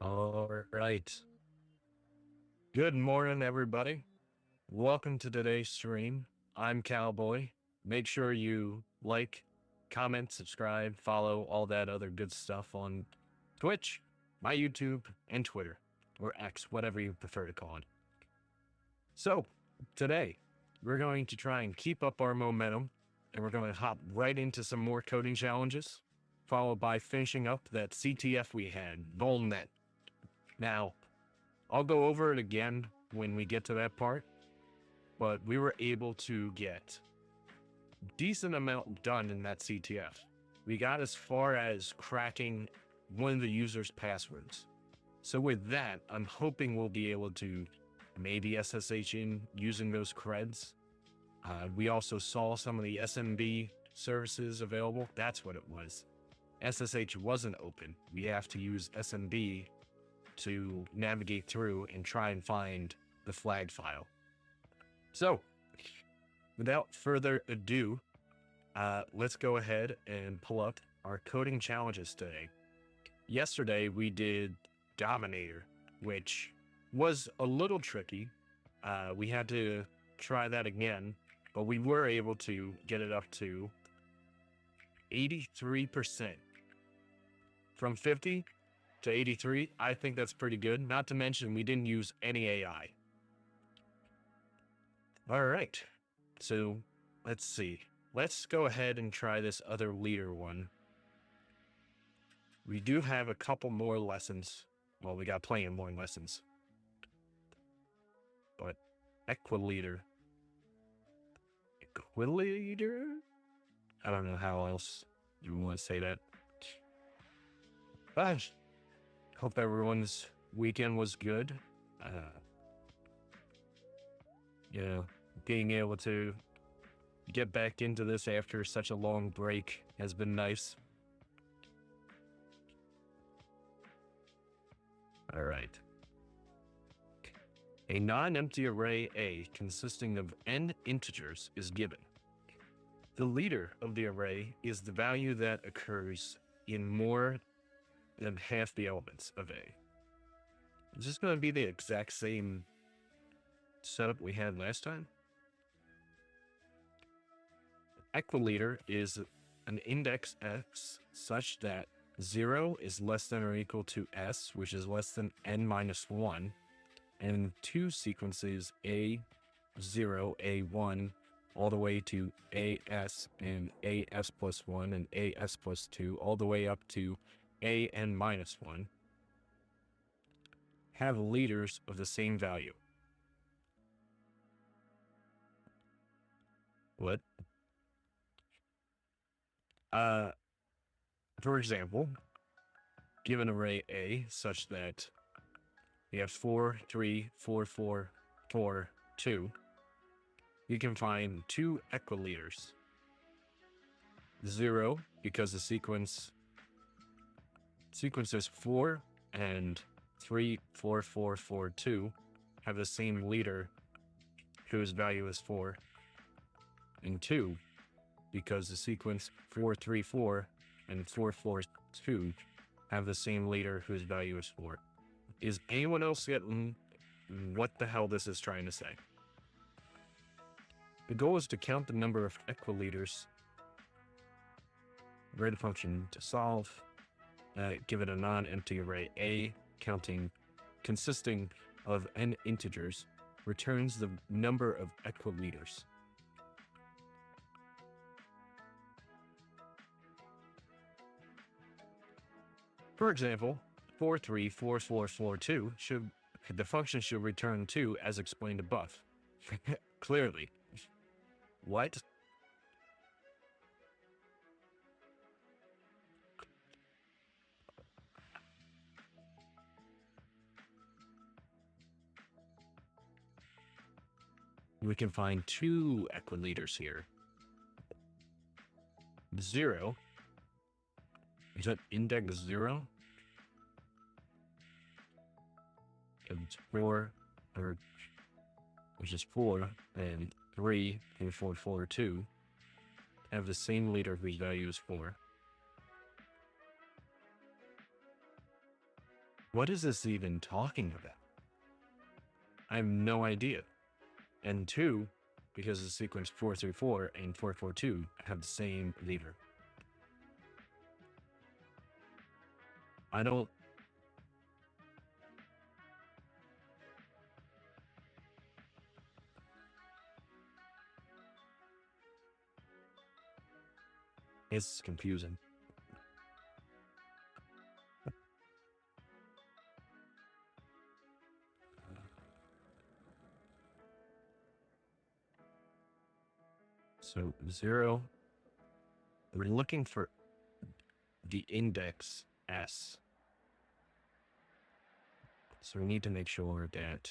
All right. Good morning, everybody. Welcome to today's stream. I'm Cowboy. Make sure you like, comment, subscribe, follow, all that other good stuff on Twitch, my YouTube, and Twitter, or X, whatever you prefer to call it. So, today, we're going to try and keep up our momentum, and we're going to hop right into some more coding challenges, followed by finishing up that CTF we had, VulnNet. Now, I'll go over it again when we get to that part, but we were able to get a decent amount done in that CTF. We got as far as cracking one of the user's passwords. So with that, I'm hoping we'll be able to maybe SSH in using those creds. We also saw some of the SMB services available. That's what it was. SSH wasn't open. We have to use SMB to navigate through and try and find the flag file. So, without further ado, let's go ahead and pull up our coding challenges today. Yesterday, we did Dominator, which was a little tricky. We had to try that again, but we were able to get it up to 83%. From 50 to 83, I think that's pretty good. Not to mention, we didn't use any AI. All right, so let's see. Let's go ahead and try this other leader one. We do have a couple more lessons. Well, we got plenty of more lessons. But Equileader. Equileader? I don't know how else you want to say that. But hope everyone's weekend was good. Being able to get back into this after such a long break has been nice. All right. A non-empty array A consisting of n integers is given. The leader of the array is the value that occurs in more than half the elements of A. Is this going to be the exact same setup we had last time? Equileader is an index x such that 0 is less than or equal to s, which is less than n minus 1, and two sequences a0, a1, all the way to as and as plus 1 and as plus 2, all the way up to an minus 1, have leaders of the same value. What? For example, give an array A such that you have 4, 3, 4, 4, 4, 2. You can find two equileaders. 0, because the sequence is 4 and 3, 4, 4, 4, 2 have the same leader whose value is 4. And 2, because the sequence 4, 3, 4 and 4, 4, 2 have the same leader whose value is 4. Is anyone else getting what the hell this is trying to say? The goal is to count the number of equileaders. Write a function to solve. Give it a non-empty array A consisting of n integers, returns the number of equileaders. For example, 4, 3, 4, 4, 4, 2 the function should return 2 as explained above. Clearly. What? We can find two equileaders here. 0. Is that index 0? It's 4, which is 4, and 3, and 4, 4, 2 have the same leader whose value is 4. What is this even talking about? I have no idea. And 2, because the sequence 434 and 442 have the same leader. I don't... It's confusing. So 0, we're looking for the index S. So we need to make sure that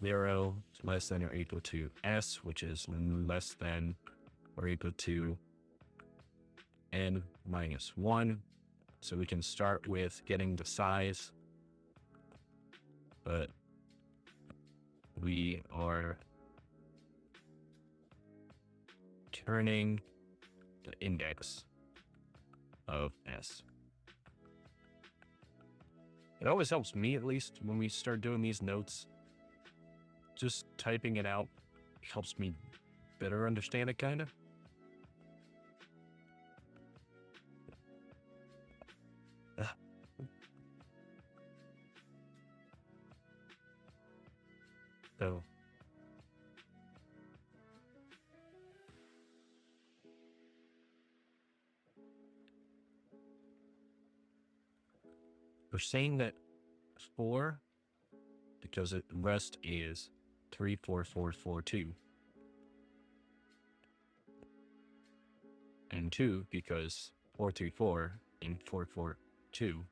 0 is less than or equal to S, which is less than or equal to n minus 1. So we can start with getting the size, but we are turning the index of S. It always helps me, at least, when we start doing these notes. Just typing it out helps me better understand it, kind of. So we're saying that 4, because the rest is 3, 4, 4, 4, 2. And 2, because 4, 3, 4, and 4, 4, 2.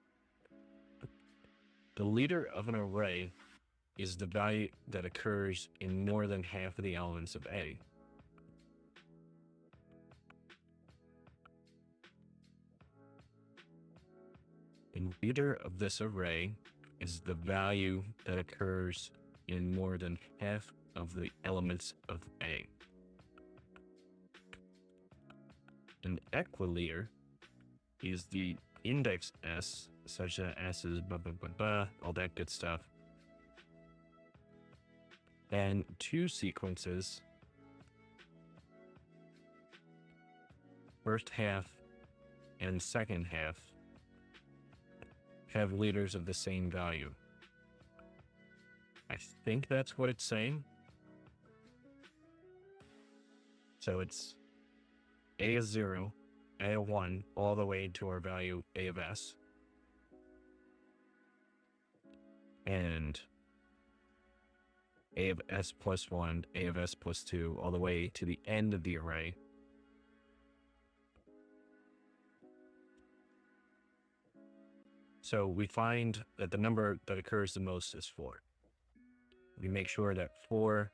The leader of an array is the value that occurs in more than half of the elements of A. And the leader of this array is the value that occurs in more than half of the elements of A. An equileader is the index S, such that S is blah, blah, blah, blah, all that good stuff. And 2 sequences, first half and second half, have leaders of the same value. I think that's what it's saying. So it's A of 0, A of 1, all the way to our value A of S. And A of S plus 1, A of S plus 2, all the way to the end of the array. So we find that the number that occurs the most is 4. We make sure that 4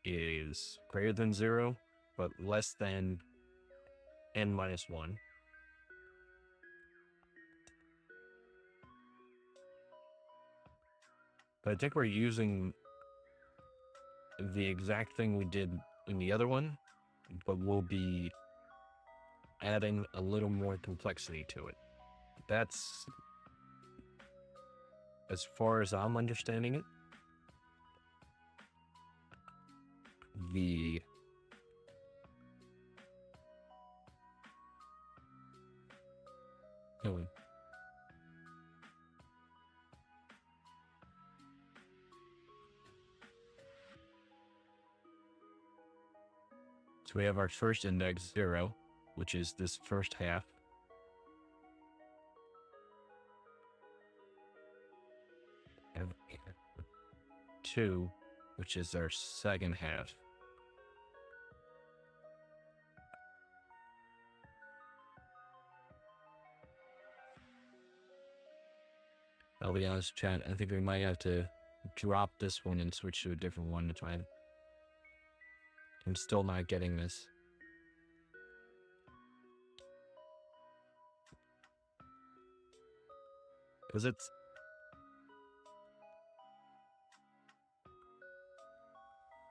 is greater than 0, but less than n minus 1. But I think we're using the exact thing we did in the other one, but we'll be adding a little more complexity to it. That's as far as I'm understanding it. So we have our first index 0, which is this first half. And 2, which is our second half. I'll be honest, chat, I think we might have to drop this one and switch to a different one to try it. I'm still not getting this. Because it's...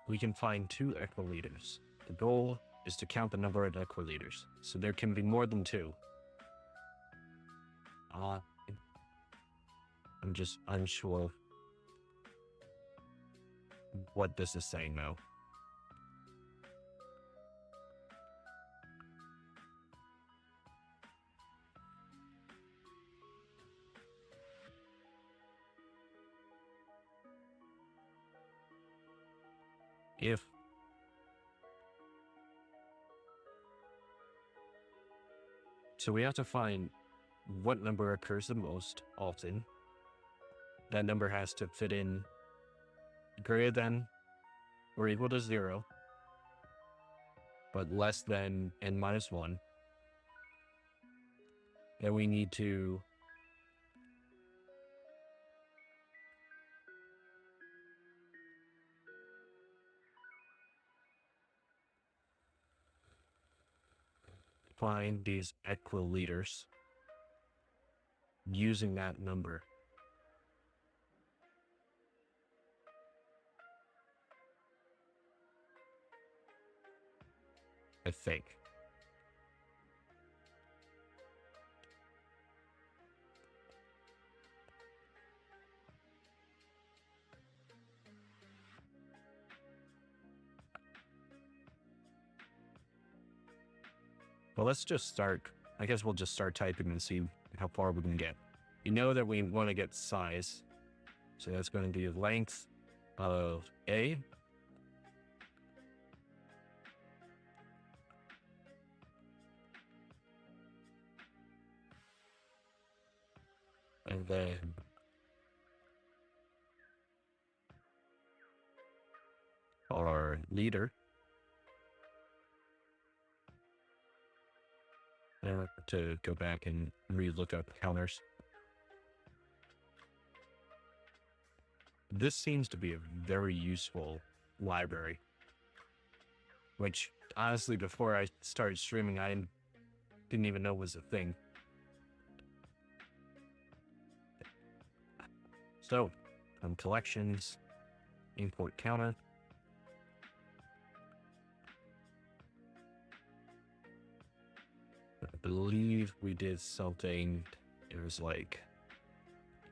We can find 2 equileaders. The goal is to count the number of equileaders, so there can be more than 2. I'm just unsure of what this is saying now. So we have to find what number occurs the most often. That number has to fit in greater than or equal to 0, but less than n minus 1. And we need to find these equiliters using that number. I think. Well, let's just start. I guess we'll just start typing and see how far we can get. You know that we want to get size. So that's going to be the length of A. And then our leader. To go back and re-look up counters. This seems to be a very useful library, which honestly, before I started streaming, I didn't even know was a thing. So, collections, import counter. I believe we did something. It was like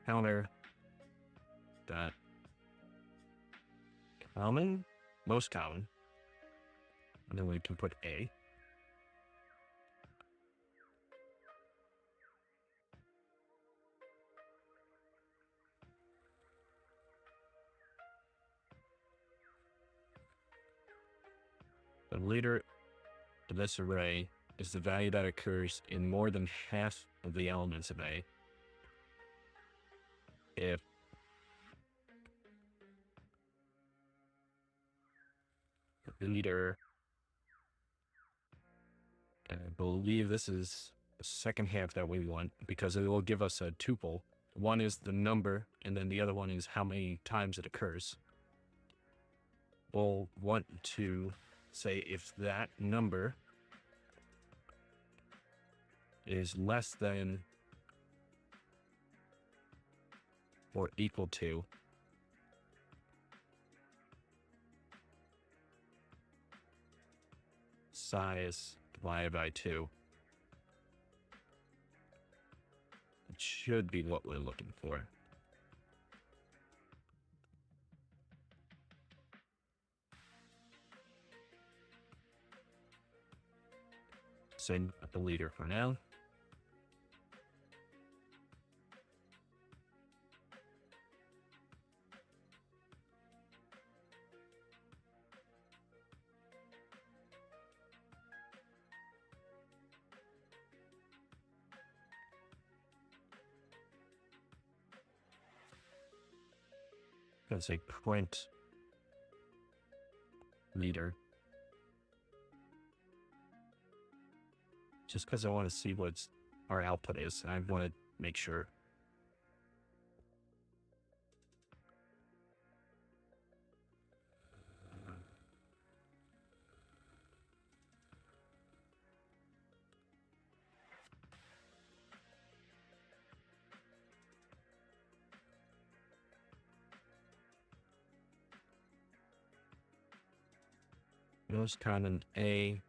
counter dot common, most common, and then we can put A. The leader of this array is the value that occurs in more than half of the elements of A. If the leader, I believe this is the second half that we want, because it will give us a tuple. One is the number, and then the other one is how many times it occurs. We'll want to say if that number is less than or equal to size divided by 2. It should be what we're looking for. Send the leader for now. I'm going to say print leader. Just because I want to see what our output is. I want to make sure. Most common A.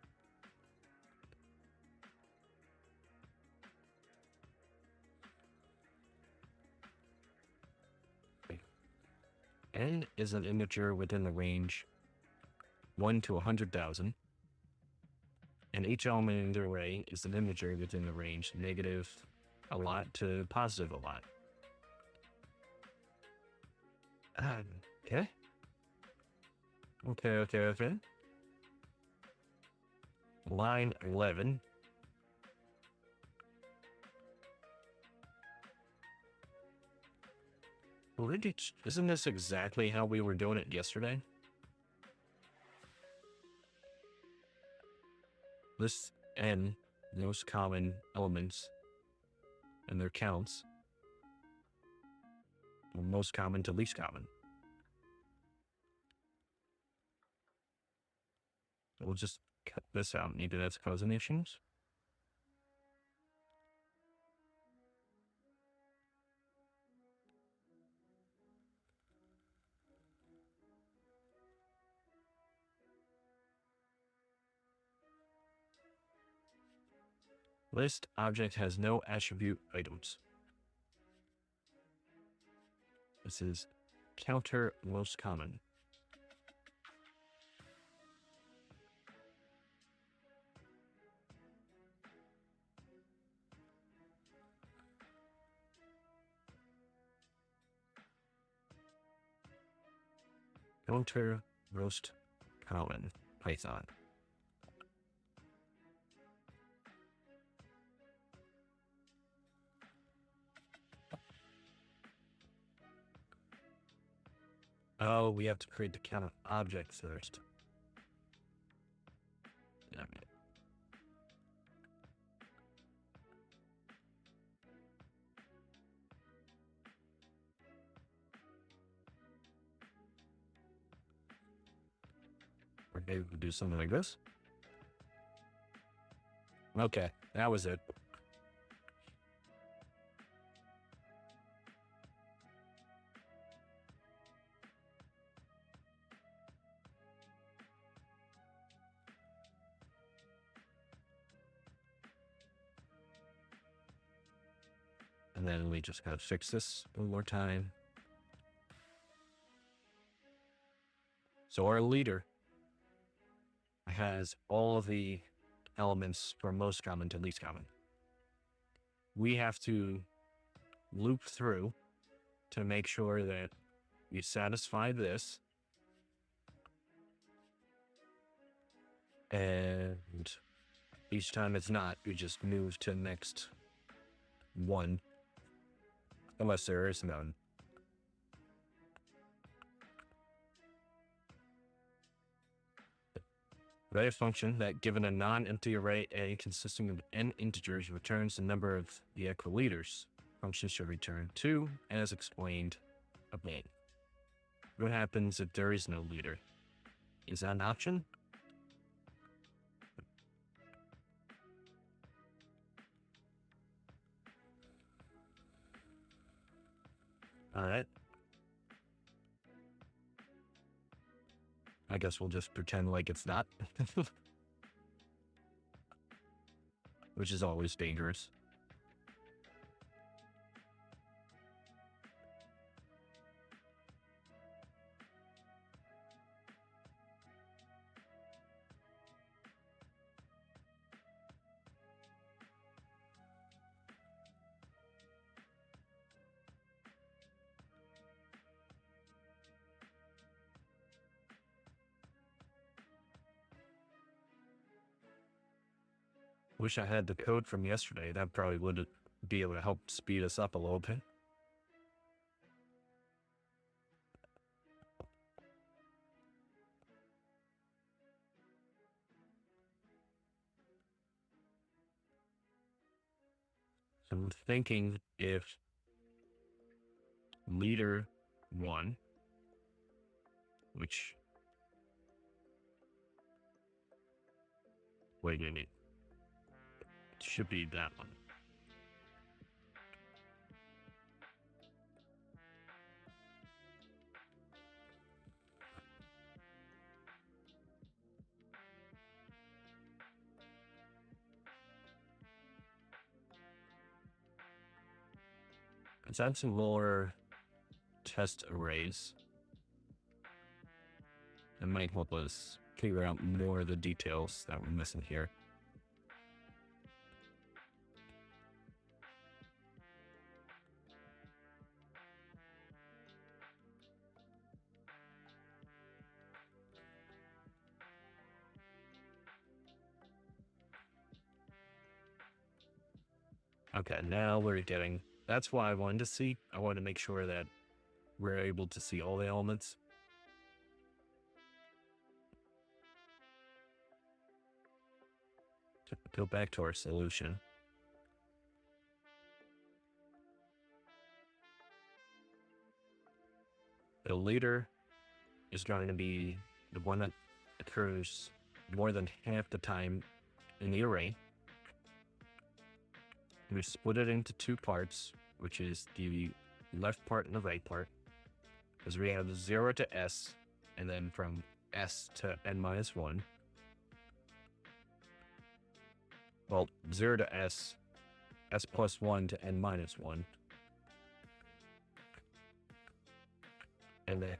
n is an integer within the range 1 to 100,000, and each element in the array is an integer within the range negative a lot to positive a lot. Okay. Okay. Line 11. Isn't this exactly how we were doing it yesterday? List n most common elements and their counts from most common to least common. We'll just cut this out. Need to that's causing issues. List object has no attribute items. This is counter most common. Counter most common Python. Oh, we have to create the count of objects first. Damn it. Or maybe we'll do something like this. Okay, that was it. And then we just gotta fix this one more time. So our leader has all of the elements from most common to least common. We have to loop through to make sure that we satisfy this. And each time it's not, we just move to the next one. Unless there is none. Array function that, given a non-empty array A consisting of n integers, returns the number of the equileaders. Function should return 2, as explained above. What happens if there is no leader? Is that an option? All right. I guess we'll just pretend like it's not. Which is always dangerous. Wish I had the code from yesterday. That probably would be able to help speed us up a little bit. So I'm thinking if leader 1, which, wait a minute, it should be that one. Let's add some more test arrays. It might help us figure out more of the details that we're missing here. Okay, now we're getting, that's why I wanted to see. I wanted to make sure that we're able to see all the elements. To go back to our solution. The leader is going to be the one that occurs more than half the time in the array. We split it into two parts, which is the left part and the right part, because we have 0 to S, and then from S to n-1. Well, 0 to S, S plus 1 to n-1. And then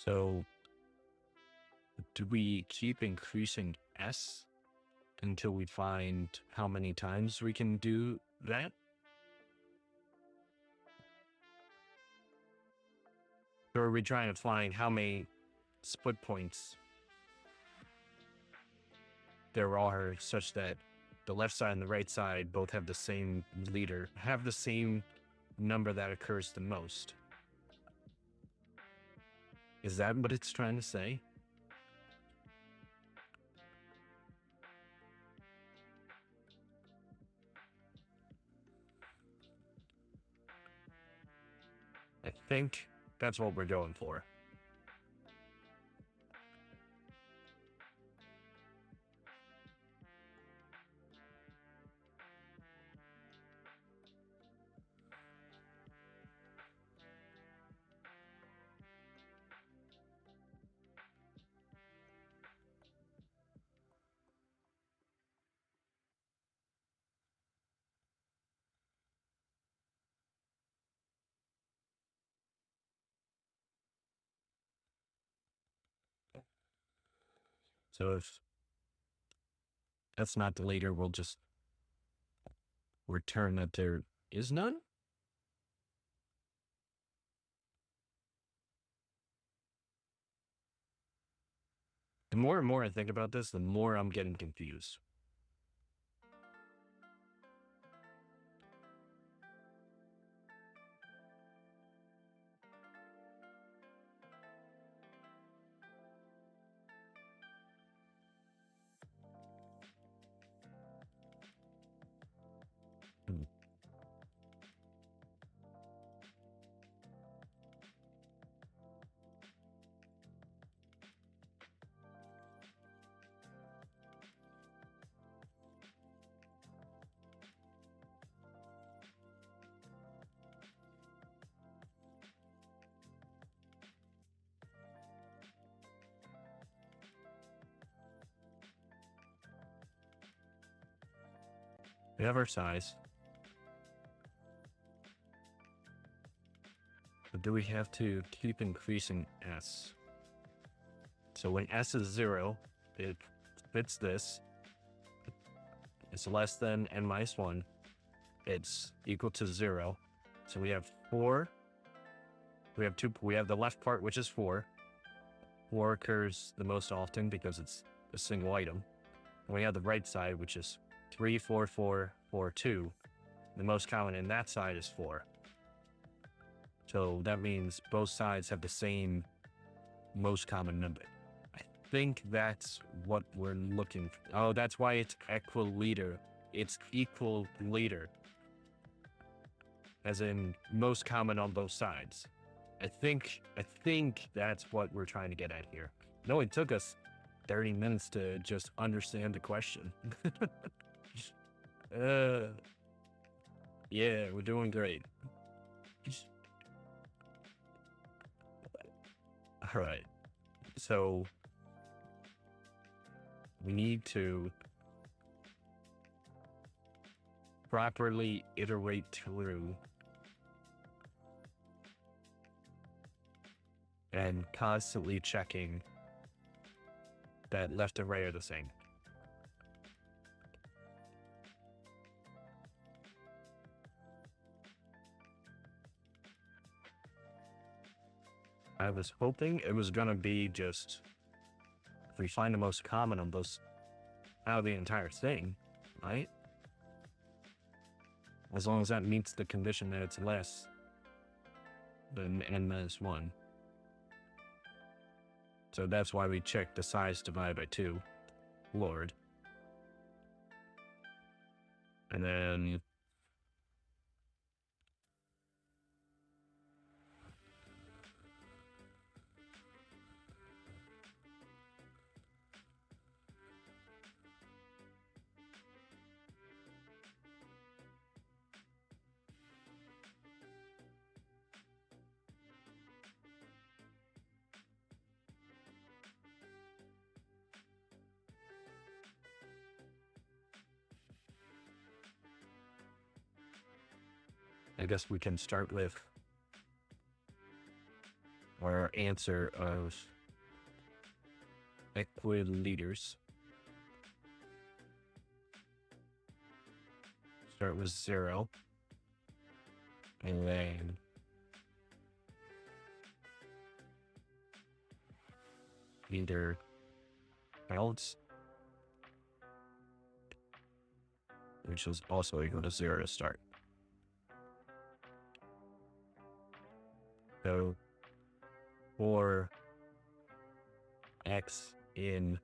so do we keep increasing S until we find how many times we can do that? Or are we trying to find how many split points there are such that the left side and the right side both have the same leader, have the same number that occurs the most? Is that what it's trying to say? I think that's what we're going for. So if that's not the leader, we'll just return that there is none. The more and more I think about this, the more I'm getting confused. We have our size. But do we have to keep increasing S? So when S is 0, it fits this. It's less than n-1. It's equal to 0. So we have 4. We have 2. We have the left part, which is 4. 4 occurs the most often because it's a single item. And we have the right side, which is 3, 4, 4, 4, 2. The most common in that side is 4. So that means both sides have the same most common number. I think that's what we're looking for. Oh, that's why it's equal leader. It's equal leader. as in most common on both sides. I think that's what we're trying to get at here. No, it took us 30 minutes to just understand the question. Yeah, we're doing great. All right. So we need to properly iterate through and constantly checking that left and right are the same. I was hoping it was gonna be just, if we find the most common on both out of the entire thing, right? As long as that meets the condition that it's less than n-1. So that's why we check the size divided by 2. Lord. And then I guess we can start with our answer of equiliters. Start with 0. And then either else, which is also equal to 0 to start. So for x in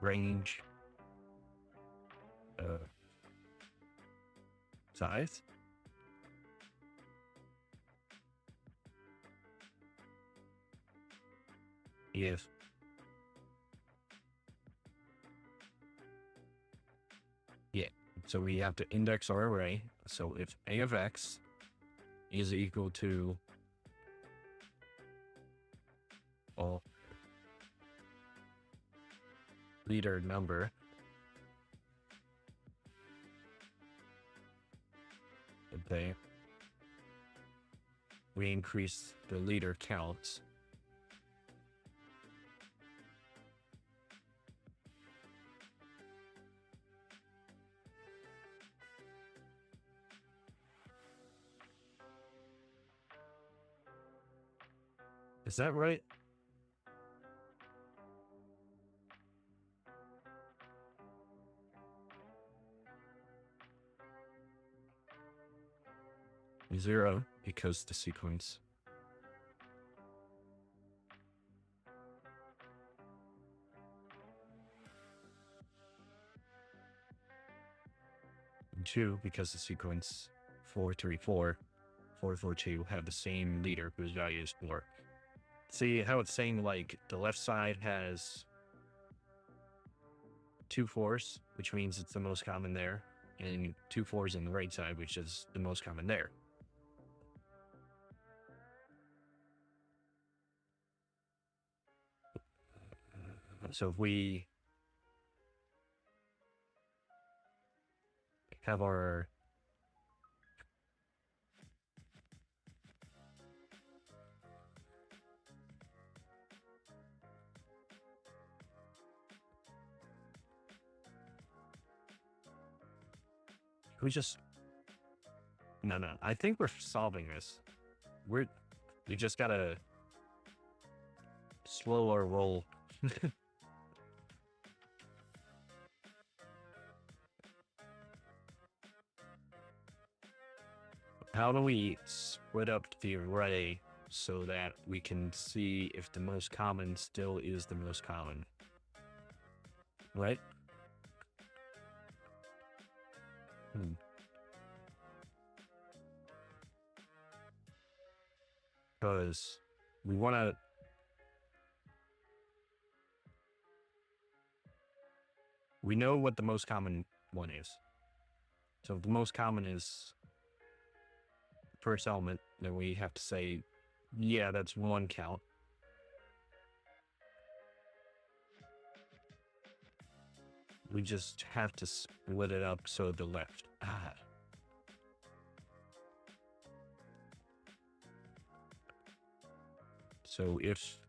range size, if so we have to index our array. So if a of x is equal to all leader number, okay, we increase the leader counts. Is that right? Zero, because the sequence. And 2, because the sequence 4, 3, 4, 4, 4, 2 have the same leader whose value is 4. See how it's saying like the left side has 2 4s, which means it's the most common there, and 2 4s in the right side, which is the most common there. So if we have our we just no, I think we're solving this. We just gotta slow our roll. How do we split up the array so that we can see if the most common still is the most common? Right? Because we want to, we know what the most common one is. So if the most common is the first element, then we have to say, yeah, that's one count. We just have to split it up so the left. So if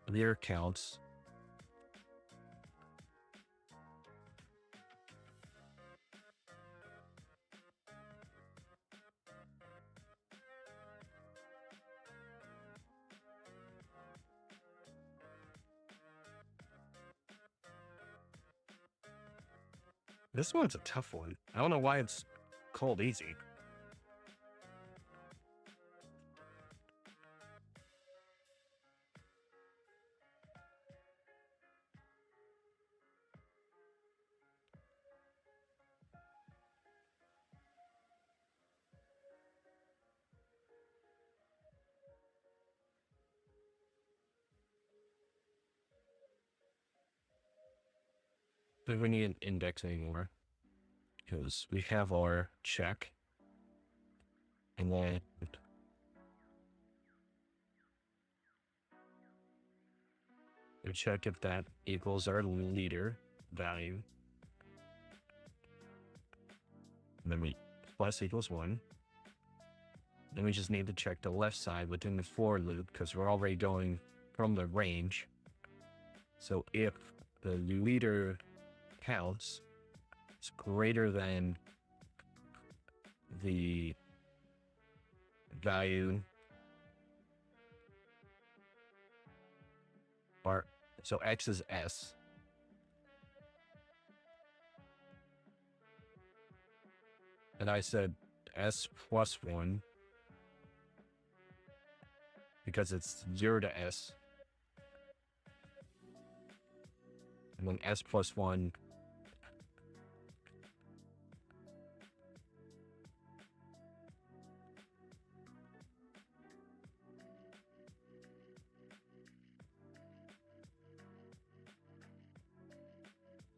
there counts this one's a tough one. I don't know why it's called easy. But we need an index anymore because we have our check, and then we check if that equals our leader value. And then we plus equals 1. Then we just need to check the left side within the for loop because we're already going from the range. So if the leader counts is greater than the value, or so X is S. And I said S plus 1 because it's 0 to S. And then S plus 1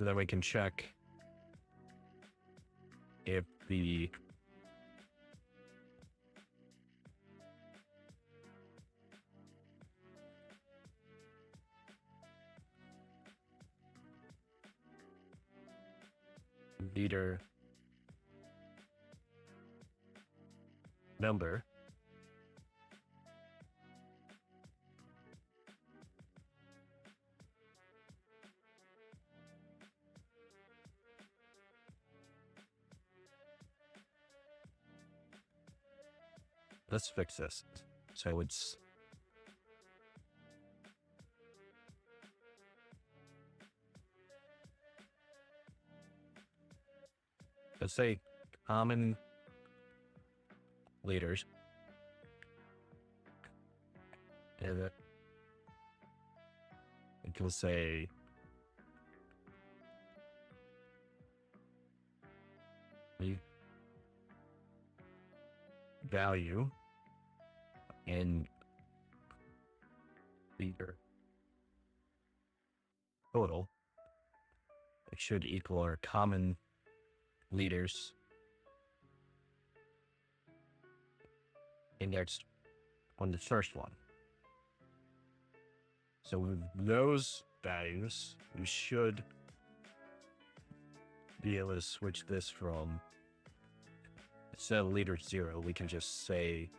so then we can check if the leader number let's fix this. So it's let's say common leaders, and it can say the value and leader total. It should equal our common leaders indexed on the first one. So with those values, we should be able to switch this from, instead of leader 0, we can just say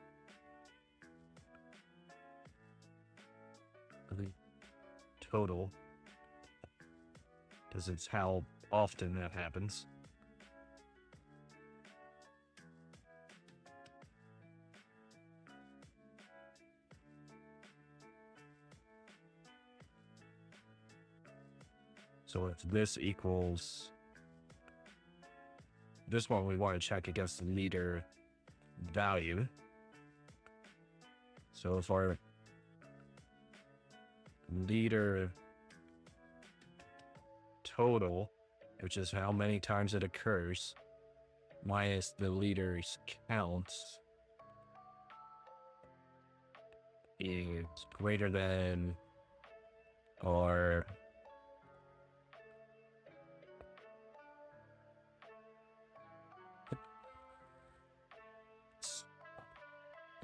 the total, because it's how often that happens. So if this equals this one, we want to check against the leader value. So if our leader total, which is how many times it occurs, minus the leader's counts, is greater than or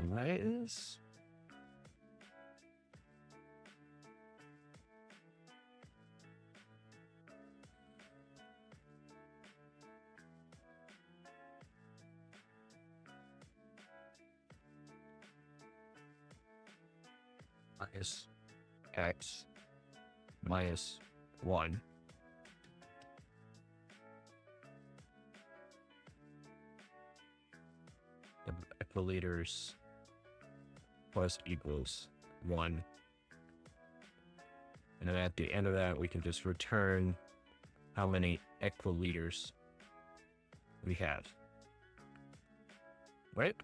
minus x minus 1 hectoliters plus equals 1. And then at the end of that, we can just return how many hectoliters we have. Right?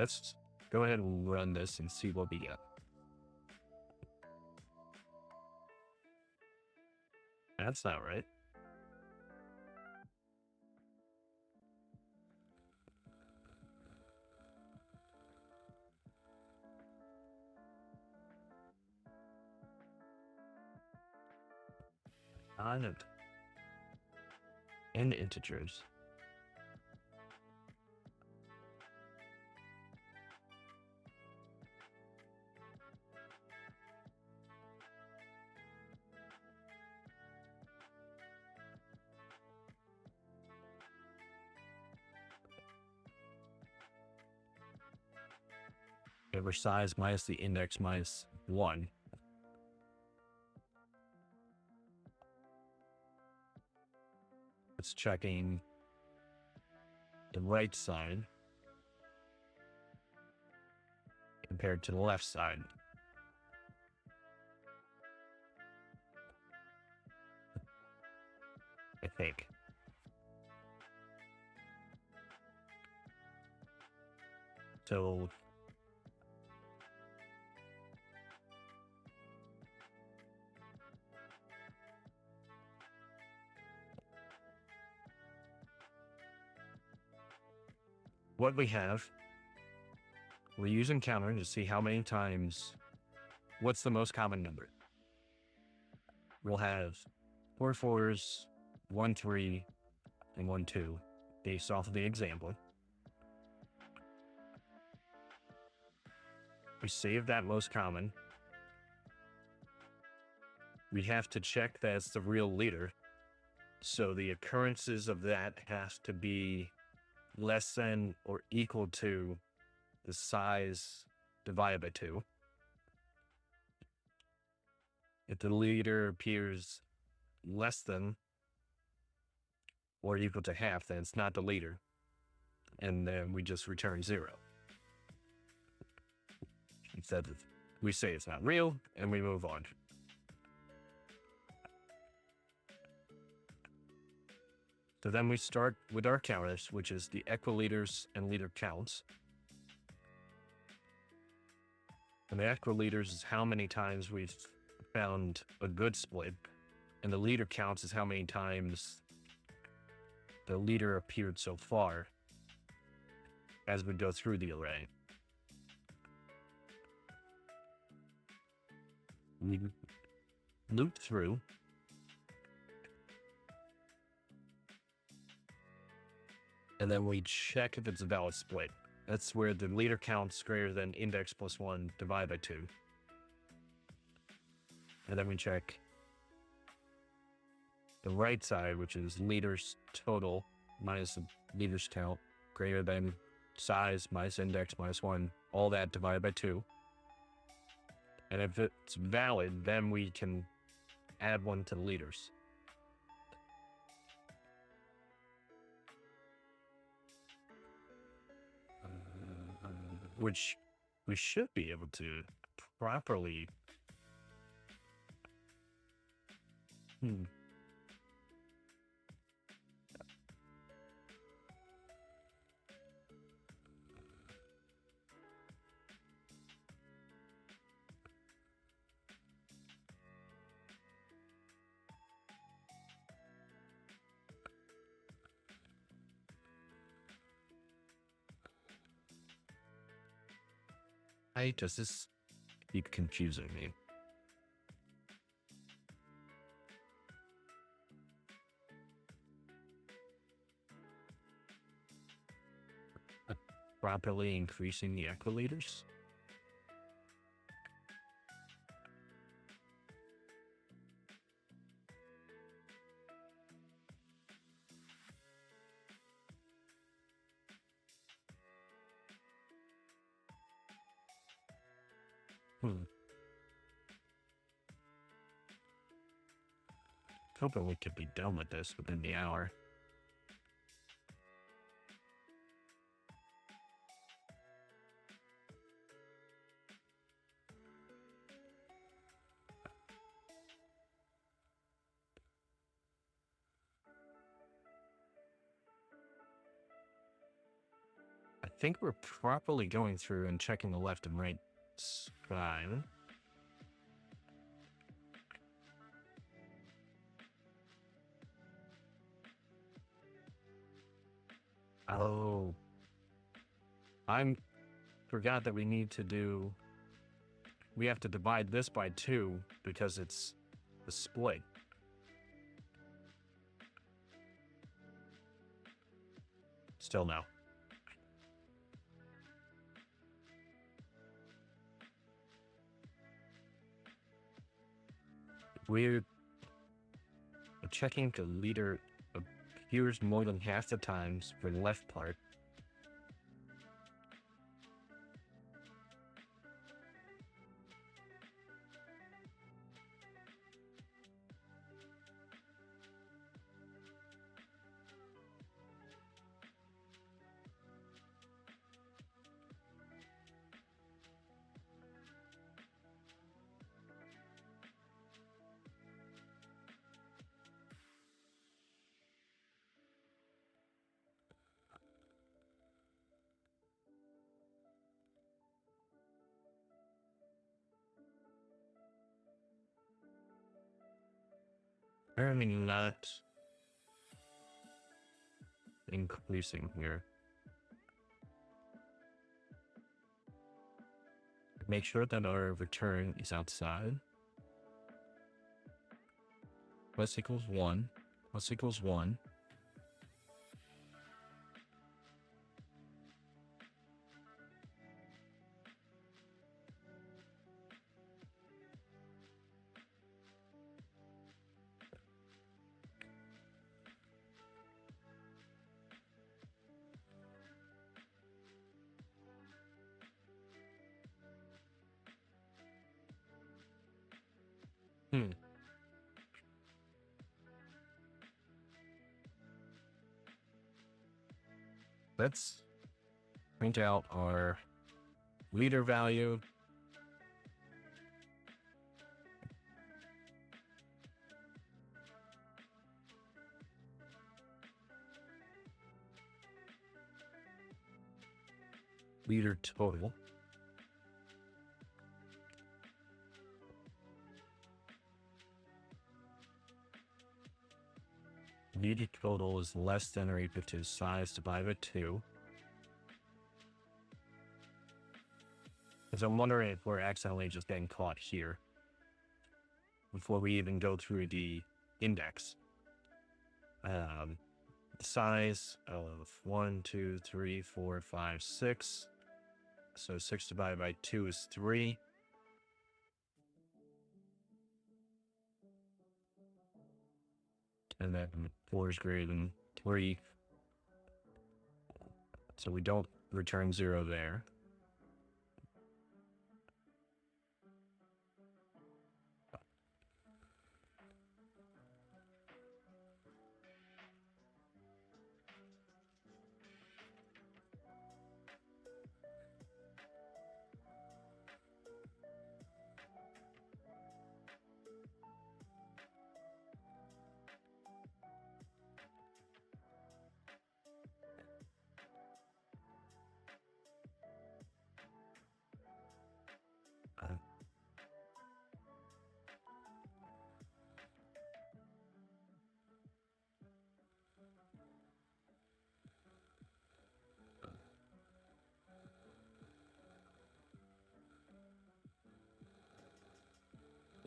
Let's go ahead and run this and see what we get. That's not right. On it. And integers. Every size minus the index minus 1. It's checking the right side compared to the left side. I think. So what we have, we're using counter to see how many times, what's the most common number. We'll have 4 4s, 1 3, and 1 2 based off of the example. We save that most common. We have to check that it's the real leader. So the occurrences of that has to be less than or equal to the size divided by 2. If the leader appears less than or equal to half, then it's not the leader. And then we just return 0. Instead of, we say it's not real, and we move on. So then we start with our counters, which is the equiliters and leader counts. And the equiliters is how many times we've found a good split, and the leader counts is how many times the leader appeared so far as we go through the array. We loop through. And then we check if it's a valid split. That's where the leader counts greater than index plus 1 divided by 2. And then we check the right side, which is leaders total minus the leaders count greater than size minus index minus 1, all that divided by 2. And if it's valid, then we can add 1 to the leaders. Which we should be able to properly Hmm. Why does this keep confusing me? Properly increasing the equiliters? Hoping we could be done with this within the hour. I think we're properly going through and checking the left and right spine. Oh, I forgot that we have to divide this by 2 because it's the split. Still no. We're checking the leader appears more than half the times for the left part. Apparently not increasing here. Make sure that our return is outside. Plus equals 1. Plus equals 1. Let's print out our leader value. Leader total. Leader total is less than or equal to size divided by 2. Because I'm wondering if we're accidentally just getting caught here before we even go through the index. Size of 1, 2, 3, 4, 5, 6. So 6 divided by 2 is 3. And then 4 is greater than 3. So we don't return 0 there.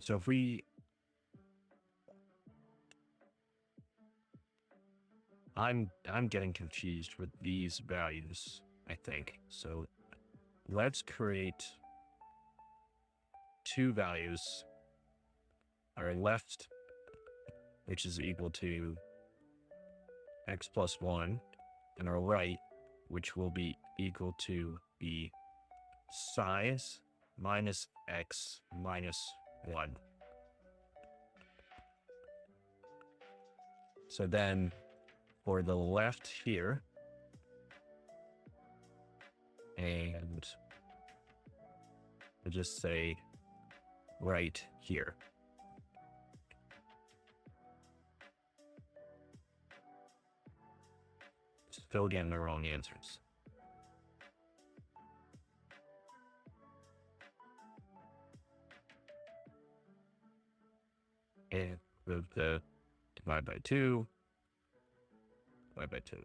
So if we, I'm getting confused with these values, I think. So let's create two values. Our left, which is equal to x plus 1, and our right, which will be equal to the size minus x minus 1. So then for the left here, and we'll just say right here. Still getting the wrong answers. And move the divide by 2, divide by 2.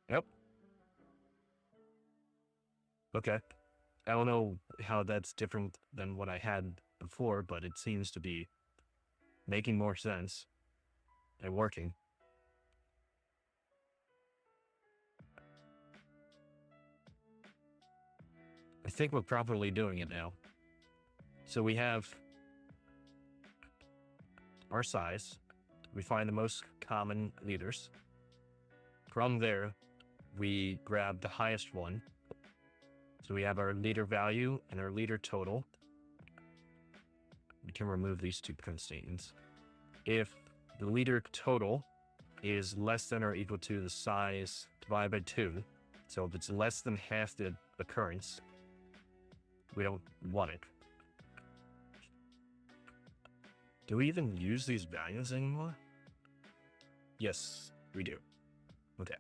Yep. Okay. I don't know how that's different than what I had before, but it seems to be making more sense and working. I think we're properly doing it now. So we have our size. We find the most common leaders. From there, we grab the highest one. So we have our leader value and our leader total. We can remove these two constants. If the leader total is less than or equal to the size divided by 2, so if it's less than half the occurrence, we don't want it. Do we even use these values anymore? Yes, we do. Okay.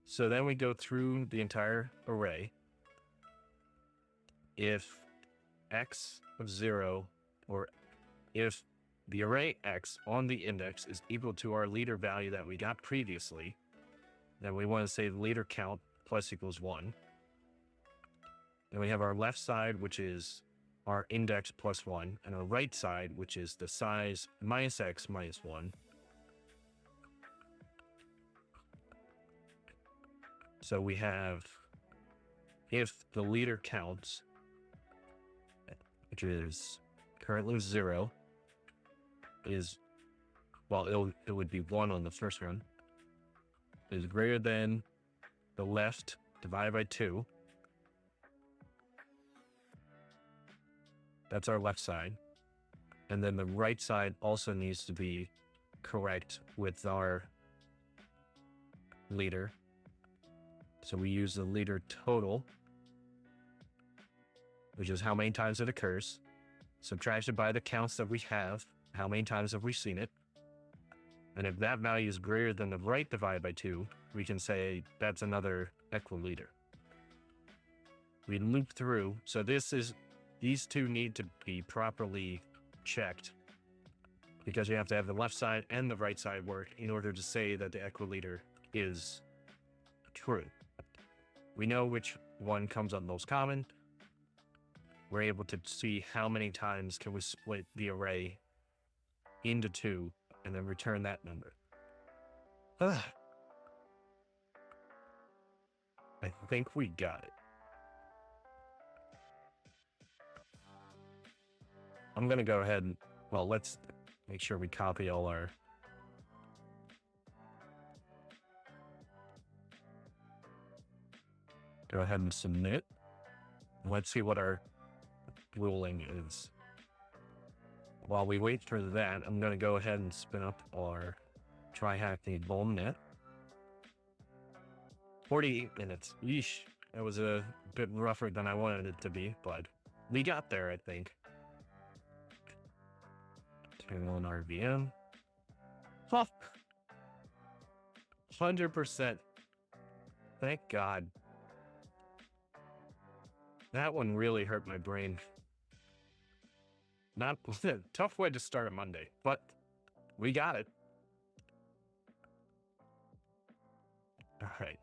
So then we go through the entire array. If x of 0, or if the array x on the index is equal to our leader value that we got previously, then we want to say the leader count plus equals 1. Then we have our left side, which is our index plus 1, and our right side, which is the size minus x minus 1. So we have, if the leader counts, which is currently 0, is, well, it would be 1 on the first run, is greater than the left divided by 2. That's our left side. And then the right side also needs to be correct with our leader. So we use the leader total, which is how many times it occurs, subtracted by the counts that we have, how many times have we seen it. And if that value is greater than the right divided by 2, we can say that's another equileader. We loop through, so these two need to be properly checked, because you have to have the left side and the right side work in order to say that the equileader is true. We know which one comes up most common. We're able to see how many times can we split the array into 2 and then return that number. I think we got it. I'm going to go ahead and, well, let's make sure we copy all our go ahead and submit. Let's see what our ruling is. While we wait for that, I'm going to go ahead and spin up our TryHackMe VulnNet. 48 minutes. Yeesh. That was a bit rougher than I wanted it to be, but we got there, I think. Turn on our VM. Oh, 100%. Thank God. That one really hurt my brain. Not a tough way to start a Monday, but we got it. All right.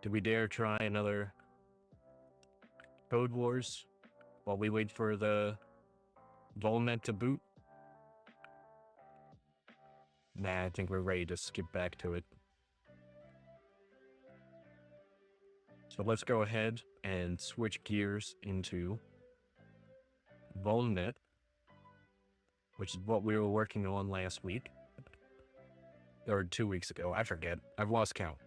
Do we dare try another CodeWars while we wait for the VulnNet to boot? Nah, I think we're ready to skip back to it. So let's go ahead and switch gears into VulnNet, which is what we were working on last week. Or 2 weeks ago, I forget. I've lost count.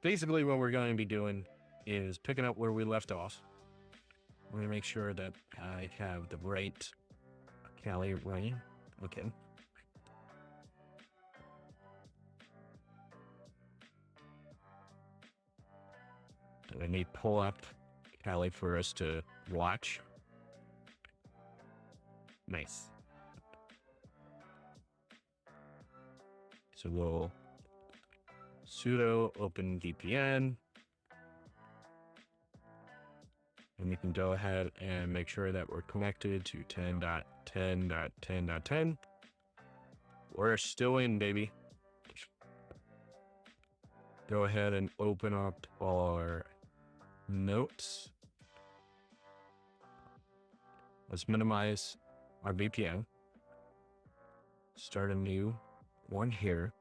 Basically, what we're going to be doing is picking up where we left off. We're going to make sure that I have the right Cali running. Okay. I need to pull up Cali for us to watch. Nice. So we'll sudo open VPN. And we can go ahead and make sure that we're connected to 10.10.10.10. We're still in, baby. Go ahead and open up our notes. Let's minimize our VPN. Start a new one here.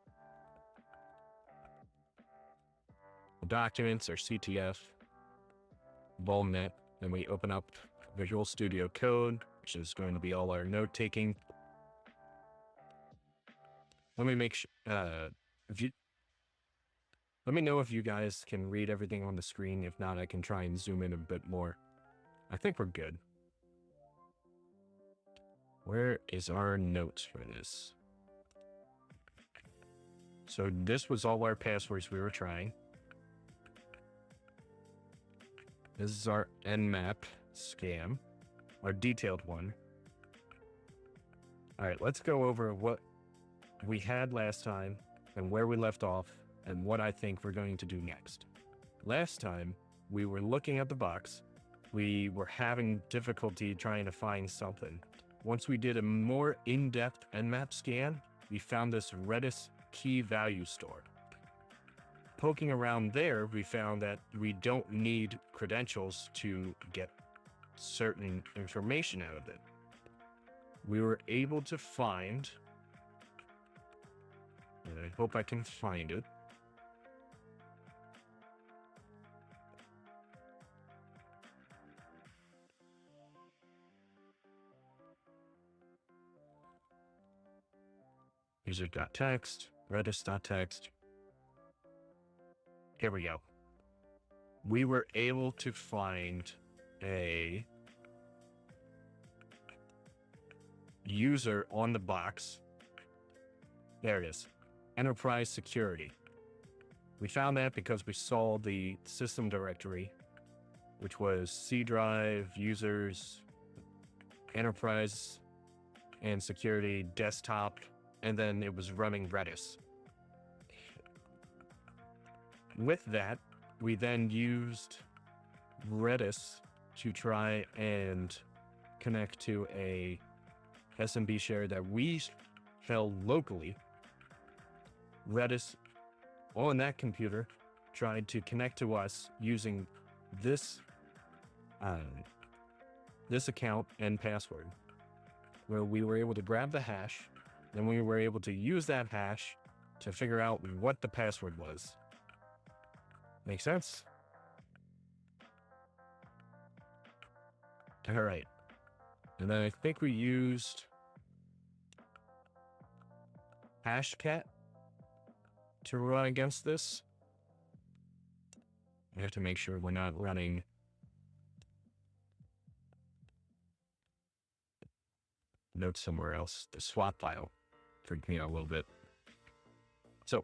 The documents are CTF, VulnNet, then we open up Visual Studio Code, which is going to be all our note taking. Let me make sure, let me know if you guys can read everything on the screen. If not, I can try and zoom in a bit more. I think we're good. Where is our notes for this? So this was all our passwords we were trying. This is our Nmap scam, our detailed one. All right, let's go over what we had last time and where we left off and what I think we're going to do next. Last time, we were looking at the box. We were having difficulty trying to find something. Once we did a more in-depth Nmap scan, we found this Redis key value store. Poking around there, we found that we don't need credentials to get certain information out of it. We were able to find, and I hope I can find it. User.txt, redis.txt. Here we go. We were able to find a user on the box. There it is. Enterprise security. We found that because we saw the system directory, which was C drive, users, enterprise, and security, desktop, and then it was running Redis. With that, we then used Redis to try and connect to a SMB share that we held locally. Redis on that computer tried to connect to us using this account and password, where we were able to grab the hash, then we were able to use that hash to figure out what the password was. Make sense? All right. And then I think we used Hashcat to run against this. We have to make sure we're not running notes somewhere else. The swap file freaked me out a little bit. So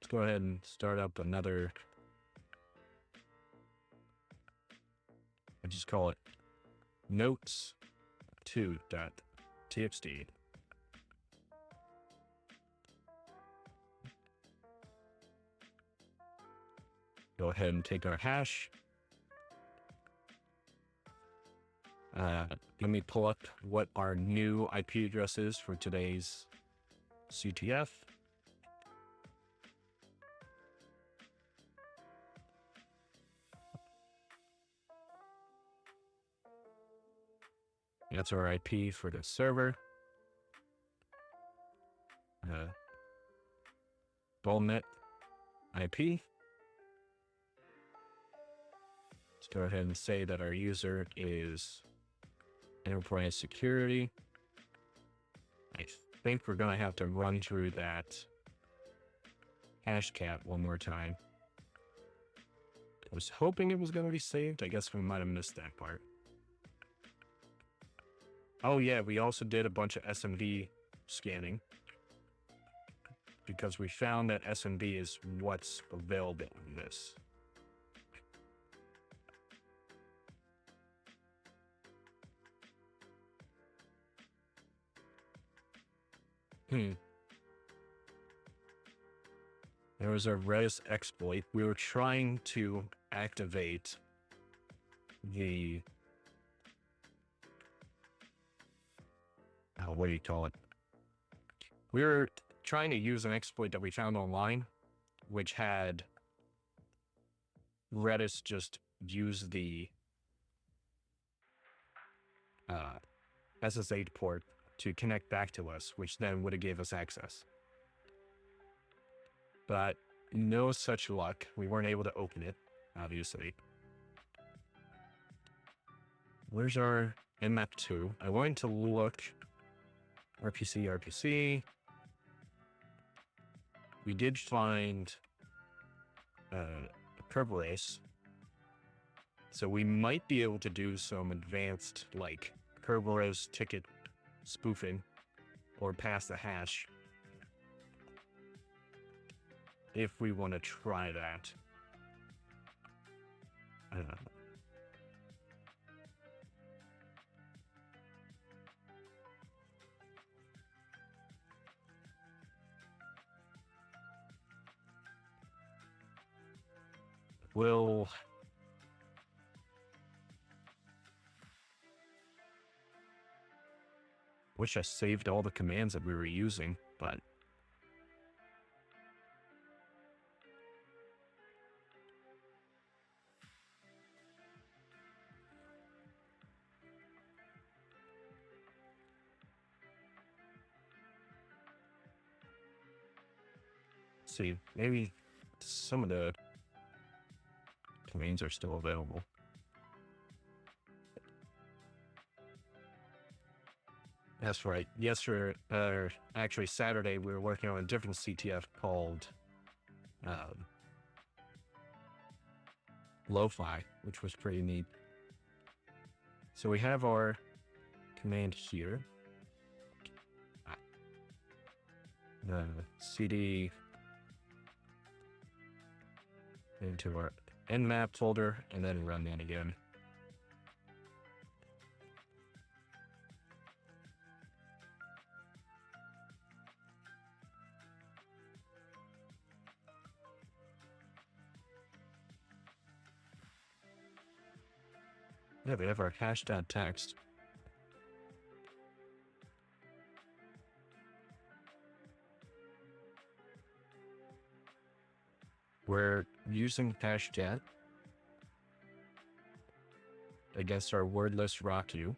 let's go ahead and start up another. I just call it notes2.txt. Go ahead and take our hash. Let me pull up what our new IP address is for today's CTF. That's our IP for the server. VulnNet IP. Let's go ahead and say that our user is enterprise security. I think we're going to have to run through that hash cat one more time. I was hoping it was going to be saved. I guess we might have missed that part. Oh yeah, we also did a bunch of SMB scanning because we found that SMB is what's available in this. There was a res exploit. We were trying to activate the what do you call it? We were trying to use an exploit that we found online, which had Redis just use the SSH port to connect back to us, which then would have gave us access. But no such luck. We weren't able to open it, obviously. Where's our nmap 2? I wanted to look. RPC. We did find Kerberos. So we might be able to do some advanced, like, Kerberos ticket spoofing or pass the hash if we want to try that. I don't know. Wish I saved all the commands that we were using, but let's see, maybe some of the commands are still available. That's right. Yesterday, actually Saturday, we were working on a different CTF called Lo-Fi, which was pretty neat. So we have our command here. The cd into our nmap folder, and then run that again. Yeah, we have our hash.txt. We're using hashcat against our wordless rock queue.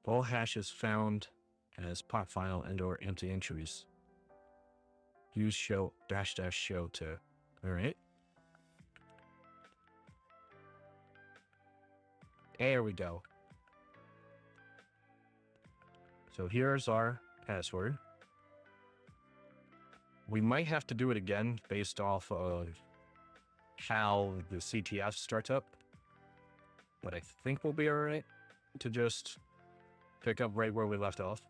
All hashes found as pot file and or empty entries. Use show -- show to, all right. There we go. So here's our password. We might have to do it again based off of how the CTF starts up, but I think we'll be all right to just pick up right where we left off.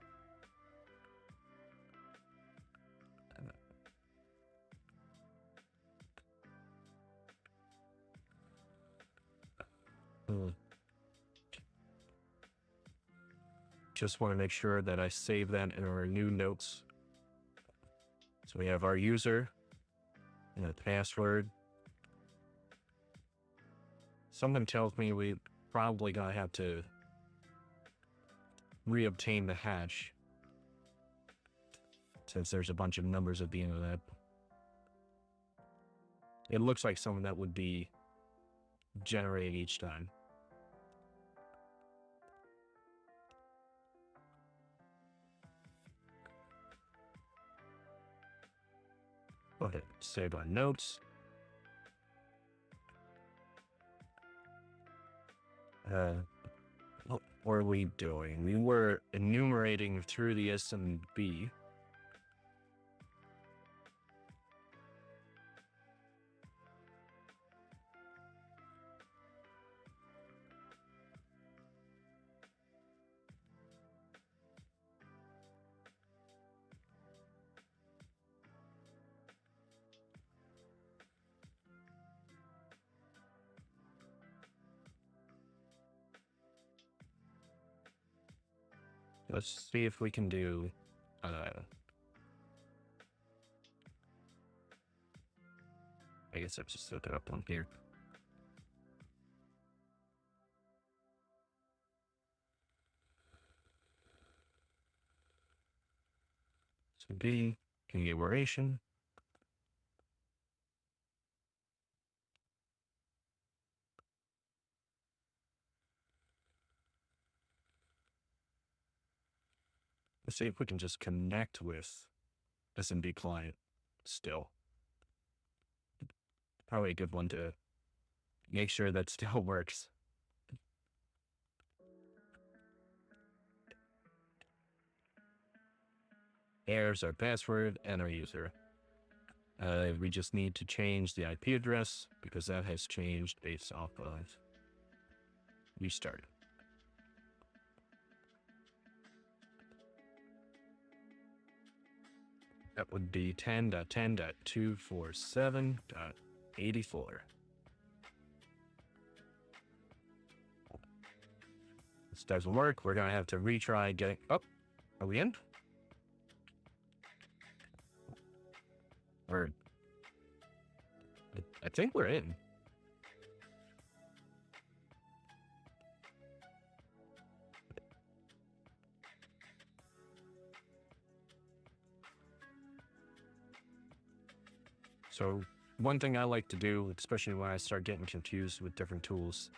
Just want to make sure that I save that in our new notes. So we have our user and a password. Something tells me we probably gonna have to reobtain the hash since there's a bunch of numbers at the end of that. It looks like something that would be generated each time. Go ahead, save on notes. What were we doing? We were enumerating through the SMB. Let's see if we can do, I guess I've just set it up on here. So B, configuration. Let's see if we can just connect with SMB client still. Probably a good one to make sure that still works. Here's our password and our user. We just need to change the IP address because that has changed based off of restart. That would be 10.10.247.84. This doesn't work. We're going to have to retry getting... Oh, are we in? Or... I think we're in. So one thing I like to do, especially when I start getting confused with different tools,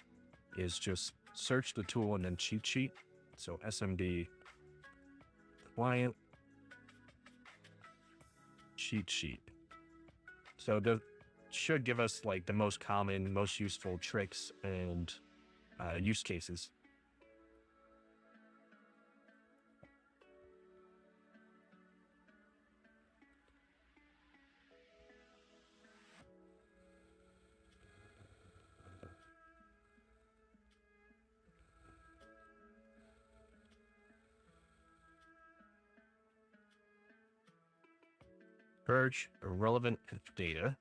is just search the tool and then cheat sheet. So SMB client cheat sheet. So that should give us like the most common, most useful tricks and use cases. Purge irrelevant data.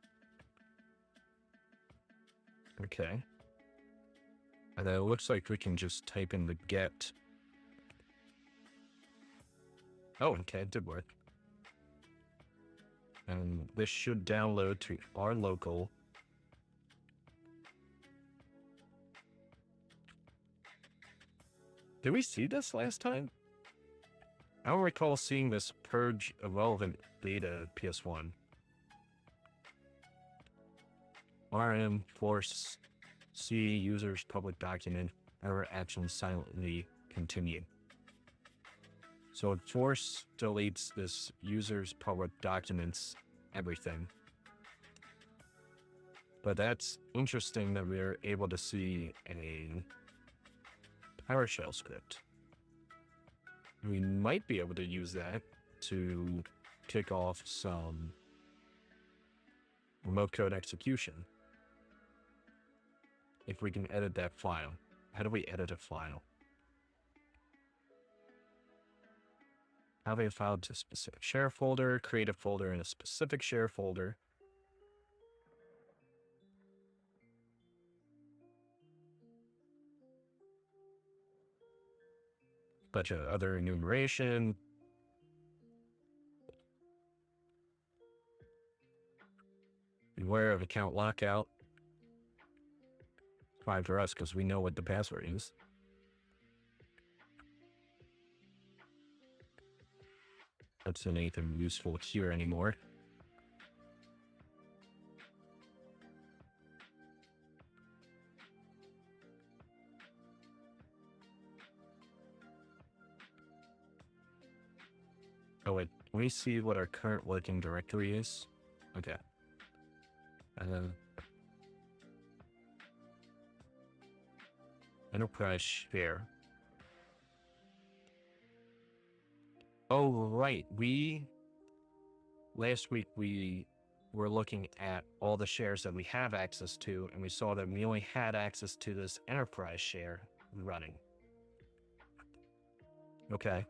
Okay. And then it looks like we can just type in the get. Oh, okay, it did work. And this should download to our local. Did we see this last time? I don't recall seeing this purge irrelevant data PS1. RM force C users public document error action silently continue. So force deletes this user's public documents everything. But that's interesting that we're able to see a PowerShell script. We might be able to use that to kick off some remote code execution. If we can edit that file. How do we edit a file? Copy a file to a specific share folder, create a folder in a specific share folder. Bunch of other enumeration. Beware of account lockout. Fine for us because we know what the password is. That's not anything useful here anymore. Oh wait, let me see what our current working directory is. Okay. Enterprise share. Oh, right. Last week we were looking at all the shares that we have access to, and we saw that we only had access to this enterprise share running. Okay.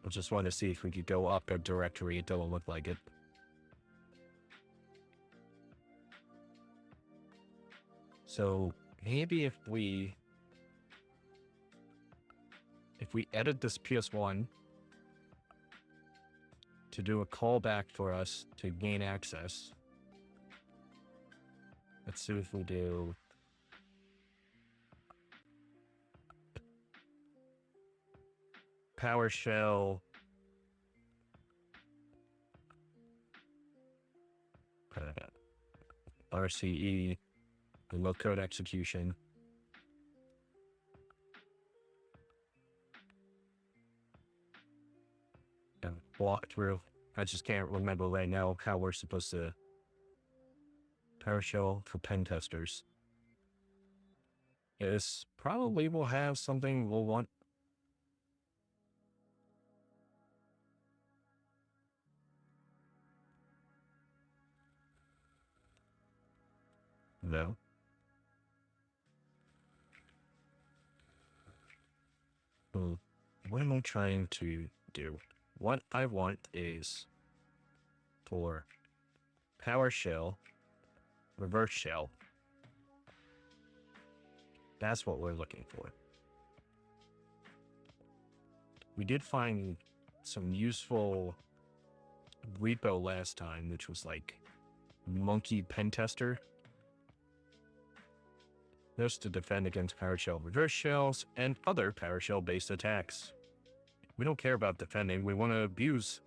I just want to see if we could go up a directory. It doesn't look like it. So maybe if we edit this PS1 to do a callback for us to gain access. Let's see if we do PowerShell RCE, remote code execution. And walk through. I just can't remember right now how we're supposed to PowerShell for pen testers. This probably will have something we'll want. No. So what am I trying to do? What I want is for PowerShell, reverse shell. That's what we're looking for. We did find some useful repo last time, which was like Monkey Pen Tester. This to defend against PowerShell reverse shells and other PowerShell-based attacks. We don't care about defending, we want to abuse.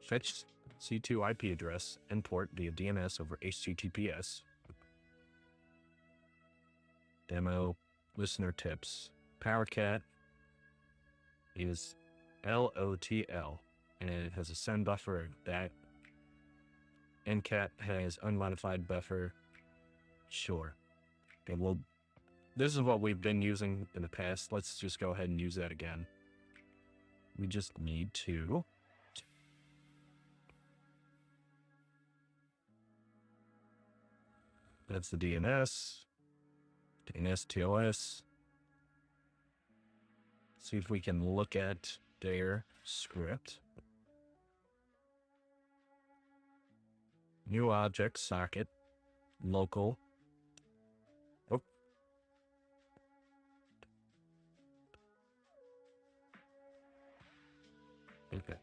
Fetch C2 IP address and port via DNS over HTTPS. Demo, listener tips. PowerCat is LOTL, and it has a send buffer that NCAT has unmodified buffer. Sure. Okay, well, this is what we've been using in the past. Let's just go ahead and use that again. We just need to that's the DNS TLS. See if we can look at their script. New object, socket, local. Oh. Okay.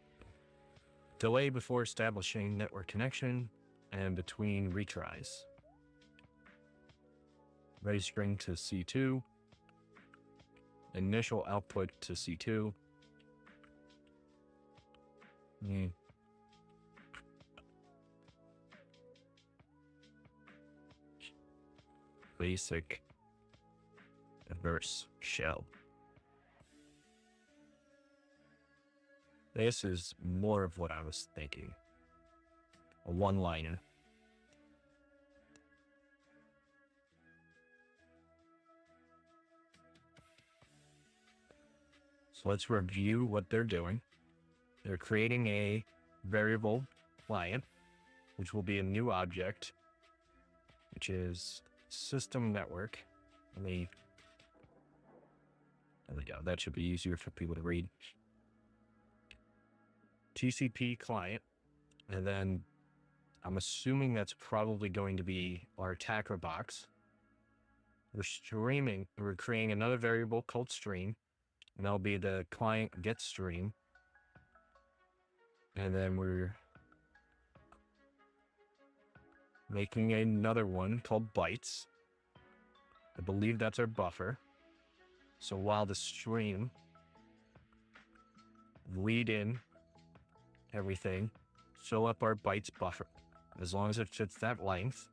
Delay before establishing network connection and between retries. Ready string to C2. Initial output to C2. Basic reverse shell. This is more of what I was thinking. A one-liner. So let's review what they're doing. They're creating a variable client, which will be a new object, which is system network. There we go. That should be easier for people to read. TCP client, and then I'm assuming that's probably going to be our attacker box. We're creating another variable called stream, and that'll be the client get stream. And then we're making another one called bytes. I believe that's our buffer. So while the stream read in everything, fill up our bytes buffer. As long as it fits that length,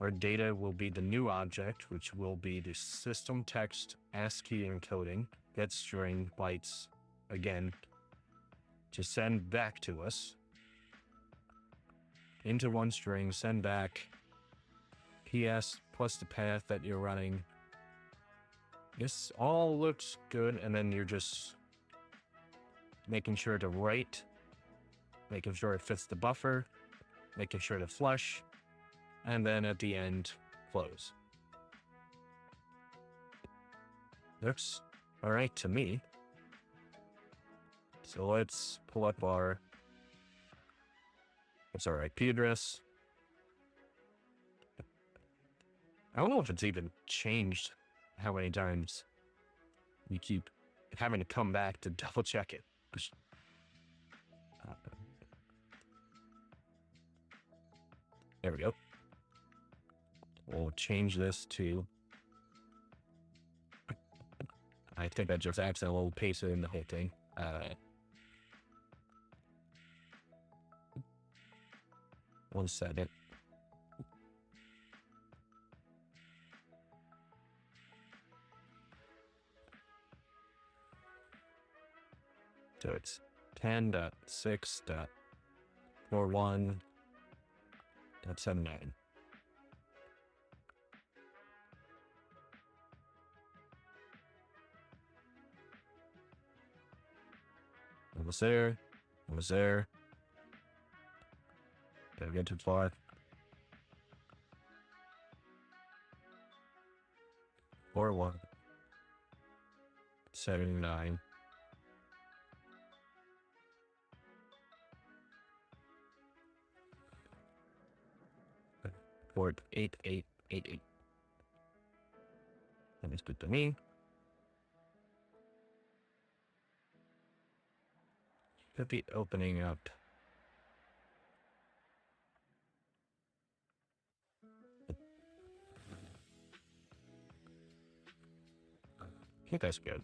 our data will be the new object, which will be the system text ASCII encoding, get string bytes again to send back to us into one string, send back PS plus the path that you're running. This all looks good, and then you're just making sure to write, making sure it fits the buffer, making sure to flush, and then at the end, close. Looks all right to me. So let's pull up our, what's our IP address? I don't know if it's even changed how many times we keep having to come back to double check it. There we go. We'll change this to, I think I just accidentally pasted in the whole thing. One second. So it's 10.6.41.79. Almost there. Almost there. Did I get too far? Or 1.79. Port 8888. That is good to me. Could be opening up. I think that's good.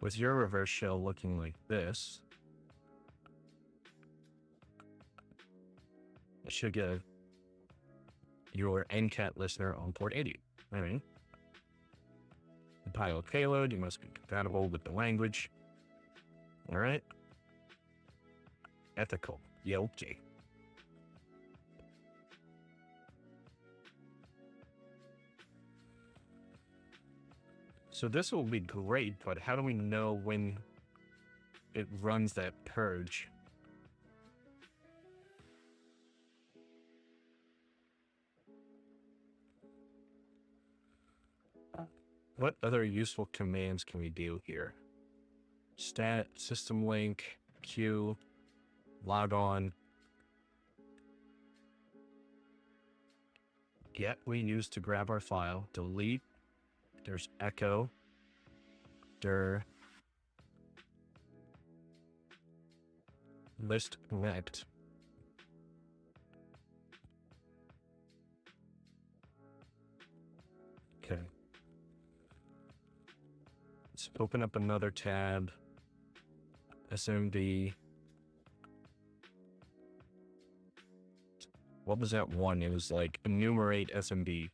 With your reverse shell looking like this, it should get your NCAT listener on port 80. I mean, the pilot payload, you must be compatible with the language. All right. Ethical. Yeah, okay. So this will be great, but how do we know when it runs that purge? What other useful commands can we do here? Stat, system link, queue, log on. Get we use to grab our file, delete. There's echo, dir, list connect. Okay. Let's open up another tab. SMB. What was that one? It was like enumerate SMB.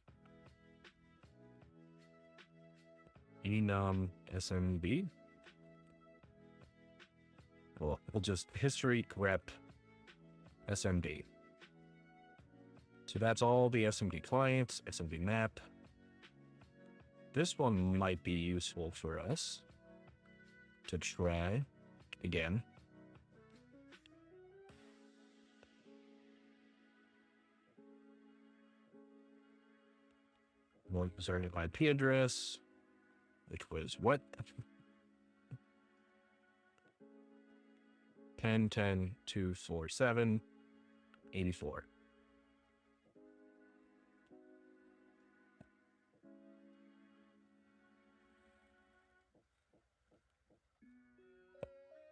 Enum SMB. Well, we'll just history grep SMB. So that's all the SMB clients, SMB map. This one might be useful for us to try again. We'll use our new IP address, which was what? 10.10.247.84.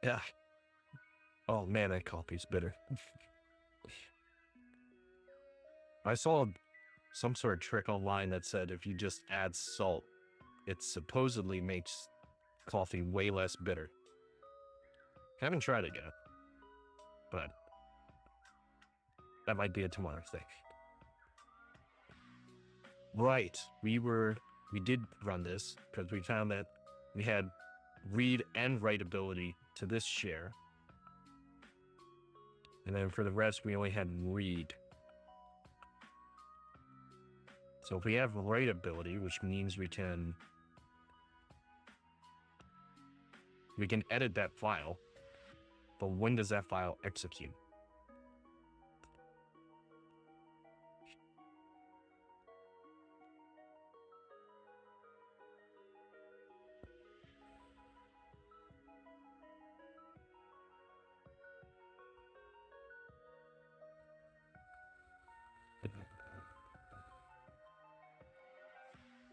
Yeah. Oh man, that coffee's bitter. I saw some sort of trick online that said if you just add salt, it supposedly makes coffee way less bitter. Haven't tried it yet, but that might be a tomorrow thing. Right, we did run this because we found that we had read and write ability to this share. And then for the rest, we only had read. So if we have write ability, which means we can edit that file, but when does that file execute?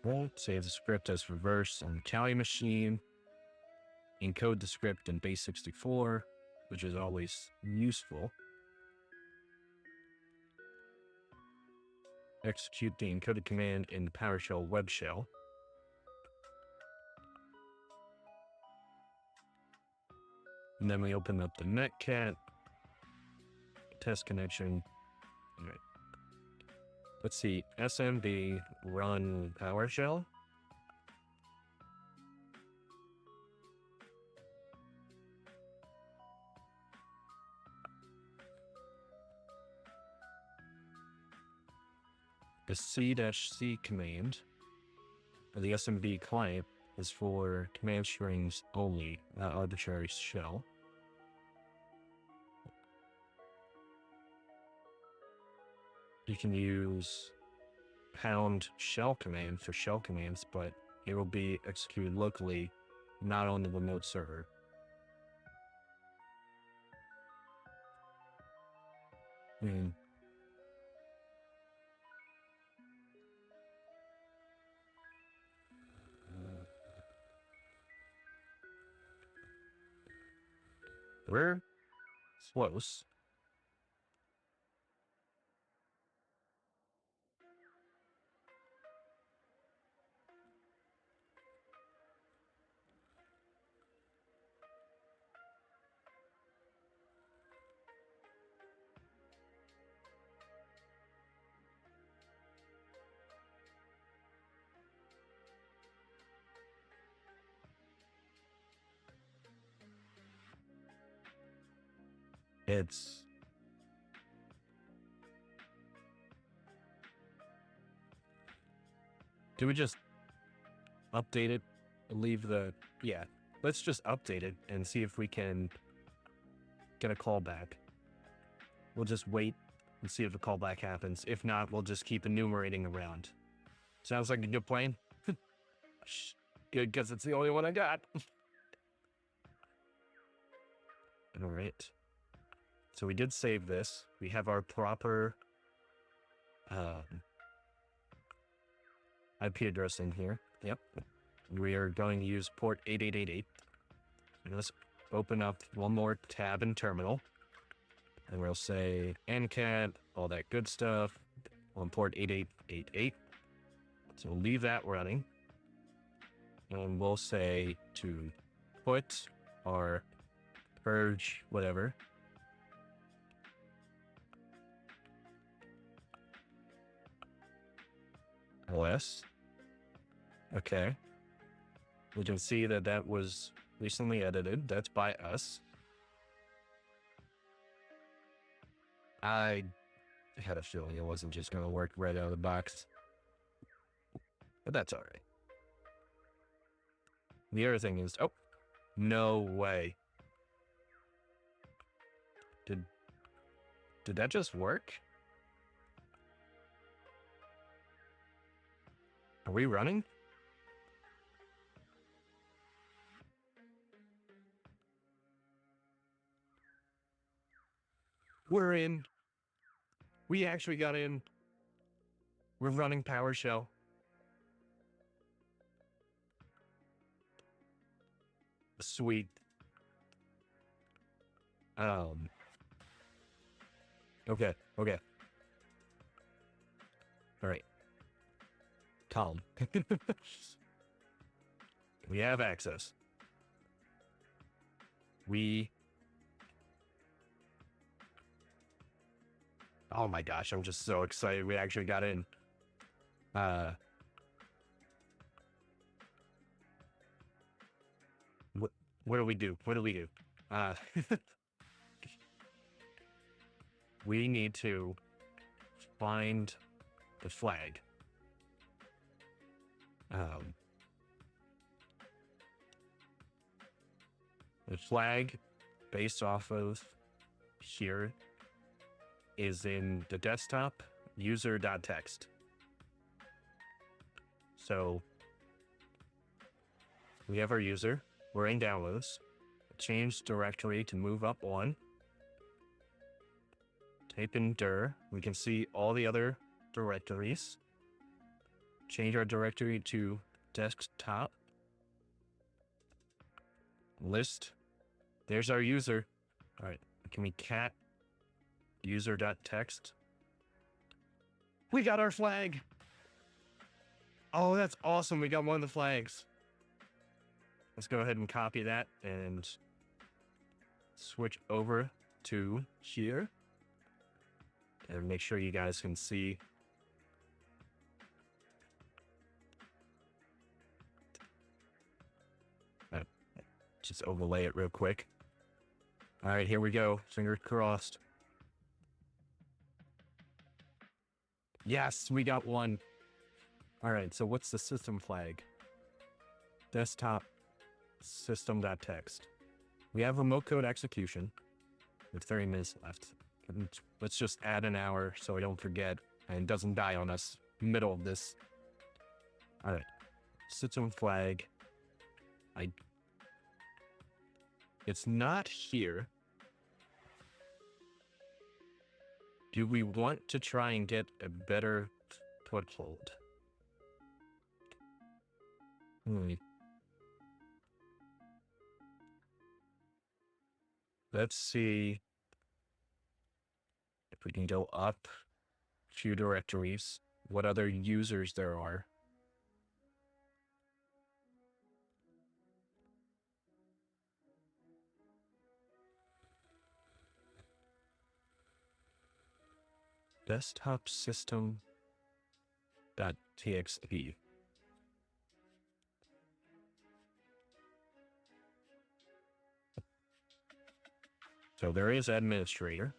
Well, save the script as reverse on the Kali machine, encode the script in base64, which is always useful. Execute the encoded command in PowerShell web shell. And then we open up the netcat, test connection. All right. Let's see, SMB run PowerShell. The C-C command, or the SMB client, is for command strings only, not arbitrary shell. You can use pound shell command for shell commands, but it will be executed locally, not on the remote server. We're close. Do we just update it and leave the, yeah, let's just update it and see if we can get a callback. We'll just wait and see if a callback happens. If not, we'll just keep enumerating around. Sounds like a good plan. Good, because it's the only one I got. All right. So we did save this. We have our proper IP address in here. Yep. We are going to use port 8888. And let's open up one more tab in terminal. And we'll say ncat, all that good stuff, on port 8888. So we'll leave that running. And we'll say to put our purge, whatever. OS. Okay. We can see that that was recently edited. That's by us. I had a feeling it wasn't just going to work right out of the box. But that's all right. The other thing is, oh, no way. Did that just work? Are we running? We're in. We actually got in. We're running PowerShell. Sweet. Okay. Okay. All right. Calm. We have access. Oh my gosh, I'm just so excited. We actually got in. What do we do? What do we do? We need to find the flag. The flag based off of here is in the desktop user.txt. So we have our user, we're in downloads, change directory to move up one, type in dir, we can see all the other directories, change our directory to desktop, list, there's our user. All right, can we cat user.txt? We got our flag. Oh, that's awesome. We got one of the flags. Let's go ahead and copy that and switch over to here and make sure you guys can see. Just overlay it real quick. All right, here we go. Fingers crossed. Yes, we got one. All right, so what's the system flag? Desktop system.txt. We have remote code execution with 30 minutes left. Let's just add an hour so I don't forget and it doesn't die on us middle of this. All right, system flag. It's not here. Do we want to try and get a better foothold? Let's see if we can go up a few directories, what other users there are. Desktop system.txt. So there is administrator.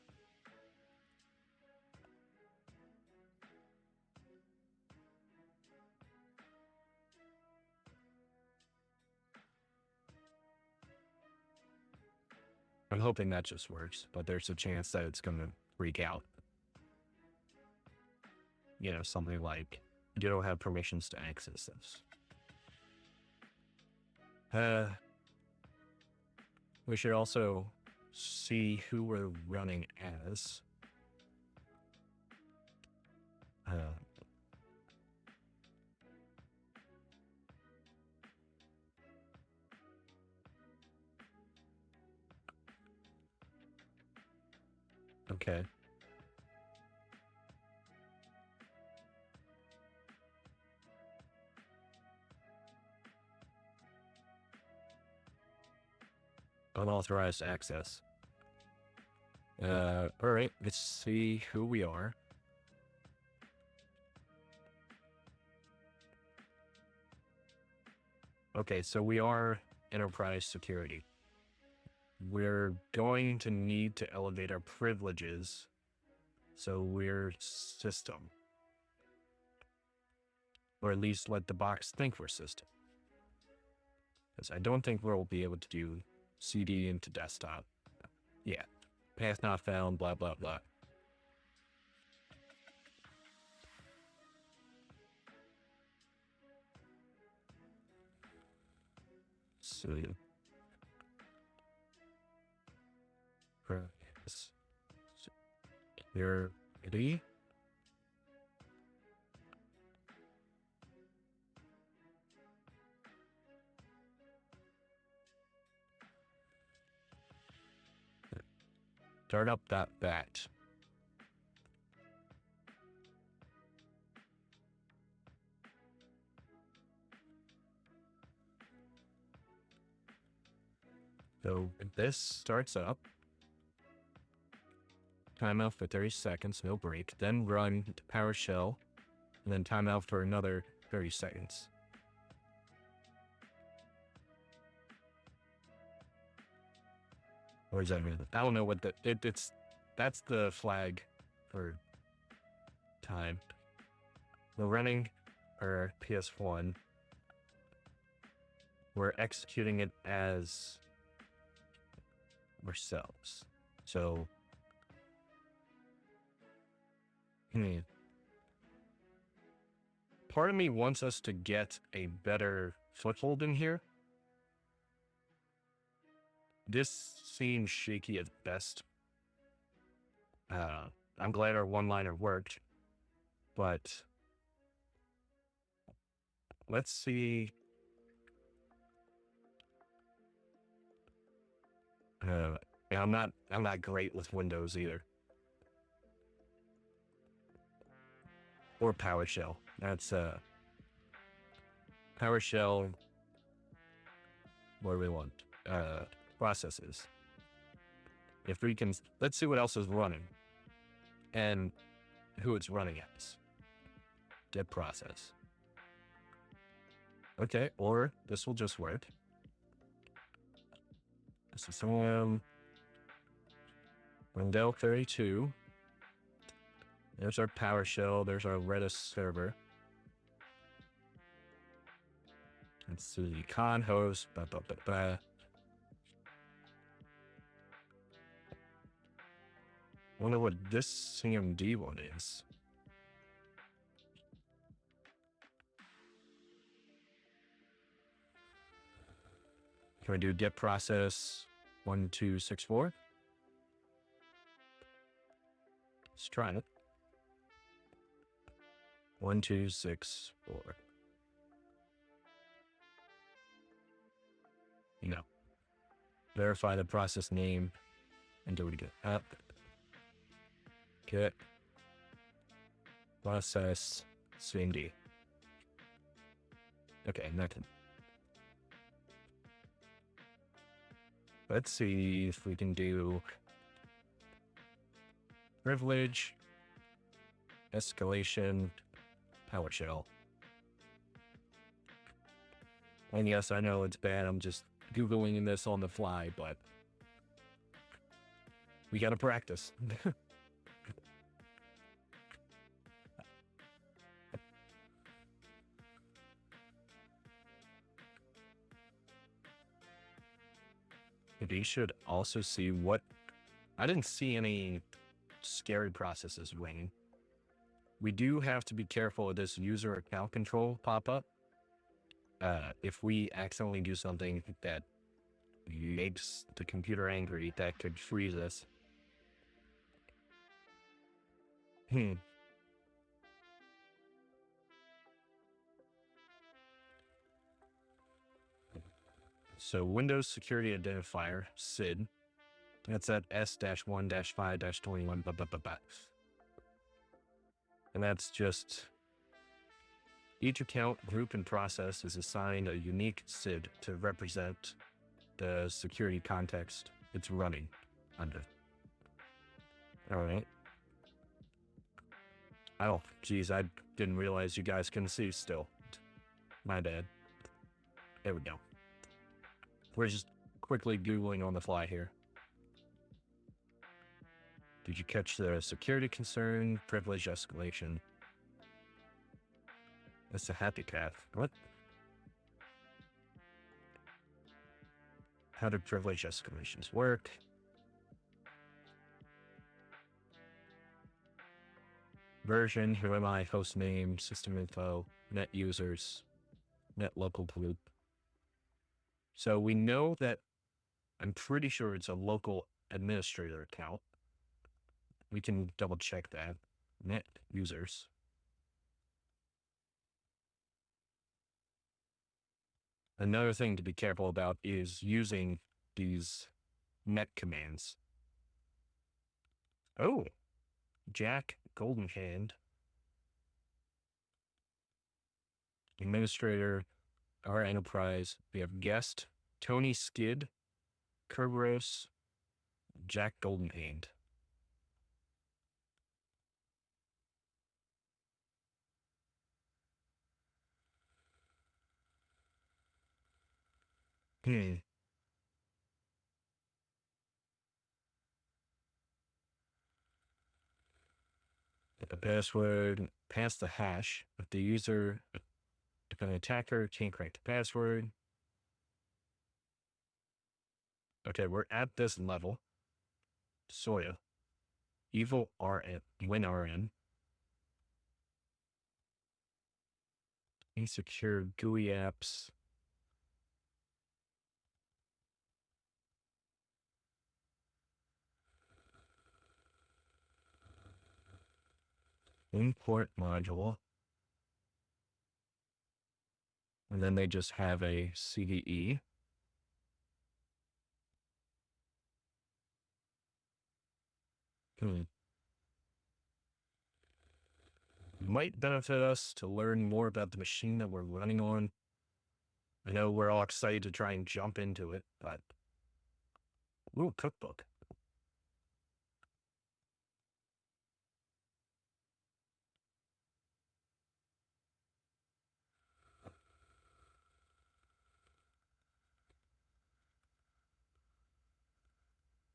I'm hoping that just works, but there's a chance that it's going to freak out. You know, something like, you don't have permissions to access this. We should also see who we're running as. Okay. Unauthorized access. All right, let's see who we are. Okay, so we are enterprise security. We're going to need to elevate our privileges, so we're system. Or at least let the box think we're system. Because I don't think we'll be able to do CD into desktop. Yeah, path not found, blah, blah, blah. So, you're ready? Start up that bat. So if this starts up, timeout for 30 seconds, no break, then run to PowerShell, and then timeout for another 30 seconds. Or is that mean? I don't know what that's the flag for time. The running or PS1, we're executing it as ourselves. So, part of me wants us to get a better foothold in here. This seems shaky at best. I'm glad our one-liner worked, but let's see. I'm not great with Windows either. Or PowerShell. That's PowerShell. What do we want? Processes. If we can, let's see what else is running and who it's running as. Dip process. Okay, or this will just work. This is Windows 32. There's our PowerShell. There's our Redis server. Let's see, con host. Wonder what this CMD one is. Can we do get process 1264? Let's try it. 1264. No. Verify the process name and do it again. Up. Get process CMD. Okay, nothing. Let's see if we can do privilege, escalation, PowerShell. And yes, I know it's bad. I'm just Googling this on the fly, but we gotta practice. We should also see what... I didn't see any scary processes winging. We do have to be careful of this user account control pop-up. If we accidentally do something that makes the computer angry, that could freeze us. So Windows Security Identifier, SID. That's at S-1-5-21, and that's just each account, group, and process is assigned a unique SID to represent the security context it's running under. All right. Oh, geez, I didn't realize you guys can see still. My bad. There we go. We're just quickly Googling on the fly here. Did you catch the security concern, privilege escalation? That's a happy path. What? How do privilege escalations work? Version, who am I, host name, system info, net users, net local group. So we know that, I'm pretty sure it's a local administrator account. We can double check that. Net users. Another thing to be careful about is using these net commands. Oh, Jack Goldenhand, administrator, our enterprise. We have guest Tony Skid, Kerberos, Jack Goldenhand. Hmm. The password, pass the hash. If the user, if an attacker can't crack the password. Okay, we're at this level. Soya. Evil RN, win RN. Insecure GUI apps. Import module. And then they just have a CDE. Might benefit us to learn more about the machine that we're running on. I know we're all excited to try and jump into it, but ooh, cookbook.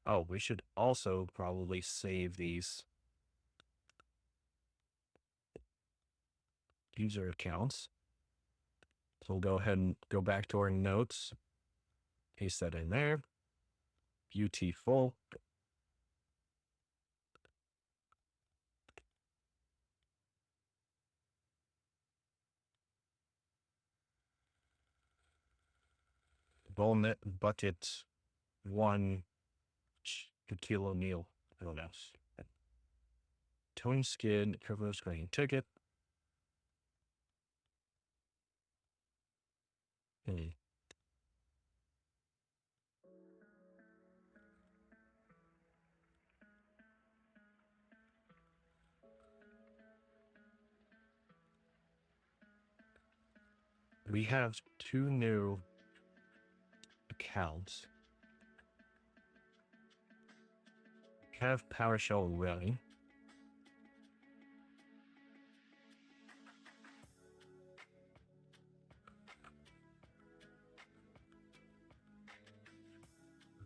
Oh, we should also probably save these user accounts. So we'll go ahead and go back to our notes. Paste that in there. Beautiful. VulnNet bucket 1 Shaquille O'Neal. I don't know. Tony Skid, Kerberos screen ticket. Hey. We have 2 new accounts. We have PowerShell running.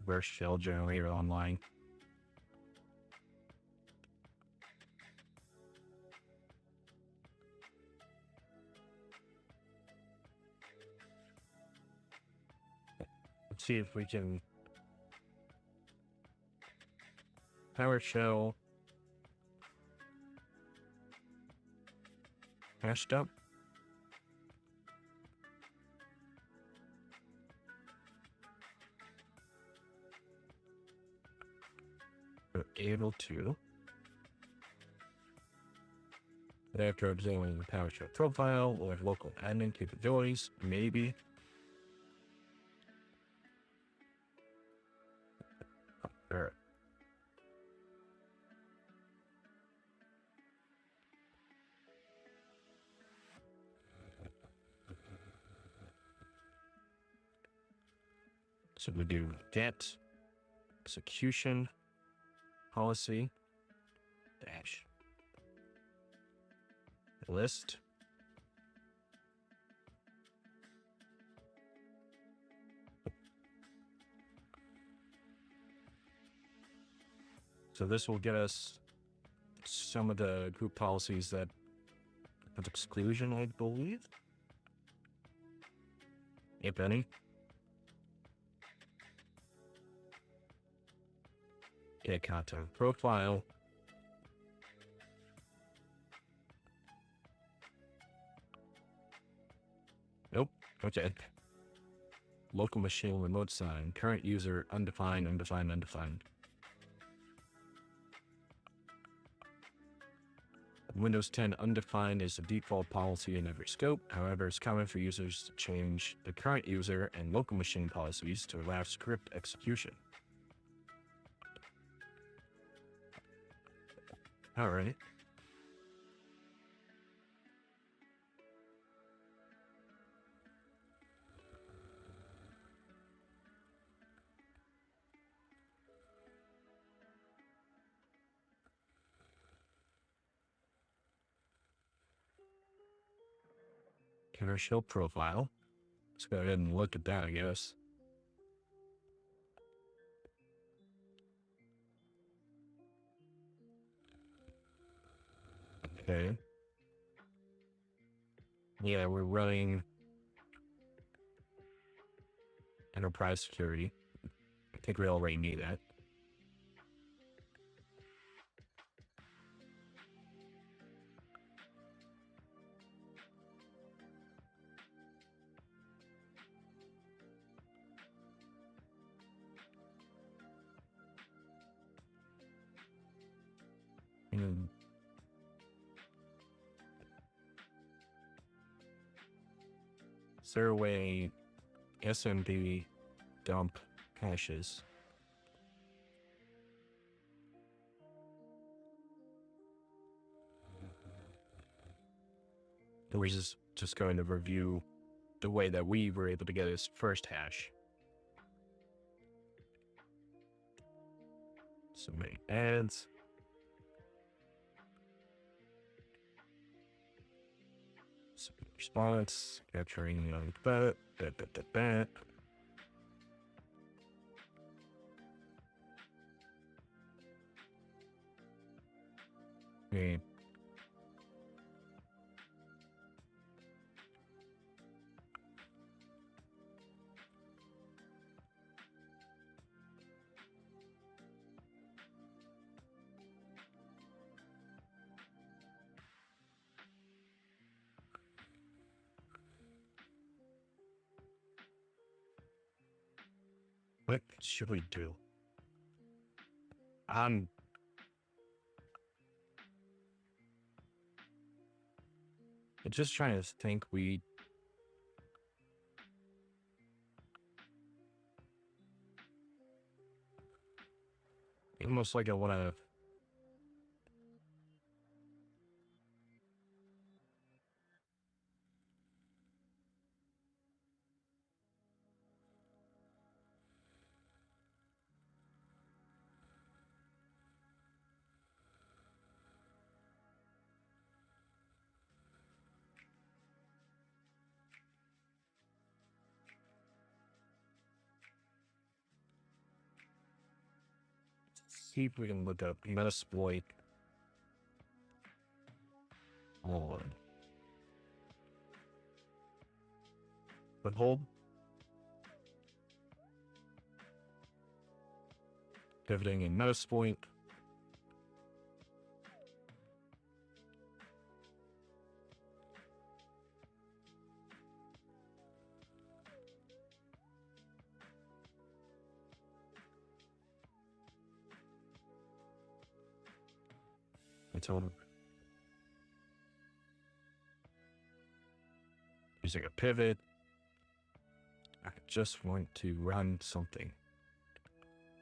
Where's shell generator online? Let's see if we can PowerShell hashed up. We're able to. After observing the PowerShell profile or local admin capabilities, maybe. Alright. So we do get execution policy dash list. So this will get us some of the group policies that have exclusion, I believe. If any. Yeah, content profile. Nope. Okay. Local machine remote sign. Current user undefined, undefined, undefined. Windows 10 undefined is the default policy in every scope. However, it's common for users to change the current user and local machine policies to allow script execution. All right. Commercial profile. Let's go ahead and look at that, I guess. Okay. Yeah, we're running enterprise security. I think we already knew that. And is there a way SMB dump caches? Or we're just going to review the way that we were able to get his first hash. So many ads. Response, capturing that. Okay. What should we do? I'm just trying to think. We almost like I want to. See if we can look up Metasploit. Hold on. But hold. Pivoting in Metasploit. I told him. Using a pivot. I just want to run something.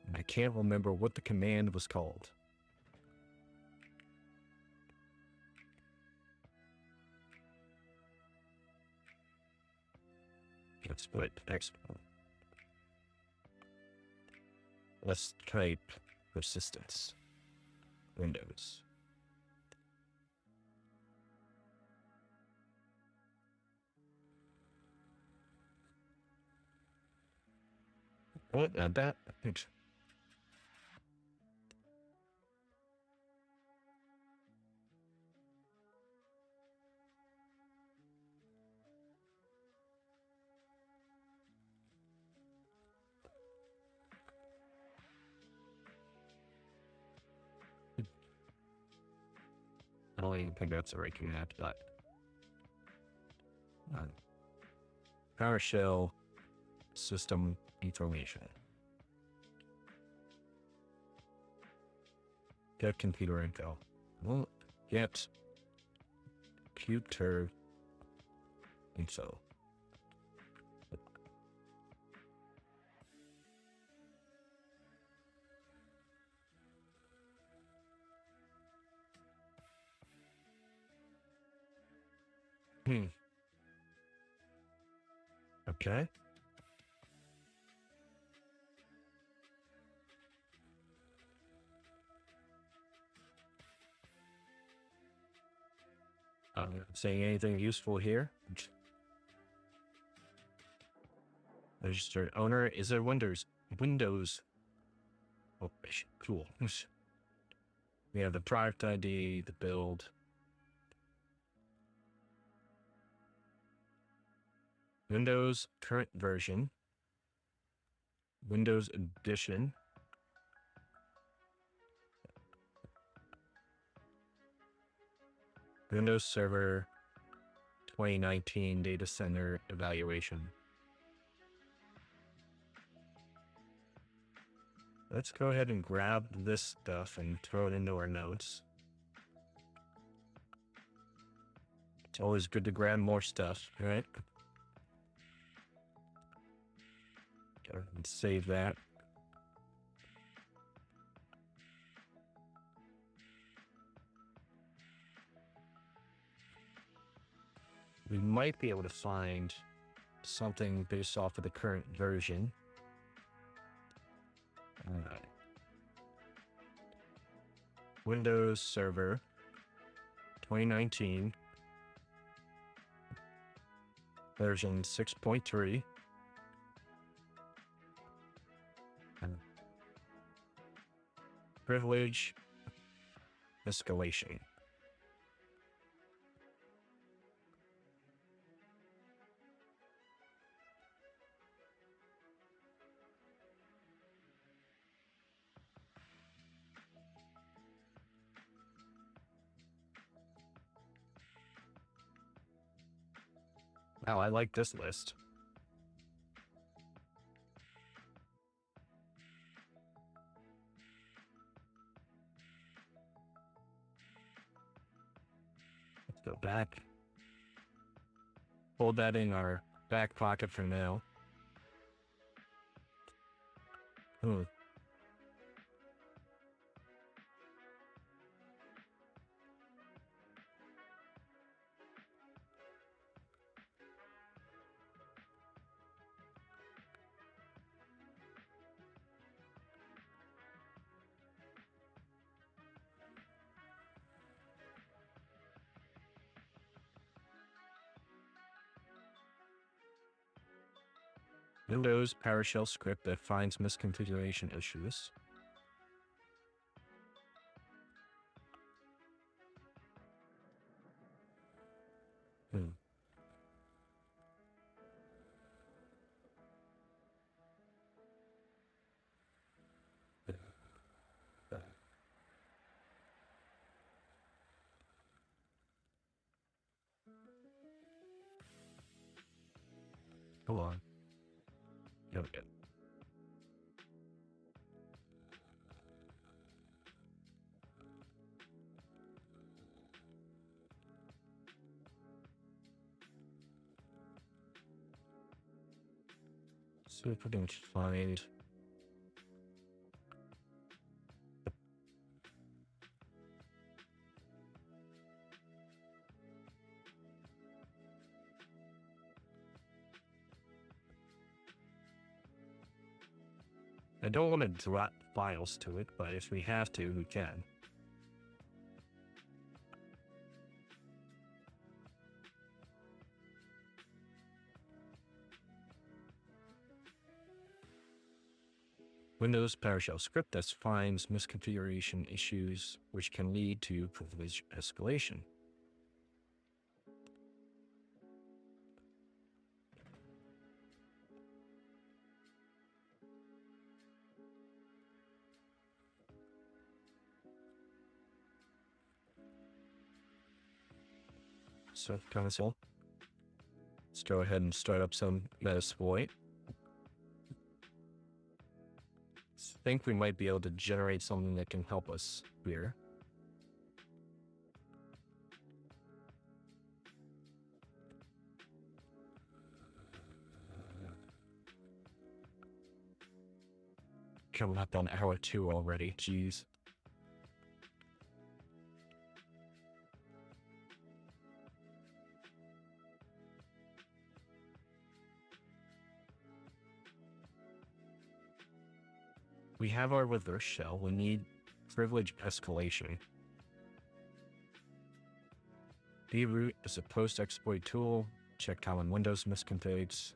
And I can't remember what the command was called. Let's put X. Let's type persistence. Windows. What? That? Thanks. I don't even think that's the right command, but PowerShell system information. Get computer info. Well, get computer info. Okay. Saying anything useful here? Registered owner is a Windows. Oh, cool. We have the product ID, the build. Windows current version. Windows edition. Windows Server 2019 data center evaluation. Let's go ahead and grab this stuff and throw it into our notes. It's always good to grab more stuff, right? Go ahead and save that. We might be able to find something based off of the current version. Windows Server 2019 version 6.3. Privilege escalation. Wow, I like this list. Let's go back. Hold that in our back pocket for now. Windows PowerShell script that finds misconfiguration issues. Hold on. Okay. See if we can find. I don't want to drop files to it, but if we have to, we can. Windows PowerShell script that finds misconfiguration issues, which can lead to privilege escalation. So console. Let's go ahead and start up some Metasploit. I think we might be able to generate something that can help us here. Coming up on hour 2 already, jeez. we have our reverse shell. We need privilege escalation. Droot is a post-exploit tool. Check common Windows misconfigs.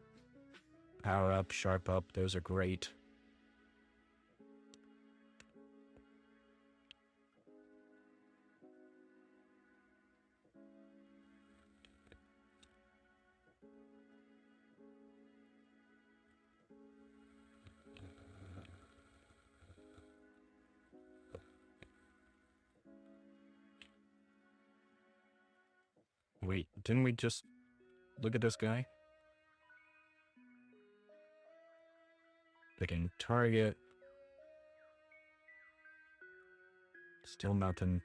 Power up, sharp up, those are great. Wait, didn't we just look at this guy? Picking target. Still nothing.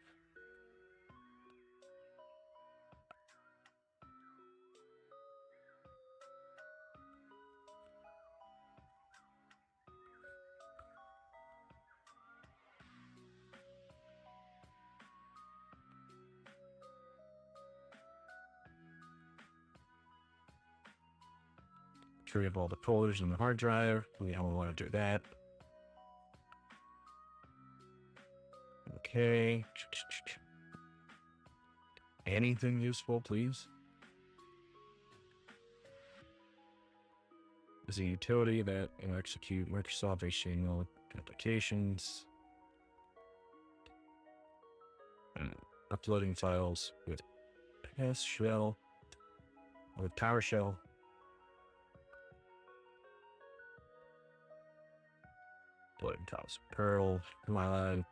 Tree of all the folders in the hard drive. We don't want to do that. Okay. Anything useful, please? Is a utility that will execute Microsoft HTML applications. And uploading files with shell, with PowerShell. Uploading files, Perl, come on.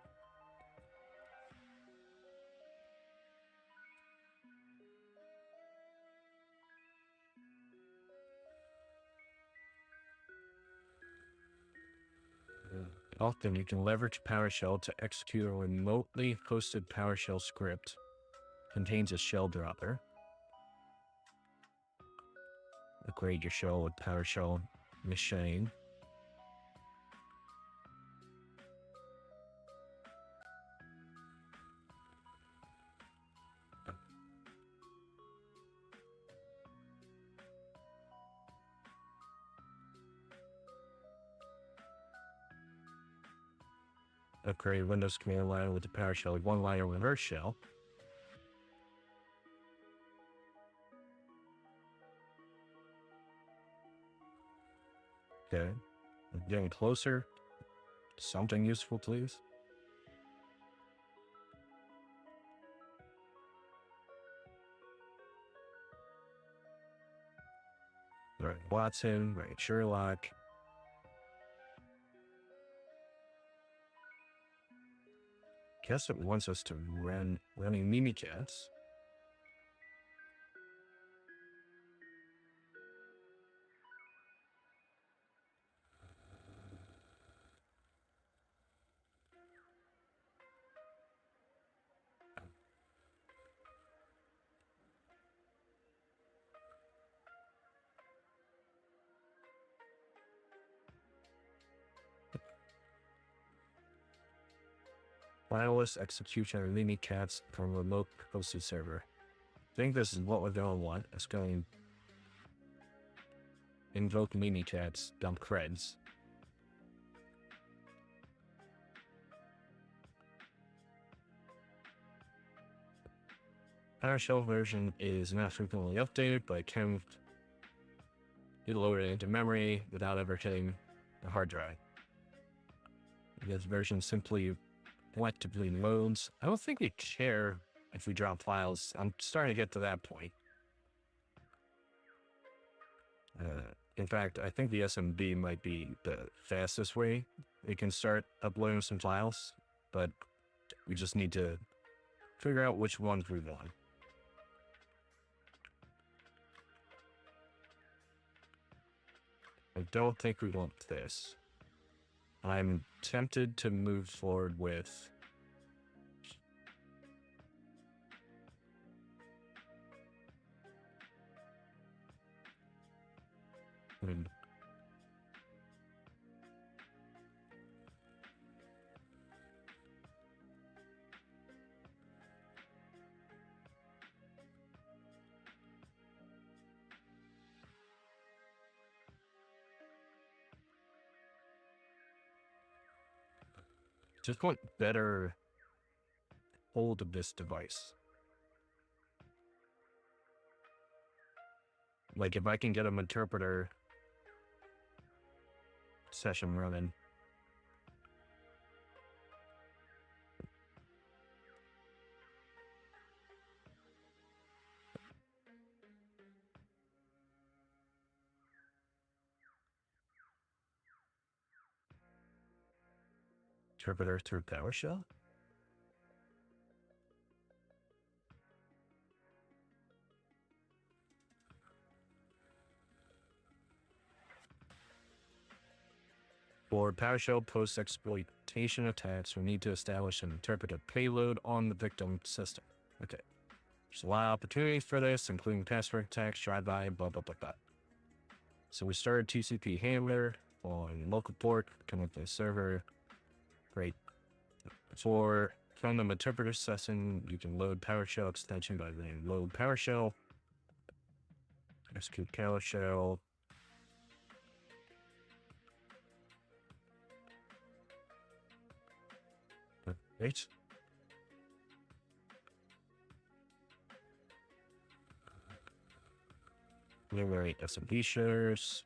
Often you can leverage PowerShell to execute a remotely hosted PowerShell script. Contains a shell dropper. Upgrade your shell with PowerShell machine. Upgrade Windows command line with the PowerShell one-liner reverse shell. Okay, I'm getting closer. Something useful, please. Right, Watson, right, Sherlock. Guess it wants us to running Mimikatz. Wireless execution of Mimikatz from remote hosted server. I think this is what we're going to want. It's going to invoke Mimikatz, dump creds. PowerShell version is not frequently updated, but can you load it into memory without ever hitting the hard drive. This version simply selectively loads. I don't think we care if we drop files. I'm starting to get to that point. In fact, I think the SMB might be the fastest way. We can start uploading some files, but we just need to figure out which ones we want. I don't think we want this. I'm tempted to move forward with just want better hold of this device. Like if I can get an interpreter session running. Interpreter through PowerShell? For PowerShell post-exploitation attacks, we need to establish an interpreted payload on the victim system. Okay. There's a lot of opportunities for this, including password attacks, drive-by, blah, blah, blah, blah. So we started TCP handler on local port, connect to the server. Great. From the interpreter session, you can load PowerShell extension by the name load PowerShell, execute PowerShell. Right. Enumerate SMB shares.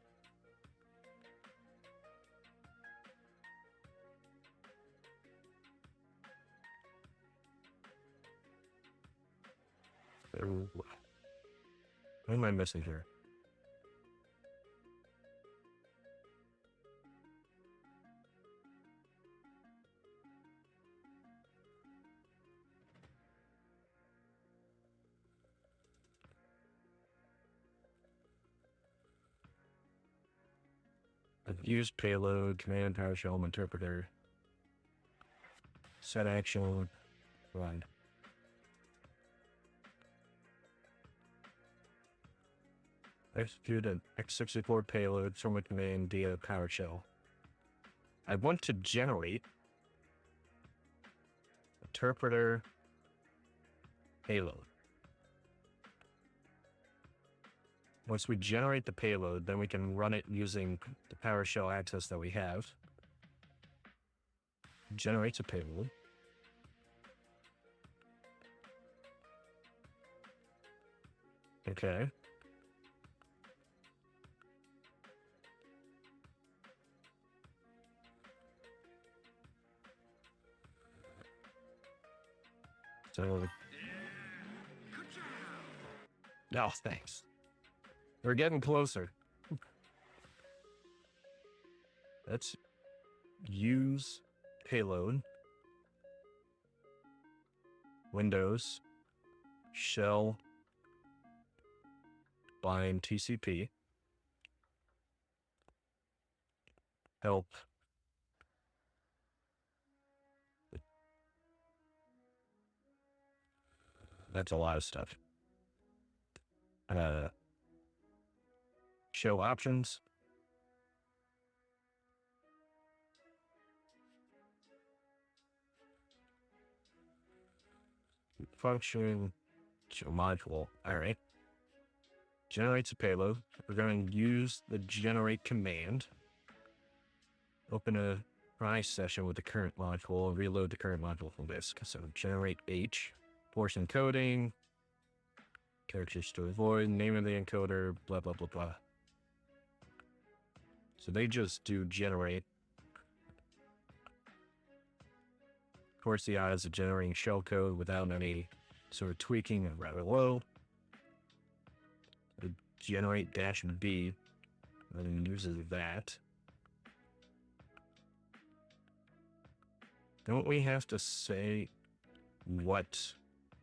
What am I missing here? Use payload, command PowerShell interpreter, set action, run. Execute an x64 payload from a command via PowerShell. I want to generate interpreter payload. Once we generate the payload, then we can run it using the PowerShell access that we have. Generates a payload. Okay. So, no, thanks. We're getting closer. Let's use payload, Windows, shell, bind TCP, help. That's a lot of stuff. Show options. Function, show module. All right. Generates a payload. We're going to use the generate command. Open a try session with the current module, reload the current module from disk. So generate H, force encoding, characters to avoid, name of the encoder, blah, blah, blah, blah. So they just do generate. Of course, the odds of generating shellcode without any sort of tweaking are rather low. The generate -B, and uses that. Don't we have to say what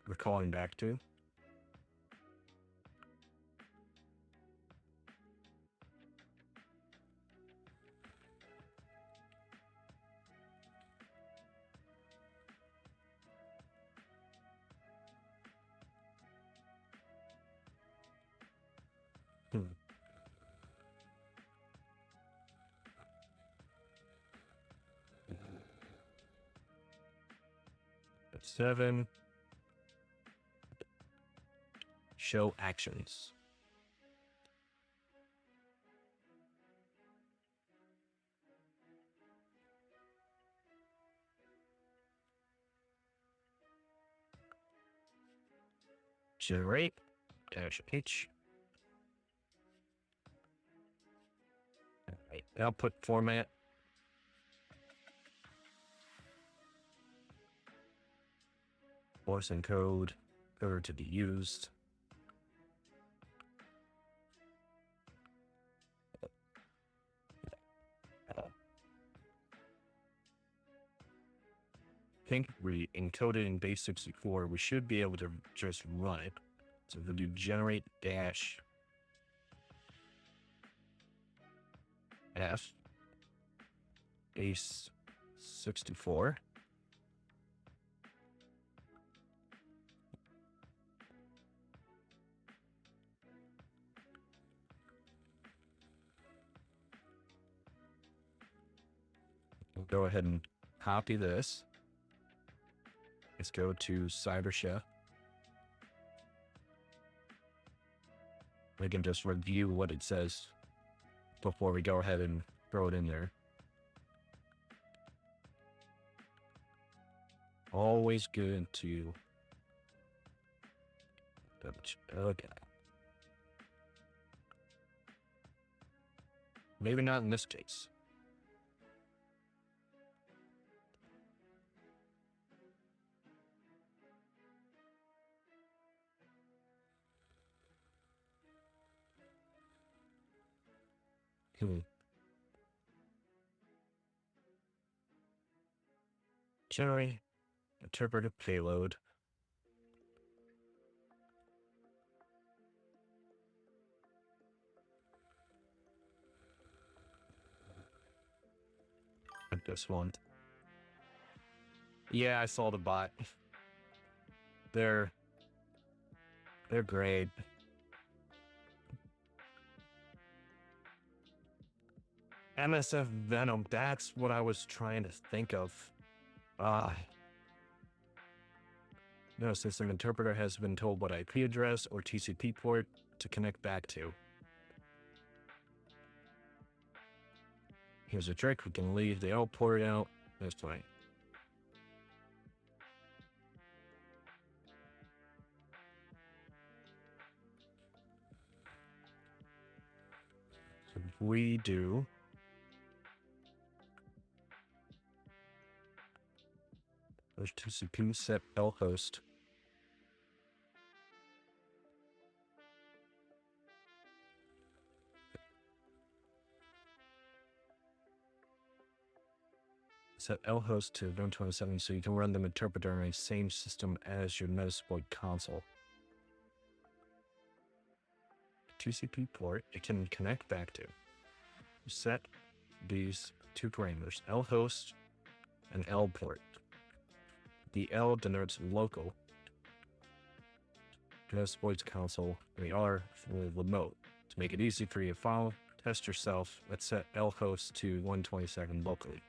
we're calling back to? That's 7. Show actions. generate dash H. Alright, output format. Voice and code are to be used. I think we encoded in base64. We should be able to just run it. So we'll do generate dash F base 64. We'll go ahead and copy this. Let's go to CyberCowboy. We can just review what it says before we go ahead and throw it in there. Always good to double check. Okay. Maybe not in this case. Generate interpretive payload. Like this one. Yeah, I saw the bot. They're great. MSF Venom, that's what I was trying to think of. No, system interpreter has been told what IP address or TCP port to connect back to. Here's a trick, we can leave the L port out. That's fine. So we do there's TCP set L host. Set L host to 127 so you can run the interpreter on the same system as your Metasploit console. TCP port it can connect back to. Set these two parameters, L host and L port. The L denotes local. Metasploit's console, and the R for remote. To make it easy for you to follow, test yourself. Let's set L host to 122nd locally.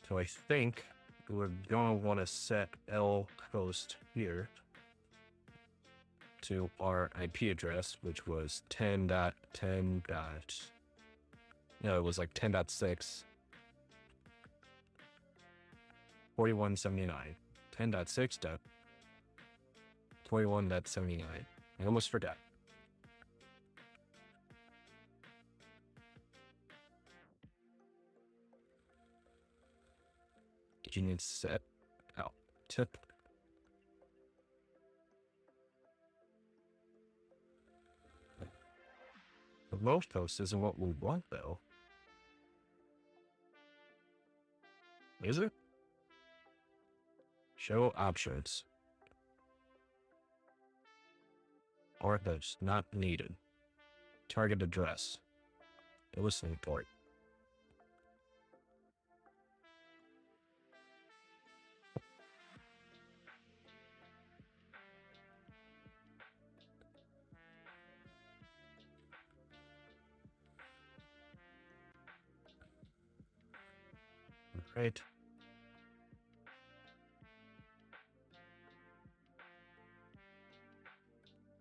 So I think we're gonna want to set L host here to our IP address, which was 10.10. No, it was like 10.6. 4179. 10.6.41.79. I almost forgot. You need to set out tip. The most post isn't what we want though. Is it? Show options. Or that's not needed. Target address. The listening port. Right.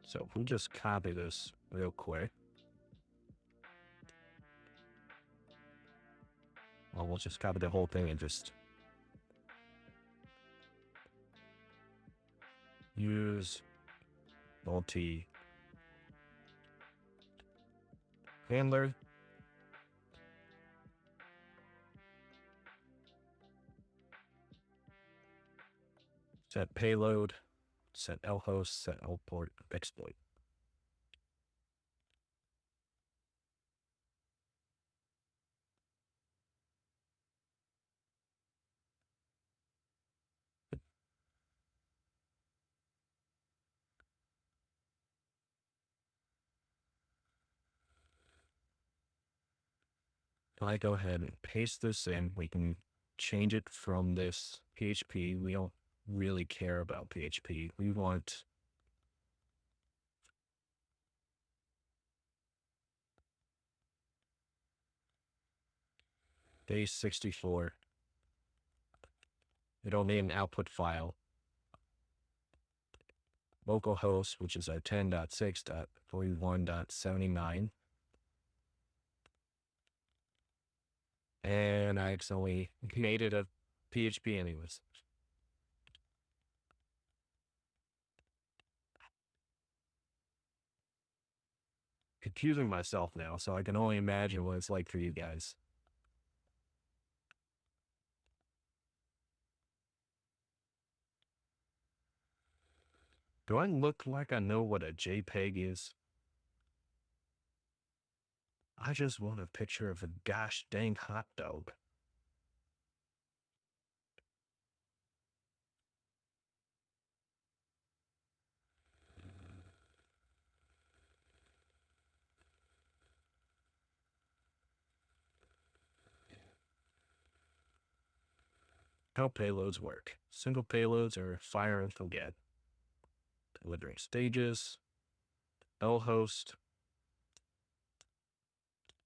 So we'll just copy this real quick. Well, we'll just copy the whole thing and just use multi handler. Set payload, set L host, set L port, exploit. If I go ahead and paste this in, we can change it from this PHP. We don't really care about PHP. We want base 64. It'll need an output file. Localhost, which is at 10.6.41.79. And I accidentally made it a PHP anyways. Confusing myself now, so I can only imagine what it's like for you guys. Do I look like I know what a JPEG is? I just want a picture of a gosh dang hot dog. How payloads work. Single payloads are fire and forget. Delivering stages. L host.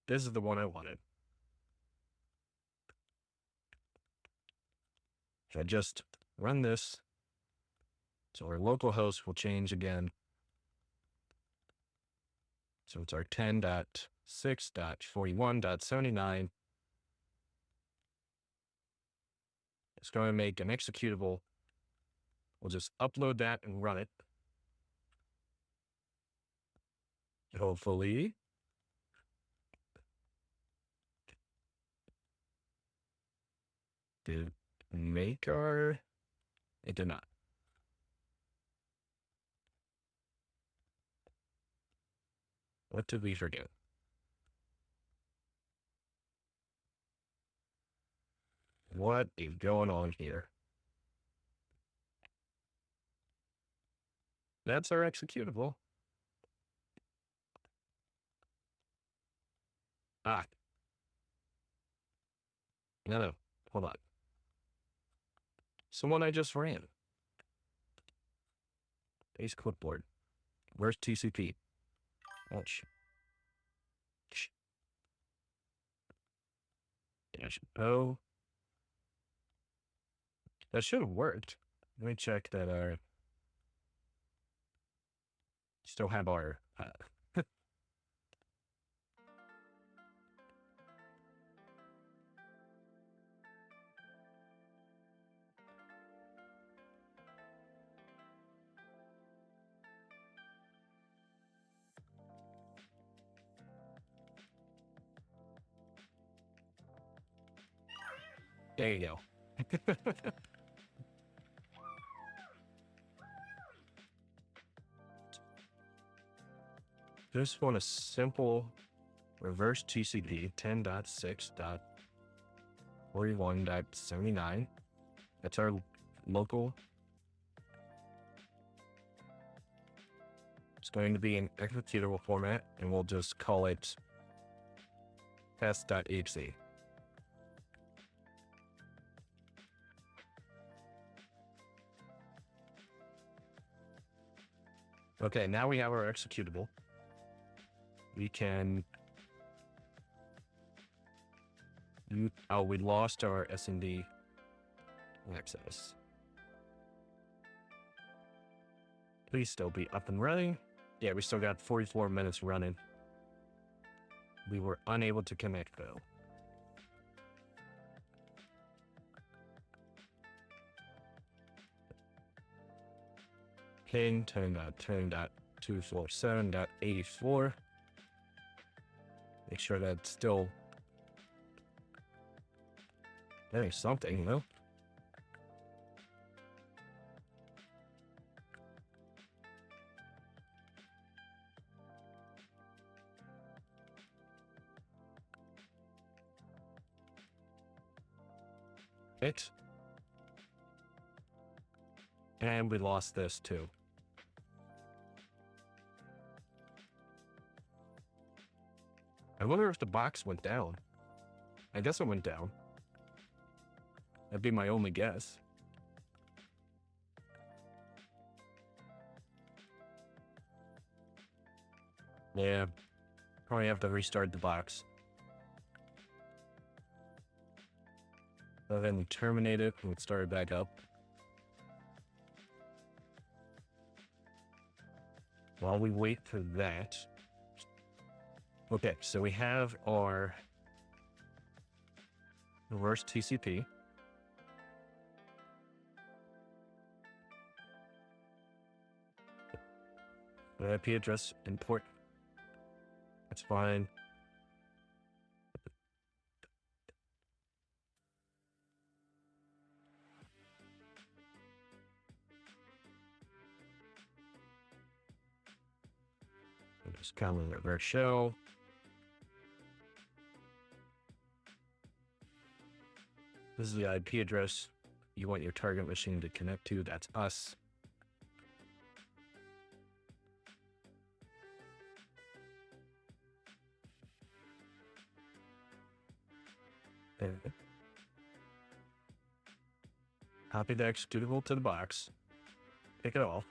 This is the one I wanted. If I just run this, so our local host will change again. So it's our 10.6.41.79. It's going to make an executable. We'll just upload that and run it. Hopefully. Did make our... It did not. What did we forget? What is going on here? That's our executable. Ah. No, hold on. Someone I just ran. Base clipboard. Where's TCP? Ouch. Oh. That should have worked. Let me check that our... Still have our... There you go. Just want a simple reverse TCP 10.6.41.79. That's our local. It's going to be in executable format, and we'll just call it test.exe. Okay, now we have our executable. We can... Oh, we lost our SND access. Please still be up and running. Yeah, we still got 44 minutes running. We were unable to connect though. Ping, turn that. 247.84. Make sure that's still getting something, you know? It. And we lost this too. I wonder if the box went down. I guess it went down. That'd be my only guess. Yeah, probably have to restart the box. So then we terminate it and start it back up. While we wait for that. Okay, so we have our reverse TCP. The IP address import. That's fine. Just comment reverse shell. This is the IP address you want your target machine to connect to. That's us. And copy the executable to the box. Pick it off.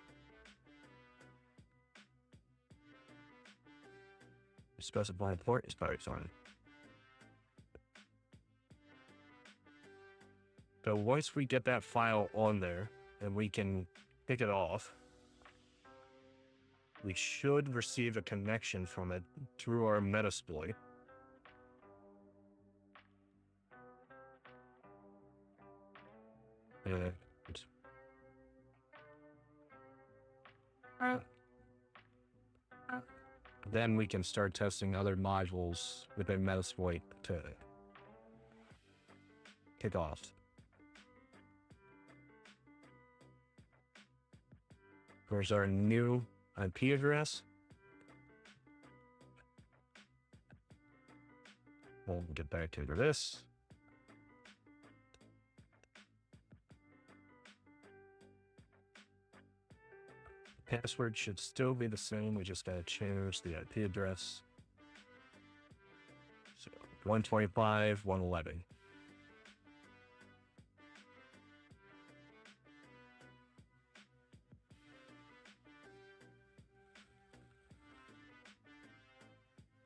Specify port is probably fine. So once we get that file on there and we can pick it off, we should receive a connection from it through our Metasploit. And then we can start testing other modules within Metasploit to kick off. Here's our new IP address. We'll get back to this. Password should still be the same. We just gotta change the IP address. So 125, 111.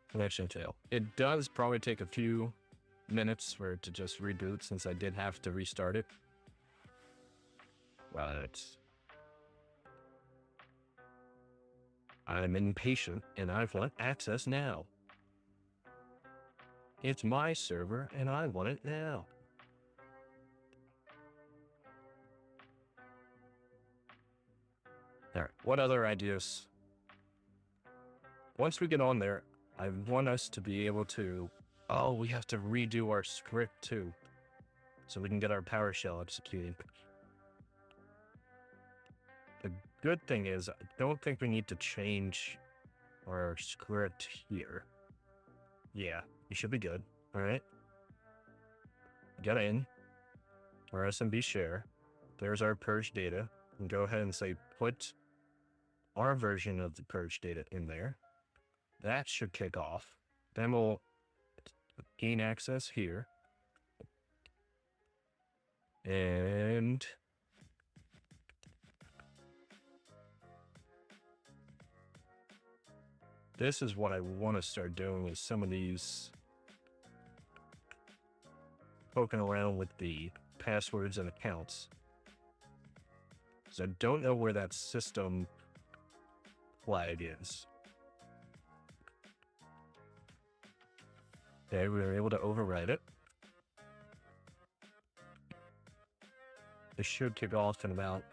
Connection fail. It does probably take a few minutes for it to just reboot since I did have to restart it. But I'm impatient and I want access now. It's my server and I want it now. All right, what other ideas? Once we get on there, I want us to be able to, we have to redo our script too, so we can get our PowerShell executed. The good thing is, I don't think we need to change our script here. Yeah, you should be good. All right. Get in our SMB share. There's our purge data. And go ahead and say, put our version of the purge data in there. That should kick off. Then we'll gain access here. And this is what I want to start doing with some of these, poking around with the passwords and accounts. So I don't know where that system flag is. Okay, we were able to override it. This should kick off in about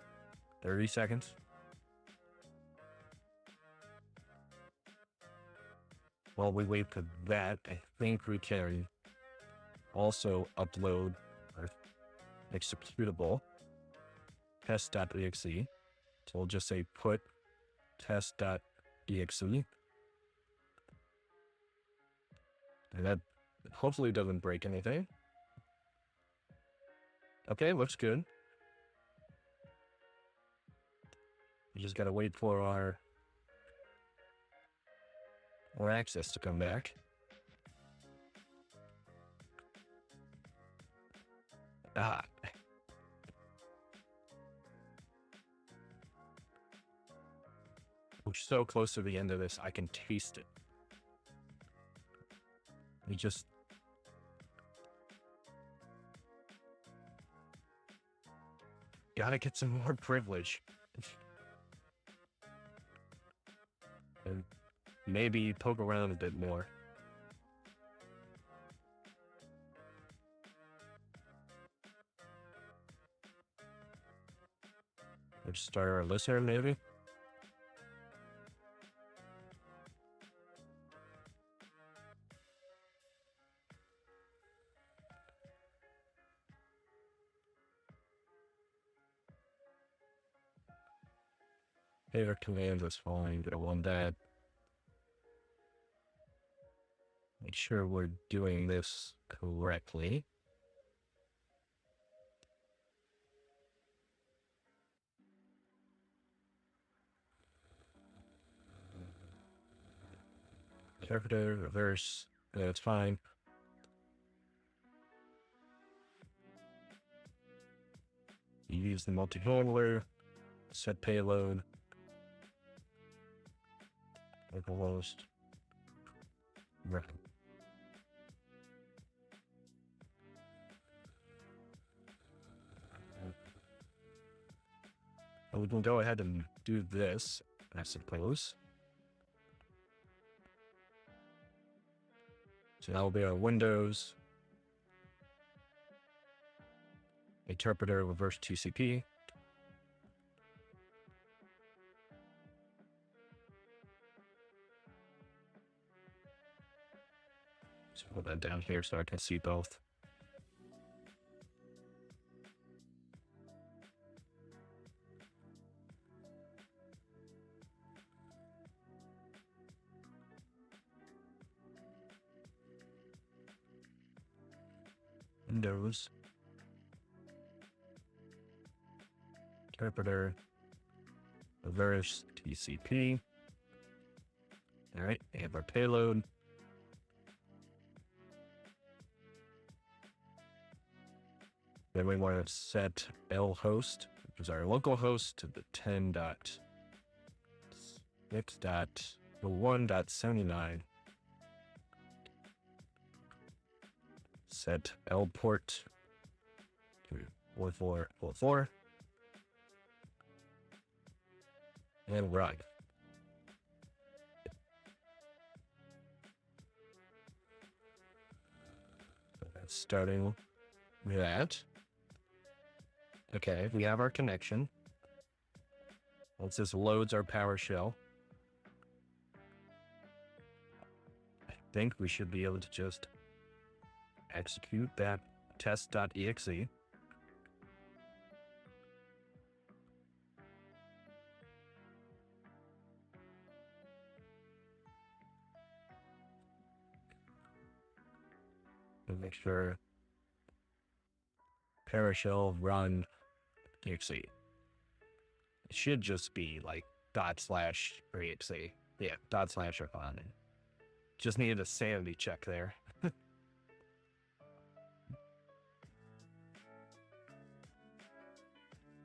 30 seconds. while we wait for that, I think we can also upload our executable test.exe. So we'll just say put test.exe. And that hopefully doesn't break anything. Okay, looks good. You just gotta wait for our access to come back. Ah. We're so close to the end of this, I can taste it. We just... gotta get some more privilege. And maybe poke around a bit more. Let's start our listener, maybe. Favorite commands is fine. I want that. Make sure we're doing this correctly. Interpreter, reverse, that's fine. You use the multi-handler, set payload, localhost, right. We can go ahead and do this, I suppose. So that will be our Windows interpreter reverse TCP. So put that down here so I can see both. Windows interpreter reverse TCP. All right, we have our payload. Then we want to set L host, which is our local host, to the 10.6.1.79. Set L port to 4444. And run. So that's starting with that. Okay, we have our connection. Once this loads our PowerShell, I think we should be able to just execute that test.exe. And make sure PowerShell run exe. It should just be like /exe. Yeah, / or on it. Just needed a sanity check there.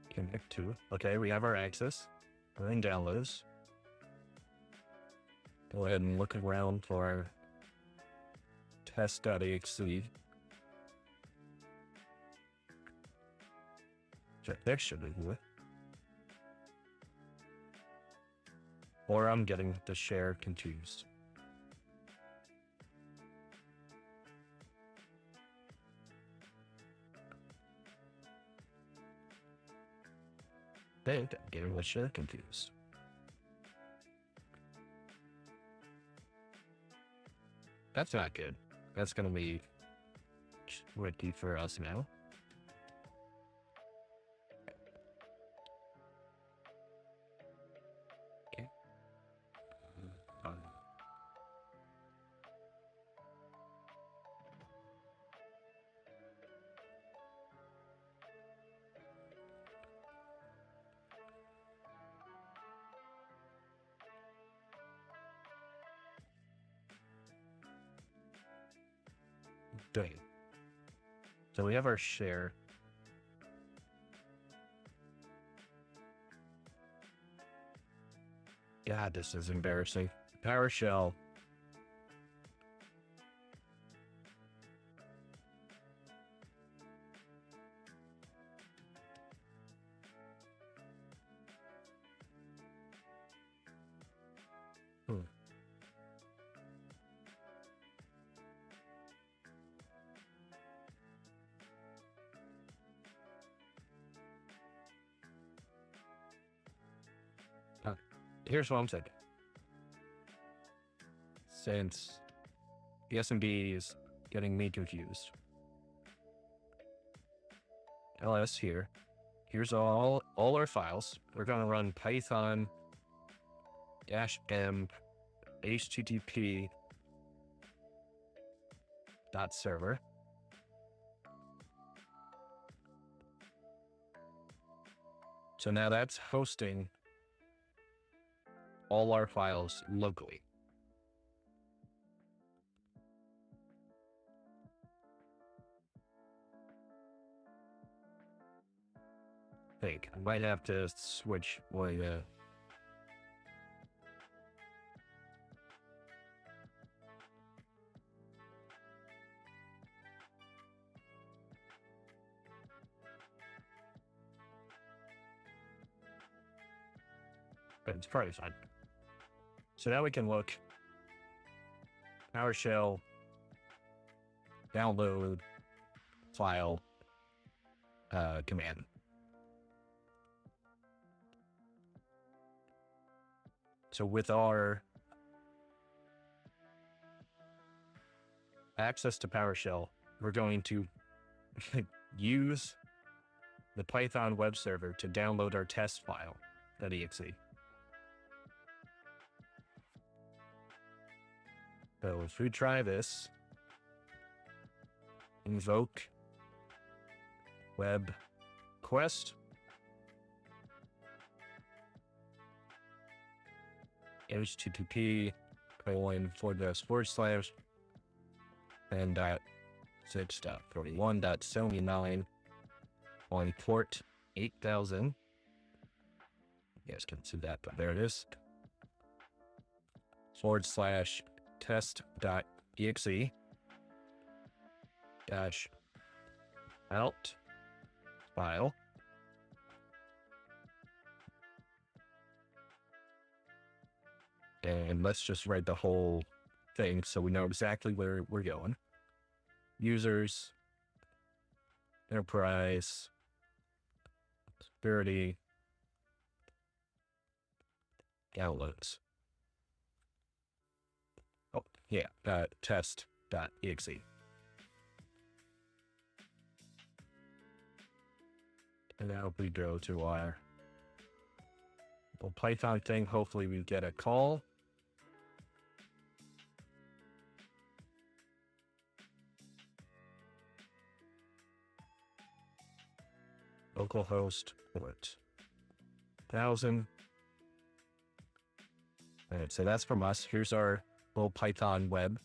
Connect to. Okay, we have our access. Everything downloads. Go ahead and look around for our test.exe. That should be good. Or I'm getting the share confused. I'm getting the share confused. That's not good. That's going to be tricky for us now. Okay. Dang. So we have our share. God, this is embarrassing. PowerShell. Here's what I'm saying. Since the SMB is getting me confused. ls here. Here's all our files. We're going to run python -m http .server. So now that's hosting all our files locally. I think I might have to switch my but it's probably fine. So now we can look PowerShell download file command. So with our access to PowerShell, we're going to use the Python web server to download our test file, .exe. So if we try this, invoke web quest, http :// and .6.41.79 on port 8000. You guys can see that, but there it is. /test.exe -out file. And let's just write the whole thing so we know exactly where we're going. Users, enterprise, security, downloads. Oh, yeah, test.exe. And now we go to our little Python thing. Hopefully we get a call. Localhost port 1000. All right, so that's from us. Here's our little Python web.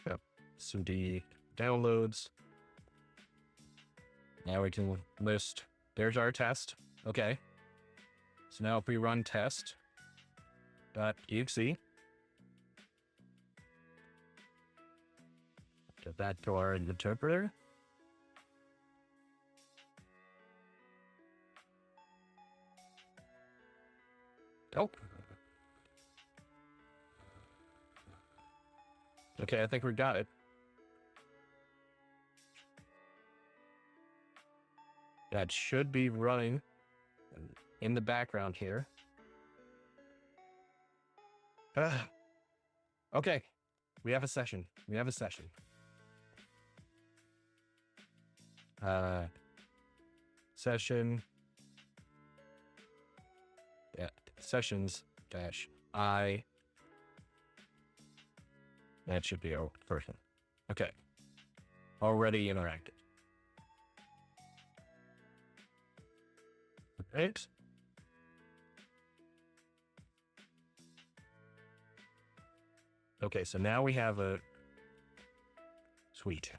Yep. cd downloads. Now we can list. There's our test. Okay. So now if we run test.exe, get that to our interpreter. Oh. Okay, I think we got it. That should be running in the background here. Okay, we have a session. We have a session. Session. Yeah, sessions dash I. That should be our person. Okay. Already interacted. Right. Okay, so now we have a sweet.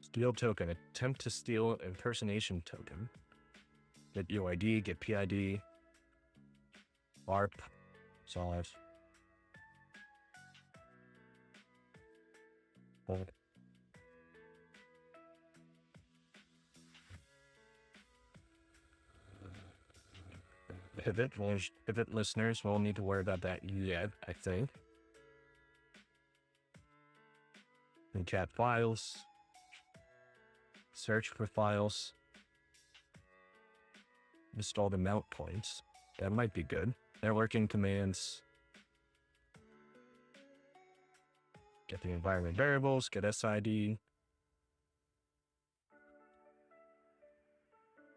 Steal token. Attempt to steal impersonation token. Get UID, get PID. ARP. Solve. Hold. Pivot listeners won't need to worry about that yet, I think. And chat files. Search for files. Install the mount points. That might be good. Networking commands. Get the environment variables, get SID.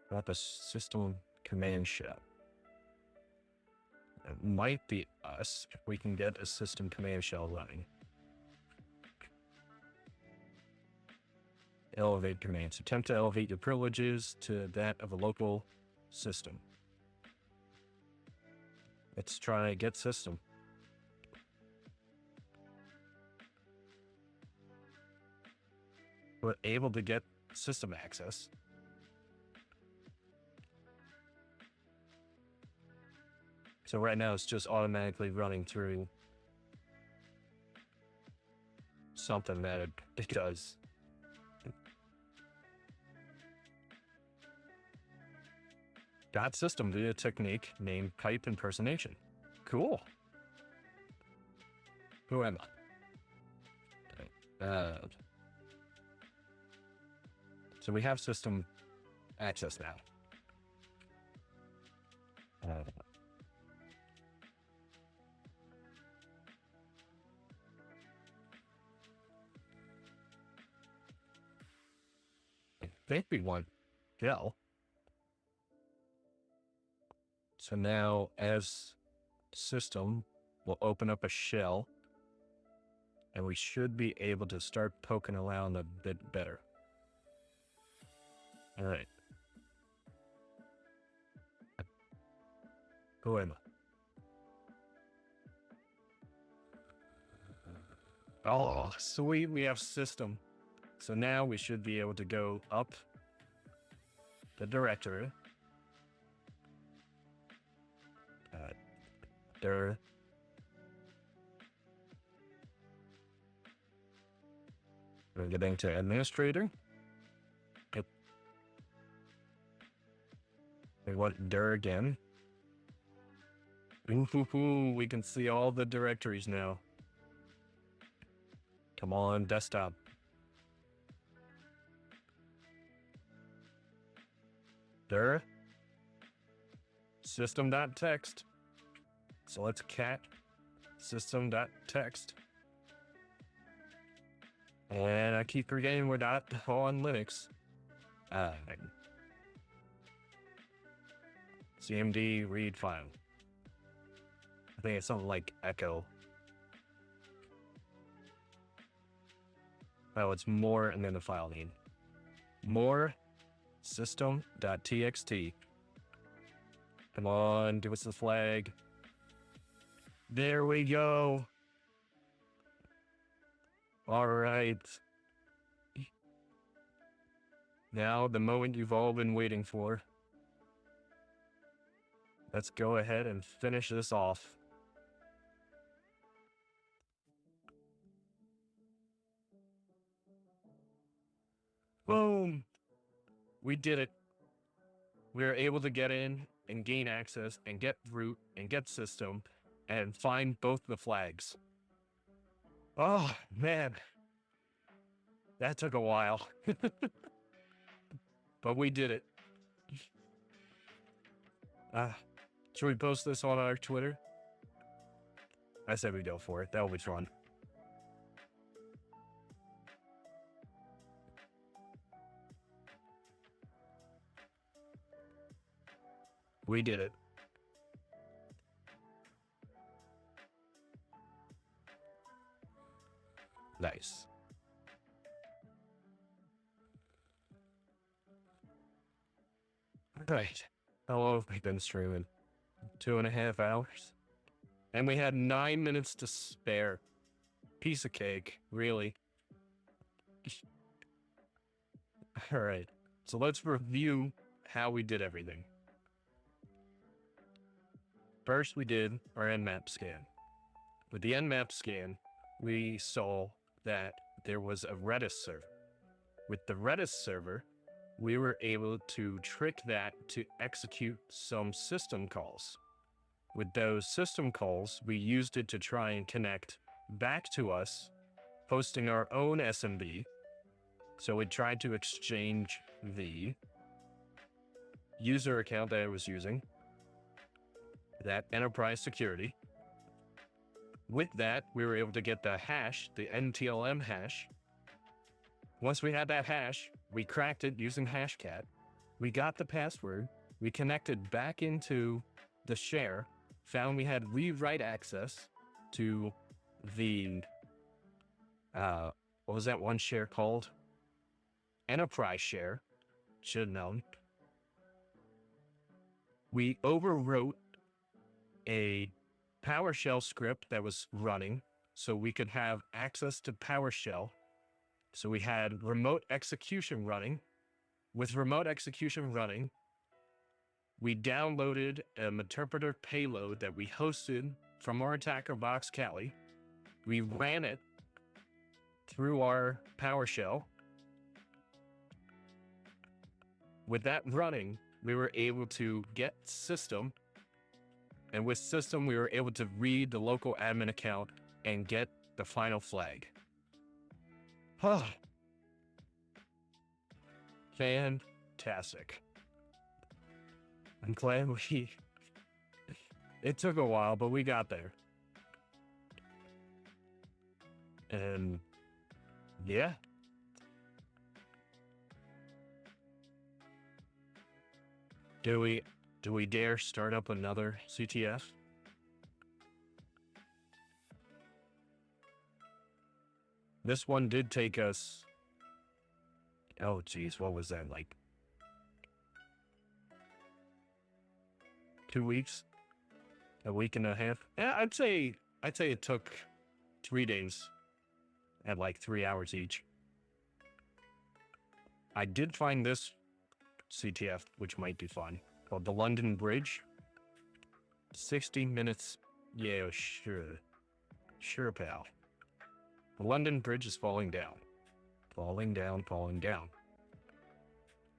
Got the system command shell. It might be us if we can get a system command shell running. Elevate commands. Attempt to elevate your privileges to that of a local system. Let's try get system. We're able to get system access. So right now it's just automatically running through something that it does. Got system via technique named pipe impersonation. Cool. Who am I? So we have system access now. I think we want shell. So now as system, we'll open up a shell and we should be able to start poking around a bit better. All right. Who am I? Oh, sweet, we have system. So now we should be able to go up the directory. We're getting to administrator. Yep. We want dir again. Ooh, we can see all the directories now. Come on, desktop. Dir. System.txt. So let's cat system.txt. And I keep forgetting we're not on Linux. CMD read file. I think it's something like echo. Oh, it's more and then the file name. More system.txt. Come on, give us the flag. There we go. All right. Now the moment you've all been waiting for. Let's go ahead and finish this off. Boom. We did it. We were able to get in and gain access and get root and get system and find both the flags. Oh, man. That took a while. But we did it. Should we post this on our Twitter? I said we go for it. That'll be fun. We did it. Nice. All right. How long have we been streaming? 2.5 hours? And we had 9 minutes to spare. Piece of cake, really. All right. So let's review how we did everything. First, we did our Nmap scan. With the Nmap scan, we saw that there was a Redis server. With the Redis server, we were able to trick that to execute some system calls. With those system calls, we used it to try and connect back to us, posting our own SMB. So we tried to exchange the user account that I was using, that enterprise security. With that, we were able to get the hash, the NTLM hash. Once we had that hash, we cracked it using Hashcat. We got the password. We connected back into the share, found we had read-write access to the, what was that one share called? Enterprise share. Should have known. We overwrote a PowerShell script that was running so we could have access to PowerShell. So we had remote execution running. With remote execution running, we downloaded an interpreter payload that we hosted from our attacker box Kali. We ran it through our PowerShell. With that running, we were able to get system. And with system, we were able to read the local admin account and get the final flag. Fantastic. I'm glad it took a while, but we got there. And yeah. Do we dare start up another CTF? This one did take us, oh geez, what was that, like 2 weeks? A week and a half? Yeah, I'd say it took 3 days at like 3 hours each. I did find this CTF, which might be fun, called the London Bridge. 60 minutes. Yeah, sure. Sure, pal. The London Bridge is falling down. Falling down, falling down.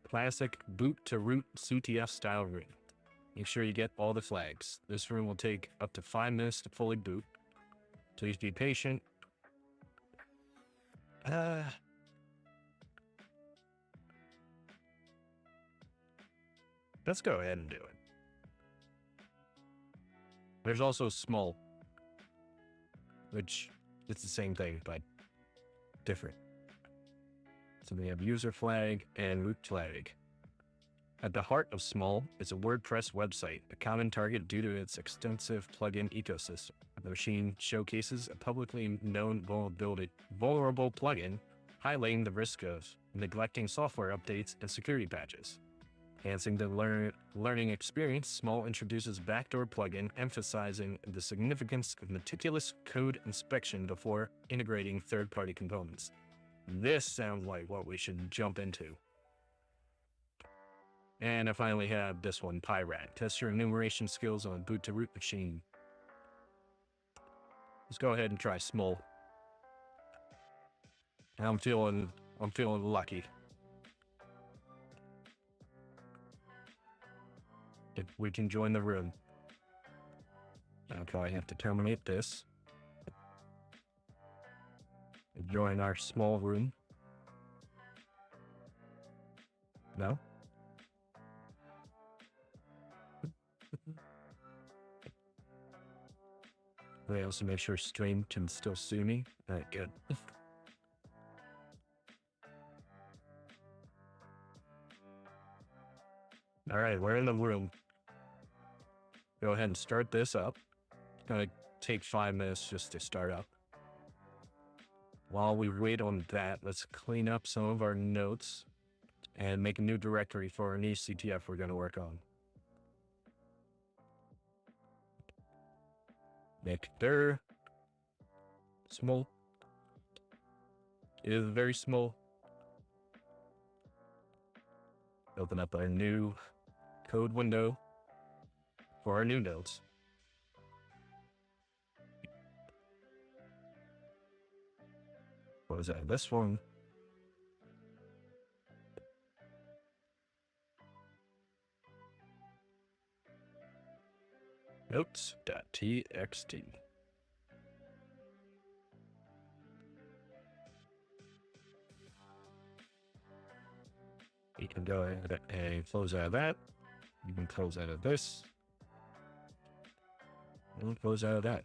Classic boot to root CTF style room. Make sure you get all the flags. This room will take up to 5 minutes to fully boot. Please be patient. Let's go ahead and do it. There's also small, which it's the same thing, but different. So we have user flag and root flag. At the heart of Small is a WordPress website, a common target due to its extensive plugin ecosystem. The machine showcases a publicly known vulnerable plugin, highlighting the risk of neglecting software updates and security patches. Enhancing the learning experience, Small introduces backdoor plugin, emphasizing the significance of meticulous code inspection before integrating third-party components. This sounds like what we should jump into. And I finally have this one, Pyrat. Test your enumeration skills on a boot-to-root machine. Let's go ahead and try Small. I'm feeling lucky. If we can join the room. Okay, I have to terminate this. Join our small room. No? I also make sure stream can still see me. All right, good. All right, we're in the room. Go ahead and start this up. It's gonna take 5 minutes just to start up. While we wait on that, let's clean up some of our notes and make a new directory for our new CTF we're gonna work on. Make dir small. It is very small. Open up a new code window for our new nodes. What was that? This one. Notes.txt. You can go ahead and close out of that. You can close out of this. And close out of that.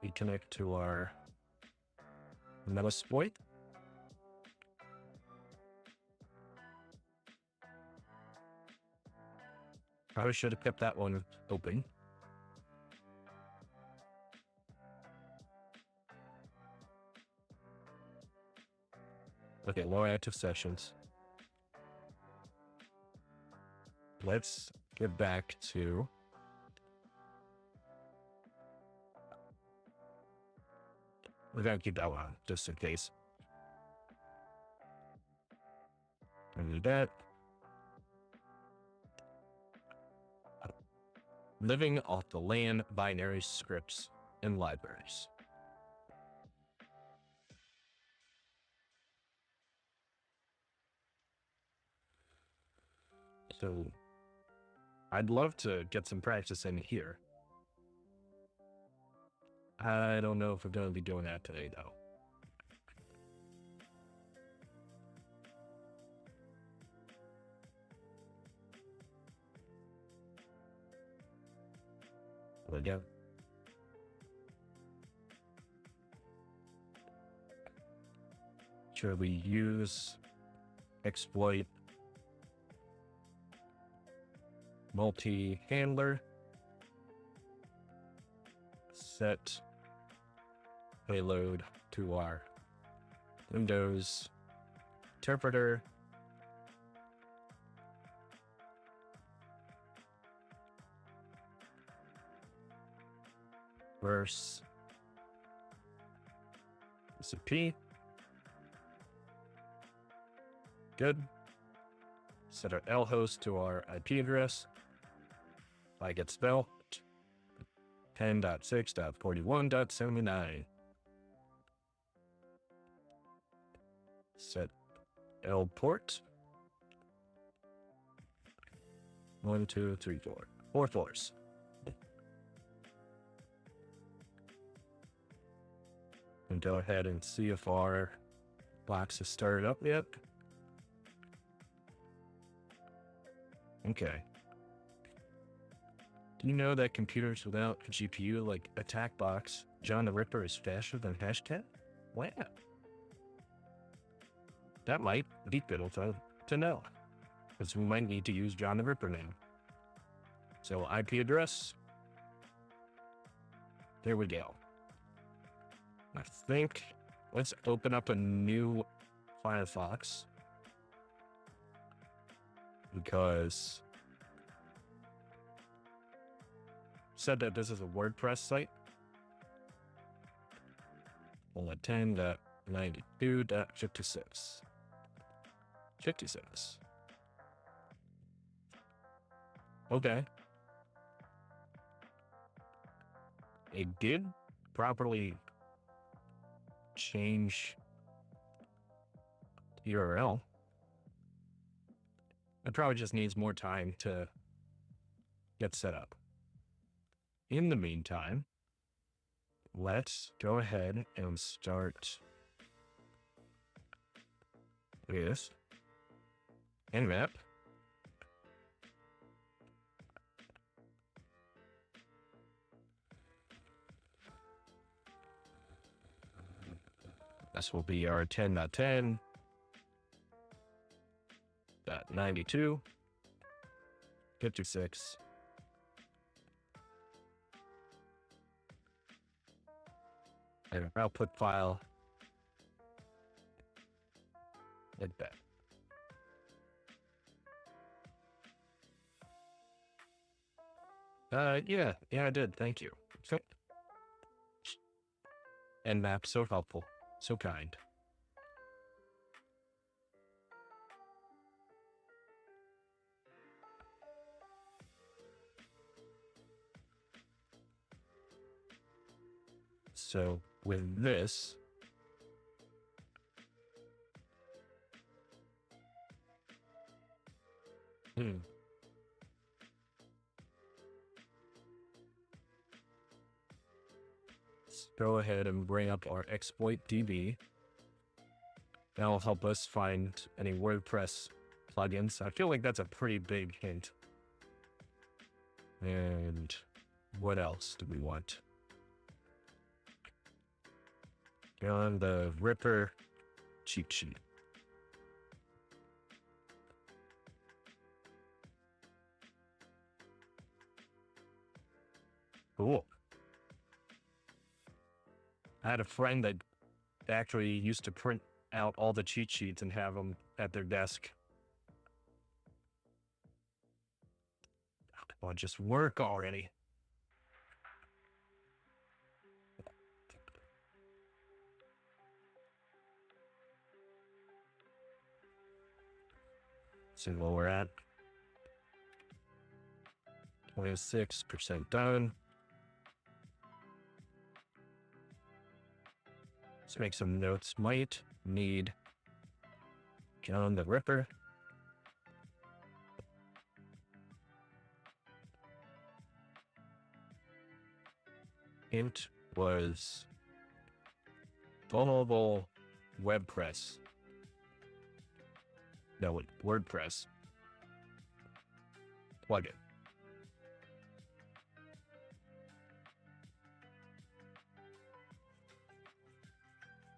We connect to our Metasploit. Probably should have kept that one open. Okay, low active sessions. Let's get back to we're gonna keep that one on just in case. And do that. Living off the land binary scripts and libraries. So I'd love to get some practice in here. I don't know if we're going to be doing that today, though. But yeah. Should we use exploit multi-handler? Set payload to our Windows interpreter. Verse SCP. Good. Set our L host to our IP address. I get spell 10.6.41.79. Set L port 1, 2, 3, 4. 4 floors. And go ahead and see if our box is started up yet. Okay. Do you know that computers without a GPU like Attack Box, John the Ripper is faster than Hashcat? Wow. That might be good to know, because we might need to use John the Ripper now. So IP address. There we go. I think let's open up a new Firefox, because said that this is a WordPress site. Well, at 10.92.56. 56. Okay. It did properly change URL. It probably just needs more time to get set up. In the meantime, let's go ahead and start Yes. And map. This will be our 10.10. 92. 56. And an output file. And that. Yeah, I did. Thank you. And map, so helpful, so kind. So with this, let's go ahead and bring up our exploit DB. That'll help us find any WordPress plugins. I feel like that's a pretty big hint. And what else do we want? On the Ripper cheat sheet. Cool. I had a friend that actually used to print out all the cheat sheets and have them at their desk. Well, just work already. See where we're at. 26% done. Let's make some notes. Might need on the Ripper. Hint was vulnerable WordPress. No, WordPress plugin.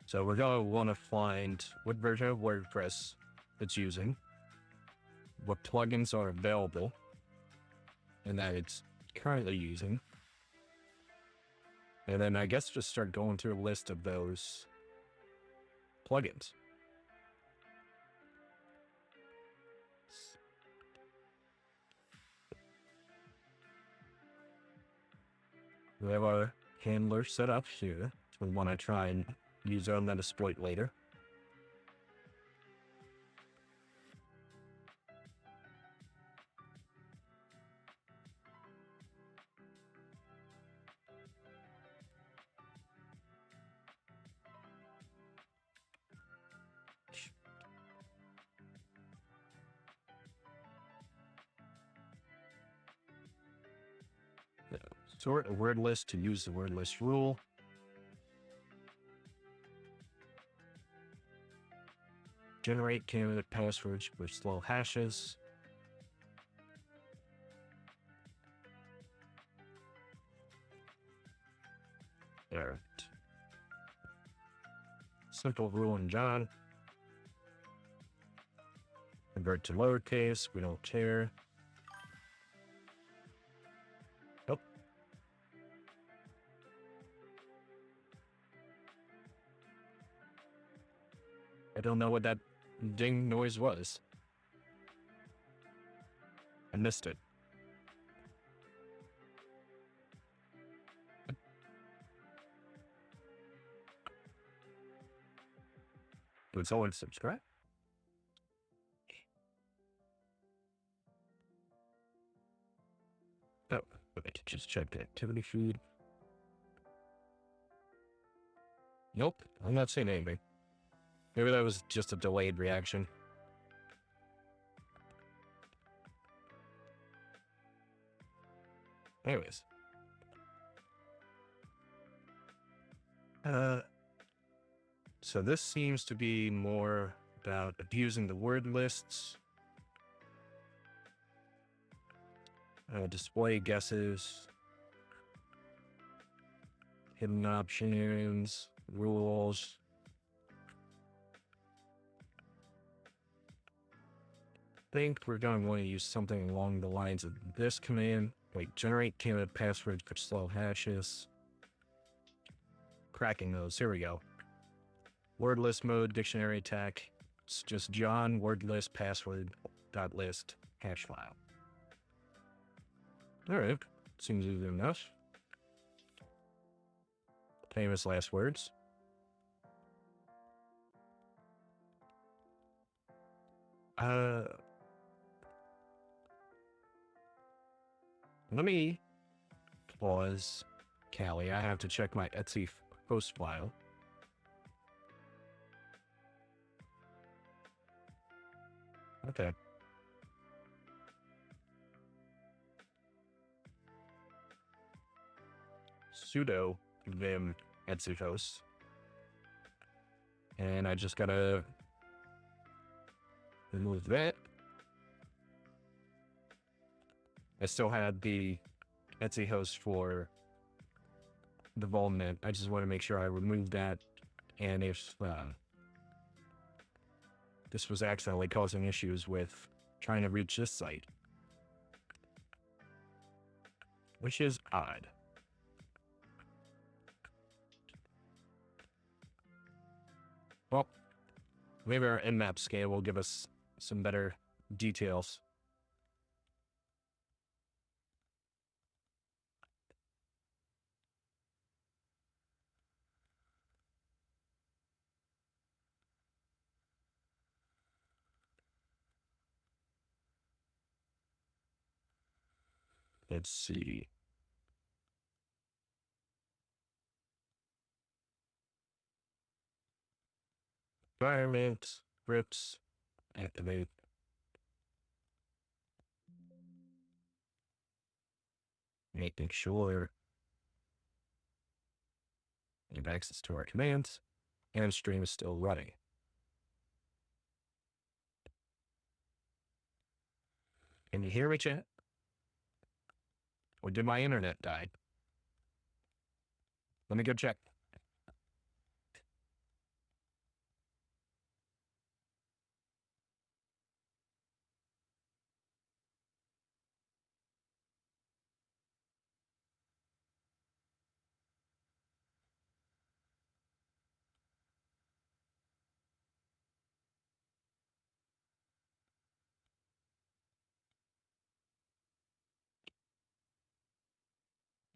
So we're going to want to find what version of WordPress it's using, what plugins are available, and that it's currently using. And then I guess just start going through a list of those plugins. We have our handler set up here. So we want to try and use our Metasploit later. Sort a word list to use the word list rule. Generate candidate passwords with slow hashes. All right. Simple rule in John. Convert to lowercase. We don't care. Nope. I don't know what that ding noise was. I missed it. Would someone subscribe? Oh, wait, just check the activity feed. Nope, I'm not seeing anything. Maybe that was just a delayed reaction. Anyways. So this seems to be more about abusing the word lists, display guesses, hidden options, rules. I think we're going to want to use something along the lines of this command, like generate candidate passwords for slow hashes. Cracking those, here we go. Word list mode, dictionary attack. It's just John word list password dot list hash file. All right, seems easy enough. Famous last words. Let me pause, Callie. I have to check my Etsy post file. Okay. Sudo vim Etsy host. And I just gotta remove that. I still had the Etsy host for the VulnNet. I just want to make sure I remove that. And if this was accidentally causing issues with trying to reach this site, which is odd. Well, maybe our nmap scale will give us some better details. Let's see. Environment, scripts, activate. Making sure we have access to our commands, and stream is still running. Can you hear me, chat? Or did my internet die? Let me go check.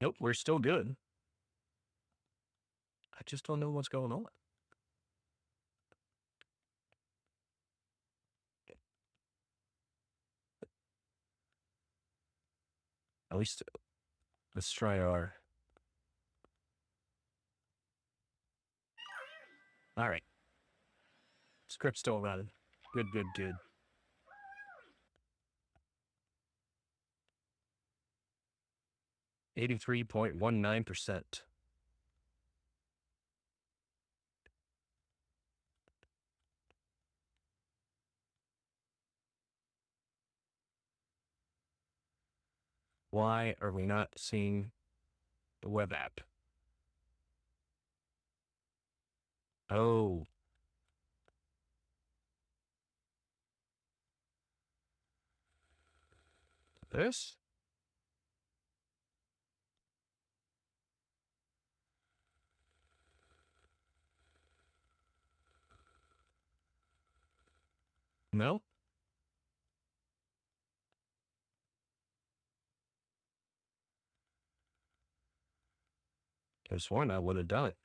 Nope, we're still good. I just don't know what's going on. At least let's try our... All right. Script's still running. Good, good, good. %83.19%. Why are we not seeing the web app? Oh. This? No? Could have sworn I would have done it.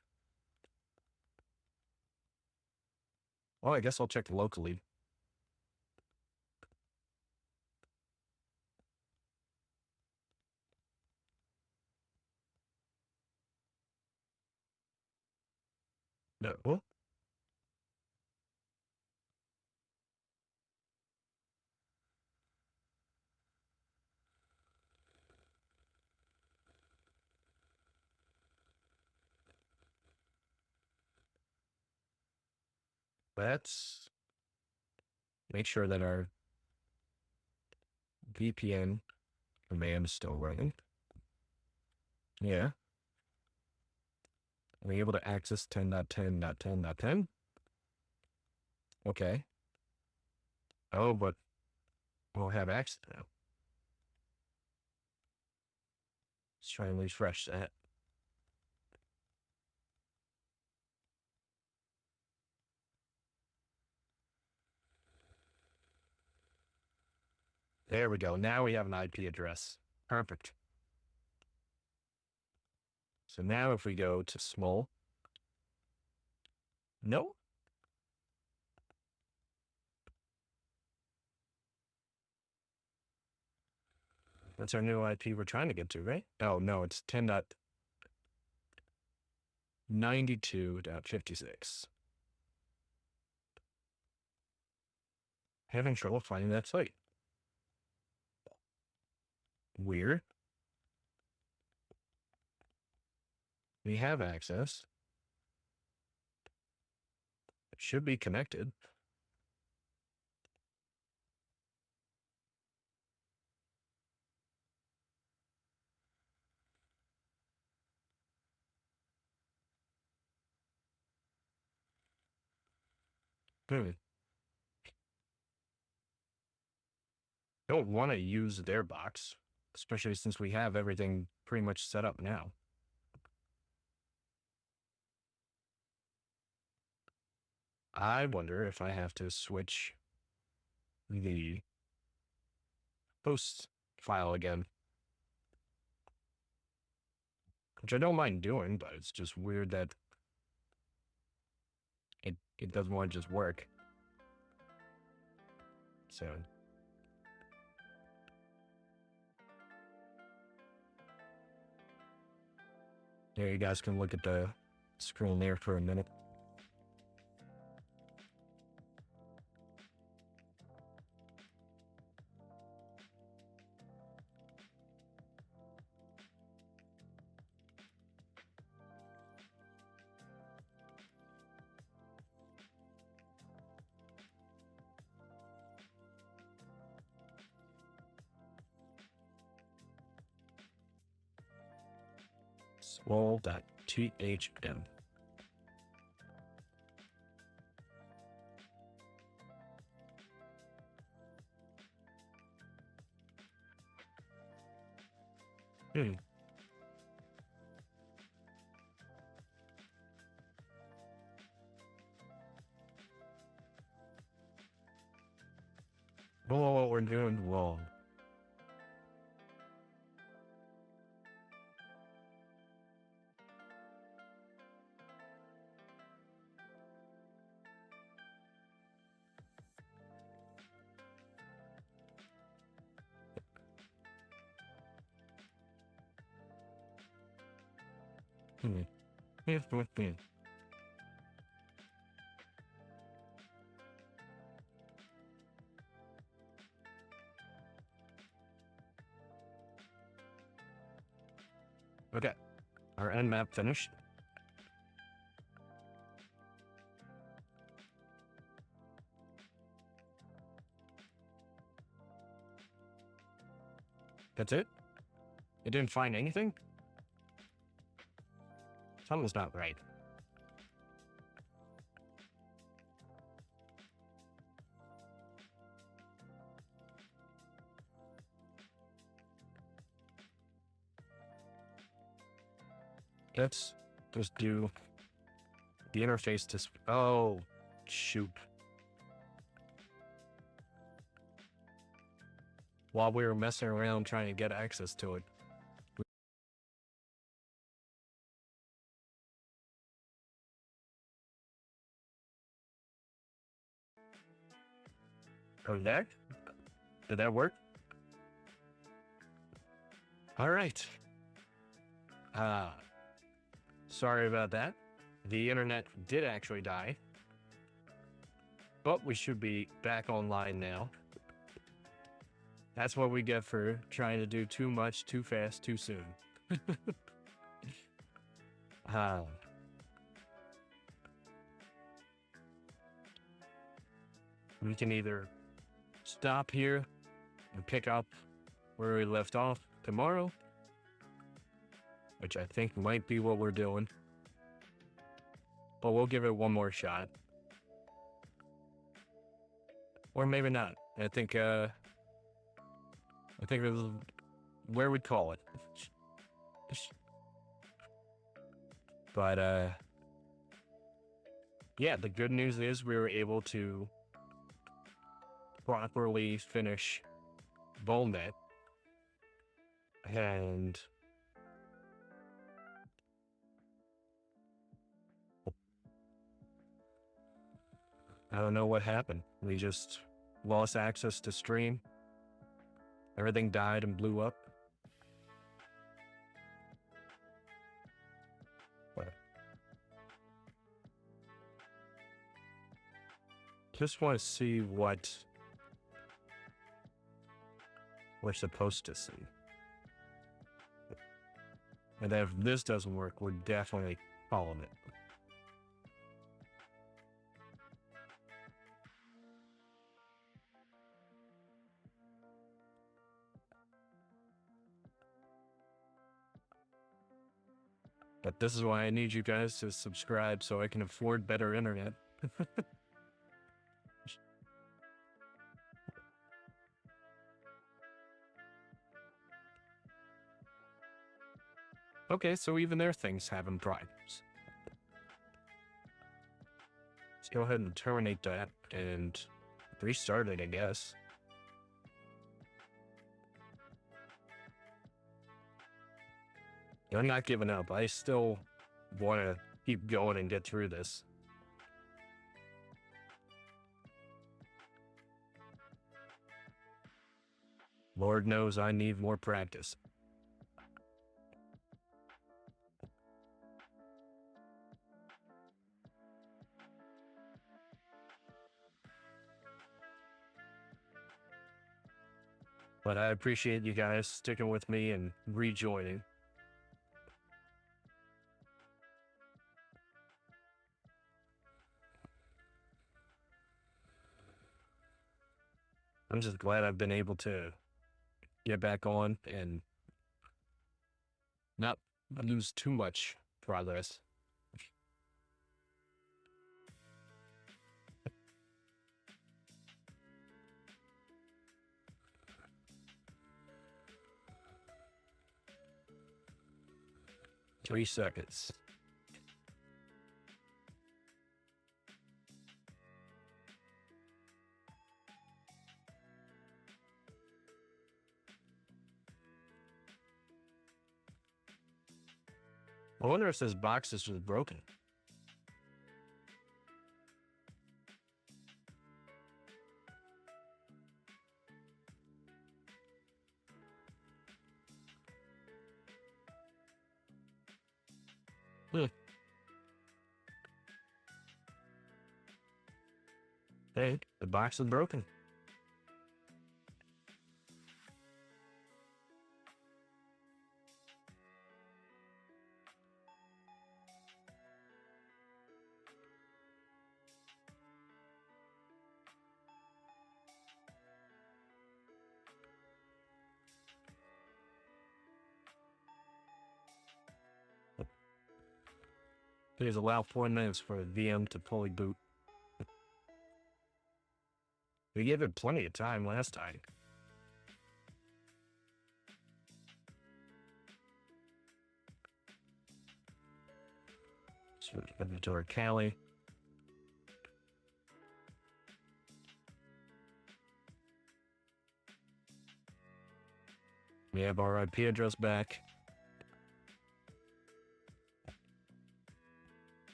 Well, I guess I'll check locally. No. That's make sure that our VPN command is still running. Yeah. Are we able to access 10.10.10.10? Okay. Oh, but we'll have access now. Let's try and refresh that. There we go. Now we have an IP address. Perfect. So now if we go to small, no. That's our new IP we're trying to get to, right? Oh, no, it's 10.92.56. Having trouble finding that site. Weird. We have access. It should be connected. Don't want to use their box, especially since we have everything pretty much set up now. I wonder if I have to switch the host file again, which I don't mind doing, but it's just weird that it doesn't want to just work. So there, you guys can look at the screen there for a minute. Swole.thm. Whoa, what we're doing wrong. Here's what's been. Okay, our end map finished. That's it? It didn't find anything? Something's not right. Let's just do the interface to... Oh, shoot. While we were messing around trying to get access to it. Connect? Did that work? All right. Sorry about that. The internet did actually die. But we should be back online now. That's what we get for trying to do too much, too fast, too soon. We can either stop here and pick up where we left off tomorrow, which I think might be what we're doing. But we'll give it one more shot. Or maybe not. I think this is where we'd call it. But yeah, the good news is we were able to properly finish VulnNet, and I don't know what happened. We just lost access to stream. Everything died and blew up. But just want to see what we're supposed to see. And if this doesn't work, we're definitely calling it. But this is why I need you guys to subscribe so I can afford better internet. Okay, so even their things having problems. Let's go ahead and terminate that and restart it, I guess. I'm not giving up. I still want to keep going and get through this. Lord knows I need more practice. But I appreciate you guys sticking with me and rejoining. I'm just glad I've been able to get back on and not lose too much progress. Three seconds. I wonder if this box is just broken. Hey, the box is broken. Please allow 4 minutes for a VM to fully boot. We gave it plenty of time last time. So inventory Cali. We have our IP address back.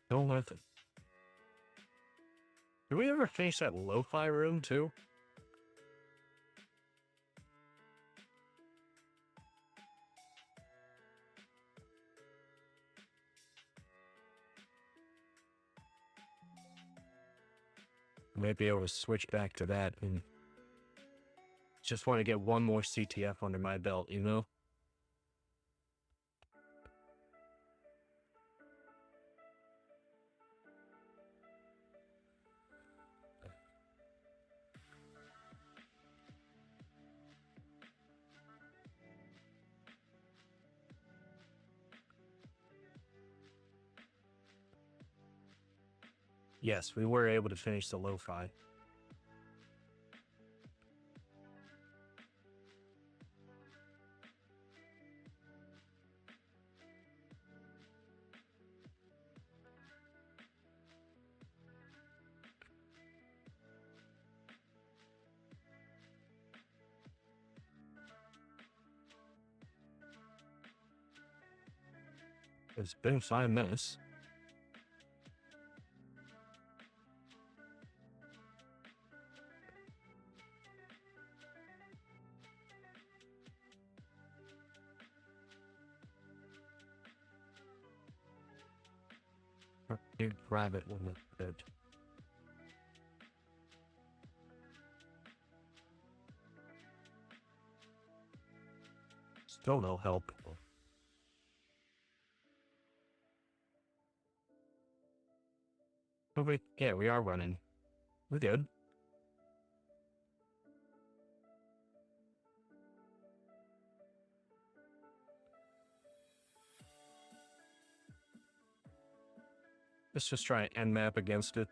Don't let it. Did we ever finish that lo-fi room too? Might be able to switch back to that, and just want to get one more CTF under my belt, you know? Yes, we were able to finish the lo-fi. It's been 5 minutes. Private one bit. Still no help. But we are running. We're good. Let's just try an nmap against it.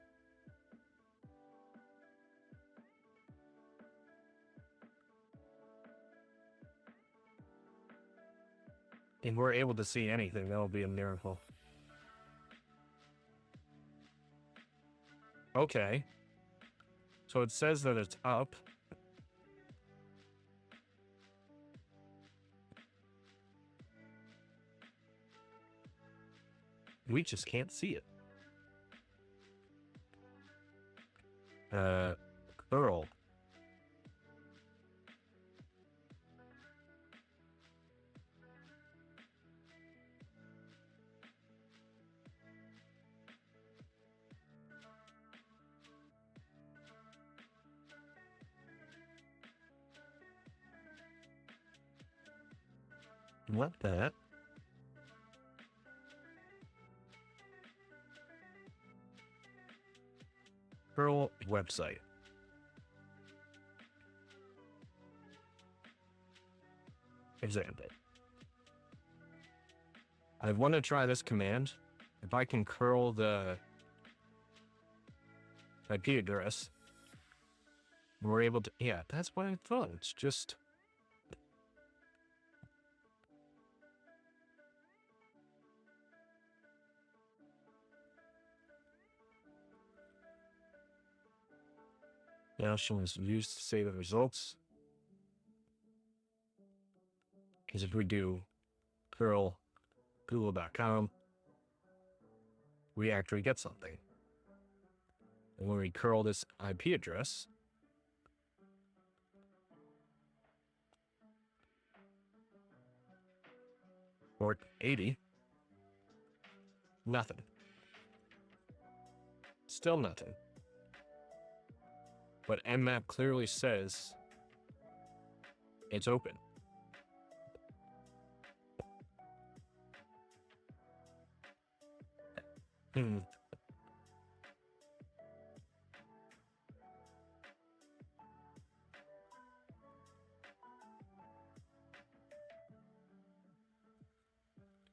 And we're able to see anything, that'll be a miracle. Okay. So it says that it's up. We just can't see it. Curl. What that? Curl website. Example. I want to try this command. If I can curl the IP address, we're able to. Yeah, that's what I thought. It's just. Now she was used to save the results. Because if we do curl google.com, we actually get something. And when we curl this IP address, port 80, nothing. Still nothing. But nmap clearly says it's open.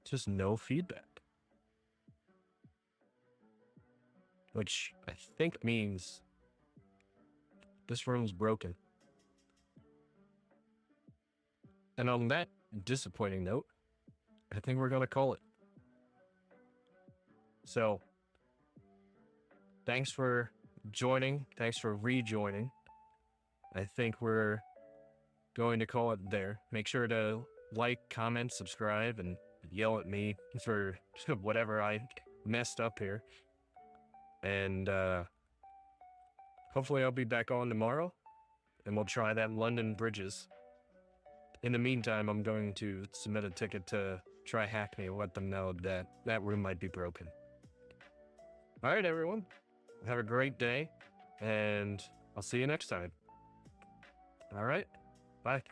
Just no feedback. Which I think means this room's broken. And on that disappointing note, I think we're gonna call it. So, thanks for joining. Thanks for rejoining. I think we're going to call it there. Make sure to like, comment, subscribe, and yell at me for whatever I messed up here. And hopefully I'll be back on tomorrow, and we'll try that London Bridges. In the meantime, I'm going to submit a ticket to TryHackMe and let them know that that room might be broken. All right, everyone. Have a great day, and I'll see you next time. All right, bye.